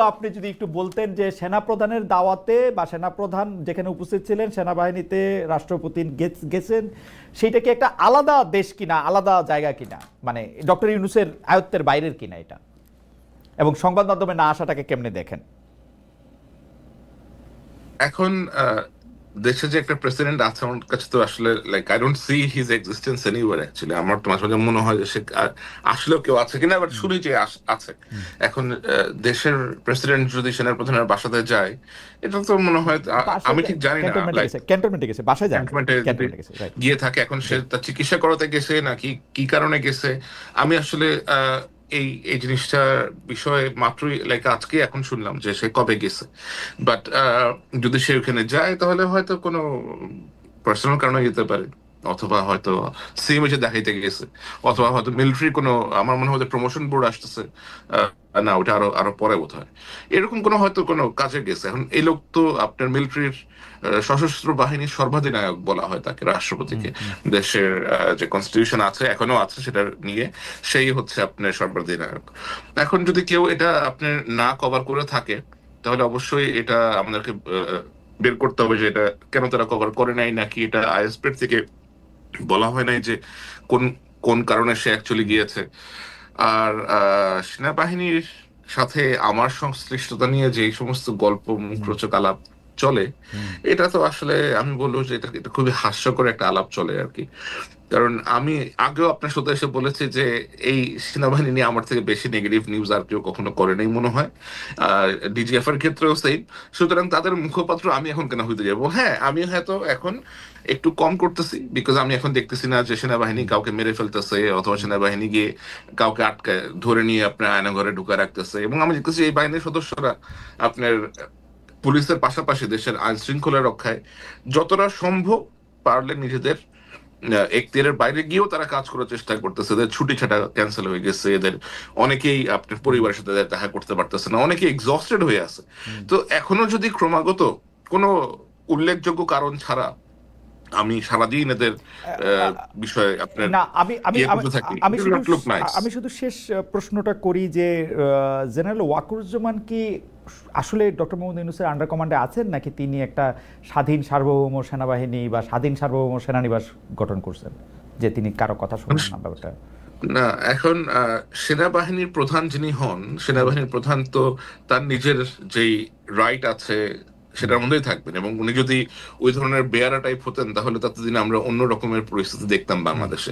আপনি যদি একটু বলতেন যে সেনাপ্রধানের দাওয়াতে বা সেনাপ্রধান যেখানে উপস্থিত ছিলেন, সেনাবাহিনীতে রাষ্ট্রপতি গেছেন, সেইটা কি একটা আলাদা দেশ কিনা, আলাদা জায়গা কিনা, মানে ডক্টর ইউনূসের আয়ত্তের বাইরের কিনা এটা, এবং সংবাদ মাধ্যমে না আসাটাকে কেমনে দেখেন? এখন দেশে যে একটা প্রেসিডেন্ট আছে, আমার কাছে তো আসলে like I don't see his existence anywhere actually. আমার তো মাঝে মাঝে মনে হয় যে সে আসলেও কেউ আছে কিনা, বাট শুনি যে আছে। এখন দেশের প্রেসিডেন্ট যদি সেনার প্রধানের বাসাতে যায়, এটা তো মনে হয়, আমি ঠিক জানি না, ক্যান্টনমেন্টে গেছে, বাসায় যায়, ক্যান্টনমেন্টে গিয়ে থাকে। এখন সে তার চিকিৎসা করাতে গেছে নাকি কি কারণে গেছে, আমি আসলে এই জিনিসটার বিষয়ে মাত্রই লাইক আজকে এখন শুনলাম যে সে কবে গেছে। বাট যদি সে ওখানে যায় তাহলে হয়তো কোনো পার্সোনাল কারণে যেতে পারে, অথবা হয়তো সিএম এসে দেখাইতে গেছে, অথবা হয়তো মিলিটারি কোনো, আমার মনে হয় প্রমোশন বোর্ড আসতেছে, না ওটা আরো আরো পরে বোধ হয়, এরকম কোনো হয়তো কোনো কাজে গেছে। এখন এই লোক তো আপনার মিলিটারির সশস্ত্র বাহিনীর সর্বাধিনায়ক বলা হয় তাকে, রাষ্ট্রপতিকে। দেশের যে কনস্টিটিউশন আছে, এখনো আছে, সেটা নিয়ে সেই হচ্ছে আপনার সর্বাধিনায়ক। এখন যদি কেউ এটা আপনার না কভার করে থাকে, তাহলে অবশ্যই এটা আমাদেরকে বের করতে হবে যে এটা কেন তারা কভার করে নাই, নাকি এটা আইএসপি থেকে বলা হয় নাই যে কোন কোন কারণে সে অ্যাকচুয়ালি গিয়েছে। আর সেনাবাহিনীর সাথে আমার সংশ্লিষ্টতা নিয়ে যে সমস্ত গল্প, মুখরোচক আলাপ চলে, এটা তো আসলে আমি বলবো যে এটা খুবই হাস্যকর একটা আলাপ চলে আর কি। কারণ আমি আগেও আপনার সাথে এসে বলেছি যে এই সেনাবাহিনী নিয়ে আমার থেকে বেশি নেগেটিভ নিউজ আর কেউ কখনো করে নাই মনে হয়, আর ডিজিএফ এর ক্ষেত্রেও সেম। সুতরাং তাদের মুখপাত্র আমি এখন কেন হইতে যাবো? হ্যাঁ, আমি হয়তো এখন একটু কম করতেছি, বিকজ আমি এখন দেখতেছি না যে সেনাবাহিনী কাউকে মেরে ফেলতেছে, অথবা সেনাবাহিনী গিয়ে কাউকে আটকে ধরে নিয়ে আপনার আয়নাঘরে ঢুকে রাখতেছে। এবং আমি দেখতেছি এই বাহিনীর সদস্যরা আপনার পুলিশের পাশাপাশি দেশের আইন শৃঙ্খলা রক্ষায় যতটা সম্ভব পারলে নিজেদের এখতিয়ারের বাইরে গিয়েও তারা কাজ করার চেষ্টা করতেছে। এদের ছুটি ছাটা ক্যান্সেল হয়ে গেছে, এদের অনেকেই আপনার পরিবারের সাথে দেখা করতে পারতেছে না, অনেকেই এক্সস্টেড হয়ে আছে। তো এখনো যদি ক্রমাগত কোনো উল্লেখযোগ্য কারণ ছাড়া আমি সারাদিন এদের বিষয়ে আপনার না, আমি শুধু শেষ প্রশ্নটা করি যে জেনারেল ওয়াকারুজ্জামান কি আসলে ডক্টর মোহাম্মদ ইউনূসের আন্ডার কমান্ডে আছেন, নাকি তিনি একটা স্বাধীন সার্বভৌম সেনাবাহিনী বা স্বাধীন সার্বভৌম সেনানিবাস গঠন করছেন, যে তিনি কারো কথা শুনবেন না ব্যাপারটা? না, এখন সেনাবাহিনীর প্রধান যিনি হন, সেনাবাহিনীর প্রধান তো তার নিজের যেই রাইট আছে সেটার মধ্যেই থাকবেন। এবং উনি যদি ওই ধরনের বেয়ারা টাইপ হতেন তাহলে ততদিন আমরা অন্য রকমের পরিস্থিতি দেখতাম বাংলাদেশে।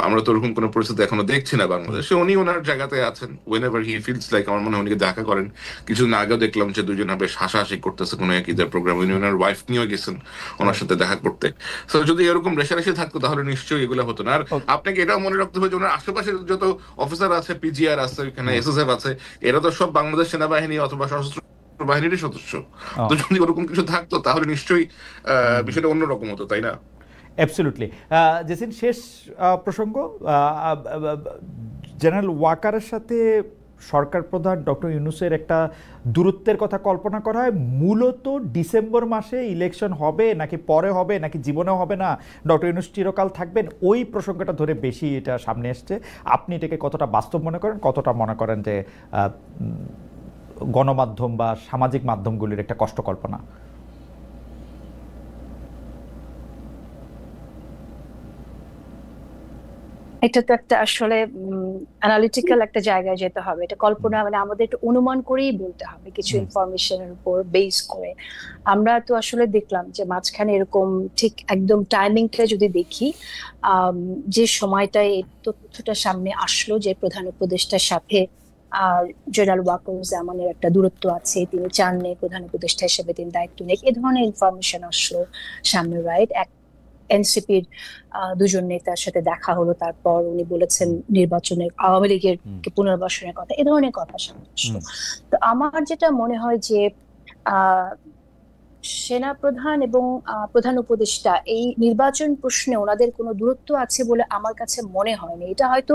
আমরা তো ওরকম কোনো পরিস্থিতি এখনো দেখছি না বাংলাদেশে। উনি ওনার জায়গাতে আছেন, whenever he feels like। আমার মনে হয় উনিকে দেখা করেন, কিছুদিন আগেও দেখলাম যে দুজনে বেশ হাসাহাসি করতেছে কোনো এক ঈদের প্রোগ্রাম, উনি ওনার ওয়াইফ নিয়েও গেছেন ওনার সাথে দেখা করতে। তো যদি এরকম রেশারেশি থাকতো তাহলে নিশ্চয়ই এগুলো হতো না। আর আপনাকে এটাও মনে রাখতে হবে যে ওনার আশেপাশে যত অফিসার আছে, পিজিআর আছে, এখানে এসএসএফ আছে, এরা তো সব বাংলাদেশ সেনাবাহিনী অথবা সশস্ত্র বাহিনীরই সদস্য। তো যদি ওরকম কিছু থাকতো তাহলে নিশ্চয়ই বিষয়টা অন্যরকম হতো, তাই না? অ্যাবসলিউটলি। জেসিন, শেষ প্রসঙ্গ, জেনারেল ওয়াকারের সাথে সরকার প্রধান ডক্টর ইউনূসের একটা দূরত্বের কথা কল্পনা করা হয় মূলত ডিসেম্বর মাসে ইলেকশন হবে নাকি পরে হবে নাকি জীবনেও হবে না, ডক্টর ইউনূস চিরকাল থাকবেন, ওই প্রসঙ্গটা ধরে বেশি এটা সামনে এসছে। আপনি এটাকে কতটা বাস্তব মনে করেন, কতটা মনে করেন যে গণমাধ্যম বা সামাজিক মাধ্যমগুলির একটা কষ্ট কল্পনা? এটা তো একটা আসলে অ্যানালিটিক্যাল একটা জায়গায় যেতে হবে। এটা কল্পনা মানে আমাদের একটু অনুমান করেই বলতে হবে, কিছু ইনফরমেশনের উপর বেস করে। আমরা তো আসলে দেখলাম যে মাঝখানে এরকম ঠিক একদম টাইমিংটা যদি দেখি, যে সময়টায় এই তথ্যটা সামনে আসলো যে প্রধান উপদেষ্টার সাথে জেনারেল ওয়াকারুজ্জামানের একটা দূরত্ব আছে, তিনি চাননি প্রধান উপদেষ্টা হিসেবে তিনি দায়িত্ব নেই, এ ধরনের ইনফরমেশন আসলো সামনে, রাইট? এনসিপির দুজন নেতার সাথে দেখা হলো, তারপর উনি বলেছেন নির্বাচনের আওয়ামী লীগের পুনর্বাসনের কথা, এ ধরনের কথা সামনে আসলো। তো আমার যেটা মনে হয় যে সেনা প্রধান এবং প্রধান উপদেষ্টা এই নির্বাচন প্রশ্নে ওনাদের কোনো দূরত্ব আছে বলে আমার কাছে মনে হয়নি। এটা হয়তো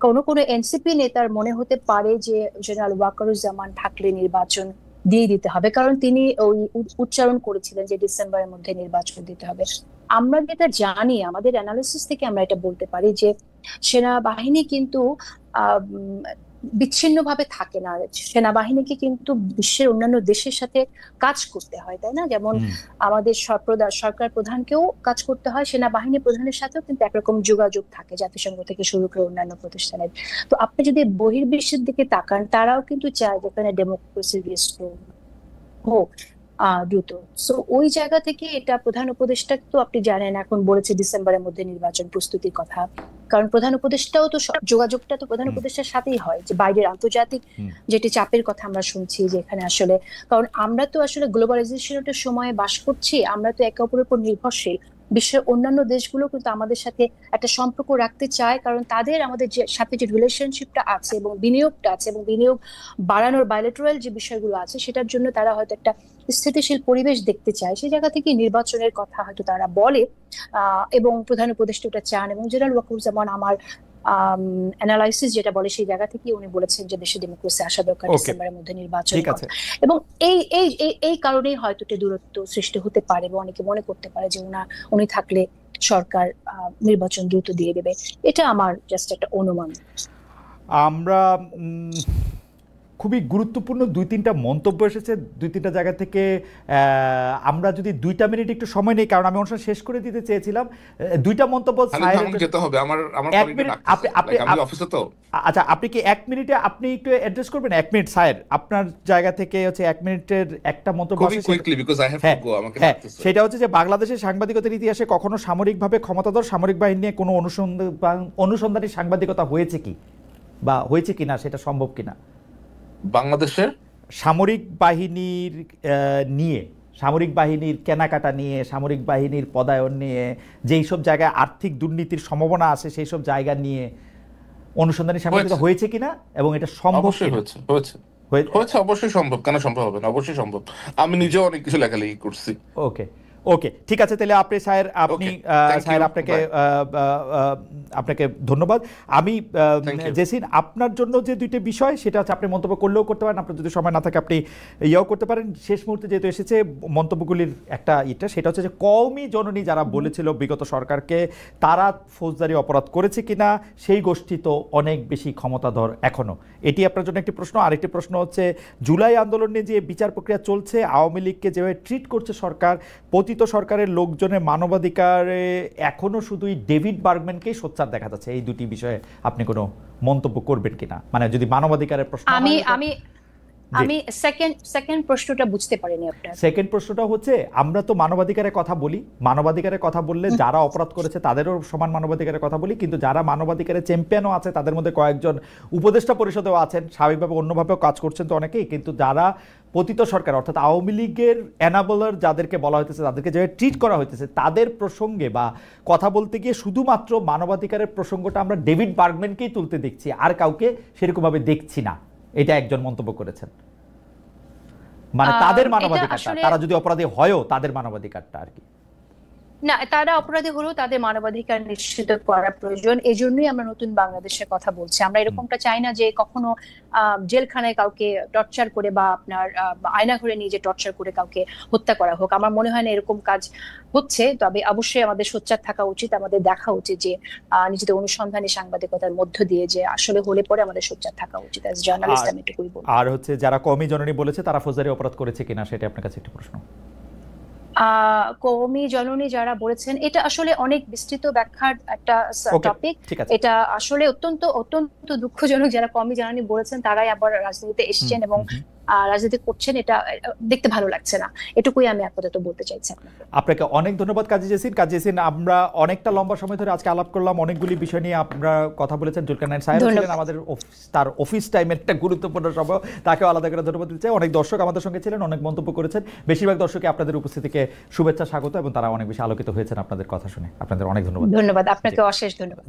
কোনো কোনো এনসিপি নেতার মনে হতে পারে যে জেনারেল ওয়াকারুজ্জামান থাকলে নির্বাচন দিয়ে দিতে হবে, কারণ তিনি ওই উচ্চারণ করেছিলেন যে ডিসেম্বরের মধ্যে নির্বাচন দিতে হবে। আমরা যেটা জানি, আমাদের অ্যানালিসিস থেকে আমরা এটা বলতে পারি যে সেনাবাহিনী কিন্তু বিচ্ছিন্নভাবে থাকে না। সেনাবাহিনীকে কিন্তু বিশ্বের অন্যান্য দেশের সাথে কাজ করতে হয়, তাই না? যেমন আমাদের সরকার প্রধানকেও কাজ করতে হয়, সেনাবাহিনী প্রধানের সাথেও কিন্তু একরকম যোগাযোগ থাকে জাতিসংঘ থেকে শুরু করে অন্যান্য প্রতিষ্ঠানের। তো আপনি যদি বহির্বিশ্বের দিকে তাকান, তারাও কিন্তু চায় যেখানে ডেমোক্রেসি রিস্টোর হোক দ্রুত। সো ওই জায়গা থেকে এটা প্রধান উপদেষ্টা তো আপনি জানেন এখন বলেছে ডিসেম্বরের মধ্যে নির্বাচন প্রস্তুতির কথা, কারণ প্রধান উপদেষ্টাও তো যোগাযোগটা তো প্রধান উপদেষ্টার সাথেই হয়, যে বাইরের আন্তর্জাতিক যেটি চাপের কথা আমরা শুনছি যে এখানে আসলে, কারণ আমরা তো আসলে গ্লোবালাইজেশনের সময়ে বাস করছি, আমরা তো একে অপরের উপর নির্ভরশীল। বিশ্বের অন্যান্য দেশগুলো কিন্তু আমাদের সাথে একটা সম্পর্ক রাখতে চায়, কারণ তাদের আমাদের সাথে যে রিলেশনশিপটা আছে এবং বিনিয়োগটা আছে এবং বিনিয়োগ বাড়ানোর বাইলেটারাল যে বিষয়গুলো আছে সেটার জন্য তারা হয়তো একটা স্থিতিশীল পরিবেশ দেখতে চায়। সেই জায়গা থেকে নির্বাচনের কথা হয়তো তারা বলে, এবং প্রধান উপদেষ্টা ওটা চান। এবং জেনারেল ওয়াকারুজ্জামান আমার অ্যানালাইসিস যেটা বলে সেই জায়গা থেকে উনি বলেছেন যে দেশে ডেমোক্রেসি আসা দরকার, ডিসেম্বরের মধ্যে নির্বাচন। এবং এই কারণেই হয়তো একটা দূরত্ব সৃষ্টি হতে পারে এবং অনেকে মনে করতে পারে যে উনি থাকলে সরকার নির্বাচন দ্রুত দিয়ে দেবে। এটা আমার জাস্ট একটা অনুমান। আমরা খুবই গুরুত্বপূর্ণ 2-3টা মন্তব্য এসেছে 2-3টা জায়গা থেকে। আমরা যদি 2টা মিনিট একটু সময় নেই, কারণ আমি অনুষ্ঠান শেষ করে দিতে চেয়েছিলাম। 2টা মন্তব্য যেতে হবে আমার অফিসে তো। আচ্ছা, আপনি কি 1 মিনিটে আপনি একটু অ্যাড্রেস করবেন? 1 মিনিট স্যার, আপনার জায়গা থেকে হচ্ছে 1 মিনিটের একটা মন্তব্য। সেটা হচ্ছে যে বাংলাদেশের সাংবাদিকতার ইতিহাসে কখনো সামরিকভাবে ক্ষমতাধর সামরিক বাহিনী নিয়ে কোনো অনুসন্ধানী সাংবাদিকতা হয়েছে কি বা হয়েছে কিনা, সেটা সম্ভব কিনা? বাংলাদেশের সামরিক বাহিনীর নিয়ে, সামরিক বাহিনীর কেনাকাটা নিয়ে, সামরিক বাহিনীর পদায়ন নিয়ে, যেই সব জায়গায় আর্থিক দুর্নীতির সম্ভাবনা আছে সেই সব জায়গা নিয়ে অনুসন্ধানী সাংবাদিকতা হয়েছে কিনা এবং এটা সম্ভব? হয়েছে, অবশ্যই সম্ভব। কেন সম্ভব হবে না? অবশ্যই সম্ভব। আমি নিজেও অনেক কিছু লেখালেখি করছি। ওকে, ঠিক আছে। তাহলে আপনি স্যার, আপনাকে ধন্যবাদ। আমি জেসিন, আপনার জন্য যে 2টি বিষয় সেটা হচ্ছে আপনি মন্তব্য করলেও করতে পারেন, আপনার যদি সময় না থাকে আপনি ইয়েও করতে পারেন। শেষ মুহূর্তে যেহেতু এসেছে মন্তব্যগুলির একটা সেটা হচ্ছে যে কওমি জননী যারা বলেছিল বিগত সরকারকে তারা ফৌজদারি অপরাধ করেছে কিনা, সেই গোষ্ঠী তো অনেক বেশি ক্ষমতাধর এখনো। এটি আপনার জন্য একটি প্রশ্ন। আরেকটি প্রশ্ন হচ্ছে জুলাই আন্দোলন নিয়ে যে বিচার প্রক্রিয়া চলছে, আওয়ামী লীগকে যেভাবে ট্রিট করছে সরকার, পতিত সরকারের লোকজনের মানবাধিকারে এখনো শুধুই ডেভিড বার্গম্যানকেই সোচ্চার দেখা যাচ্ছে। এই 2টি বিষয়ে আপনি কোনো মন্তব্য করবেন কিনা? মানে যদি মানবাধিকারের প্রশ্ন, আমি সেকেন্ড প্রশ্নটা বুঝতে পারিনি আপনার। সেকেন্ড প্রশ্নটা হচ্ছে, আমরা তো মানবাধিকারের কথা বলি, মানবাধিকারের কথা বললে যারা অপরাধ করেছে তাদেরও সমান মানবাধিকারের কথা বলি, কিন্তু যারা মানবাধিকারের চ্যাম্পিয়নও আছে তাদের মধ্যে কয়েকজন উপদেষ্টা পরিষদেও আছেন, স্বাভাবিকভাবে অন্যভাবেও কাজ করছেন তো অনেকেই, কিন্তু যারা পতিত সরকার অর্থাৎ আওয়ামী লীগের এনাবলার যাদেরকে বলা হইতেছে, তাদেরকে যেভাবে ট্রিট করা হইতেছে, তাদের প্রসঙ্গে বা কথা বলতে গিয়ে শুধুমাত্র মানবাধিকারের প্রসঙ্গটা আমরা ডেভিড বার্গম্যানকেই তুলতে দেখছি, আর কাউকে সেরকমভাবে দেখছি না, এটা একজন মন্তব্য করেছেন। মানে তাদের মানবাধিকারটা, তারা যদি অপরাধী হয়ও তাদের মানবাধিকারটা আর কি। না, তারা অপরাধী হলেও তাদের মানবাধিকার নিশ্চিত করা প্রয়োজন। এজন্যই আমরা নতুন বাংলাদেশের কথা বলছি। আমরা এরকমটা চাই না যে কখনো জেলখানায় কাউকে টর্চার করে বা আপনার আয়না ঘরে নিয়ে যে টর্চার করে কাউকে হত্যা করা হোক। আমার মনে হয় না এরকম কাজ হচ্ছে। তবে অবশ্যই আমাদের সোচ্চার থাকা উচিত, আমাদের দেখা উচিত যে নিজেদের অনুসন্ধানী সাংবাদিকতার মধ্য দিয়ে যে আসলে হলে পরে আমাদের সোচ্চার থাকা উচিত অ্যাজ জার্নালিস্ট। আমি এটুকুই বলবো। আর হচ্ছে যারা কওমি জননী বলেছে তারা ফৌজদারি অপরাধ করেছে কিনা, সেটা আপনার কাছে একটা প্রশ্ন। কওমি জননী যারা বলেছেন, এটা আসলে অনেক বিস্তৃত ব্যাখ্যার একটা টপিক। এটা আসলে অত্যন্ত অত্যন্ত দুঃখজনক। যারা কওমি জননী বলেছেন তারাই আবার রাজনীতিতে এসেছেন এবং রাজনীতি করছেন, এটা দেখতে ভালো লাগছে না। এটুকুই আমি আপাতত বলতে চাইছি। আপনাকে অনেক ধন্যবাদ কাজী জেসিন। কাজী জেসিন, আমরা অনেকটা লম্বা সময় ধরে আজকে আলাপ করলাম, অনেকগুলি বিষয় নিয়ে আপনারা কথা বলেছেন। জুলকারনাইন সাহেব ছিলেন আমাদের তার অফিস টাইমের একটা গুরুত্বপূর্ণ সময়, তাকেও আলাদা করে ধন্যবাদ দিতে চাই। অনেক দর্শক আমাদের সঙ্গে ছিলেন, অনেক মন্তব্য করেছেন। বেশিরভাগ দর্শকই আপনাদের উপস্থিতিকে শুভেচ্ছা, স্বাগত, এবং তারা অনেক বেশি আলোকিত হয়েছেন আপনাদের কথা শুনে। আপনাদের অনেক ধন্যবাদ। ধন্যবাদ, আপনাকে অশেষ ধন্যবাদ।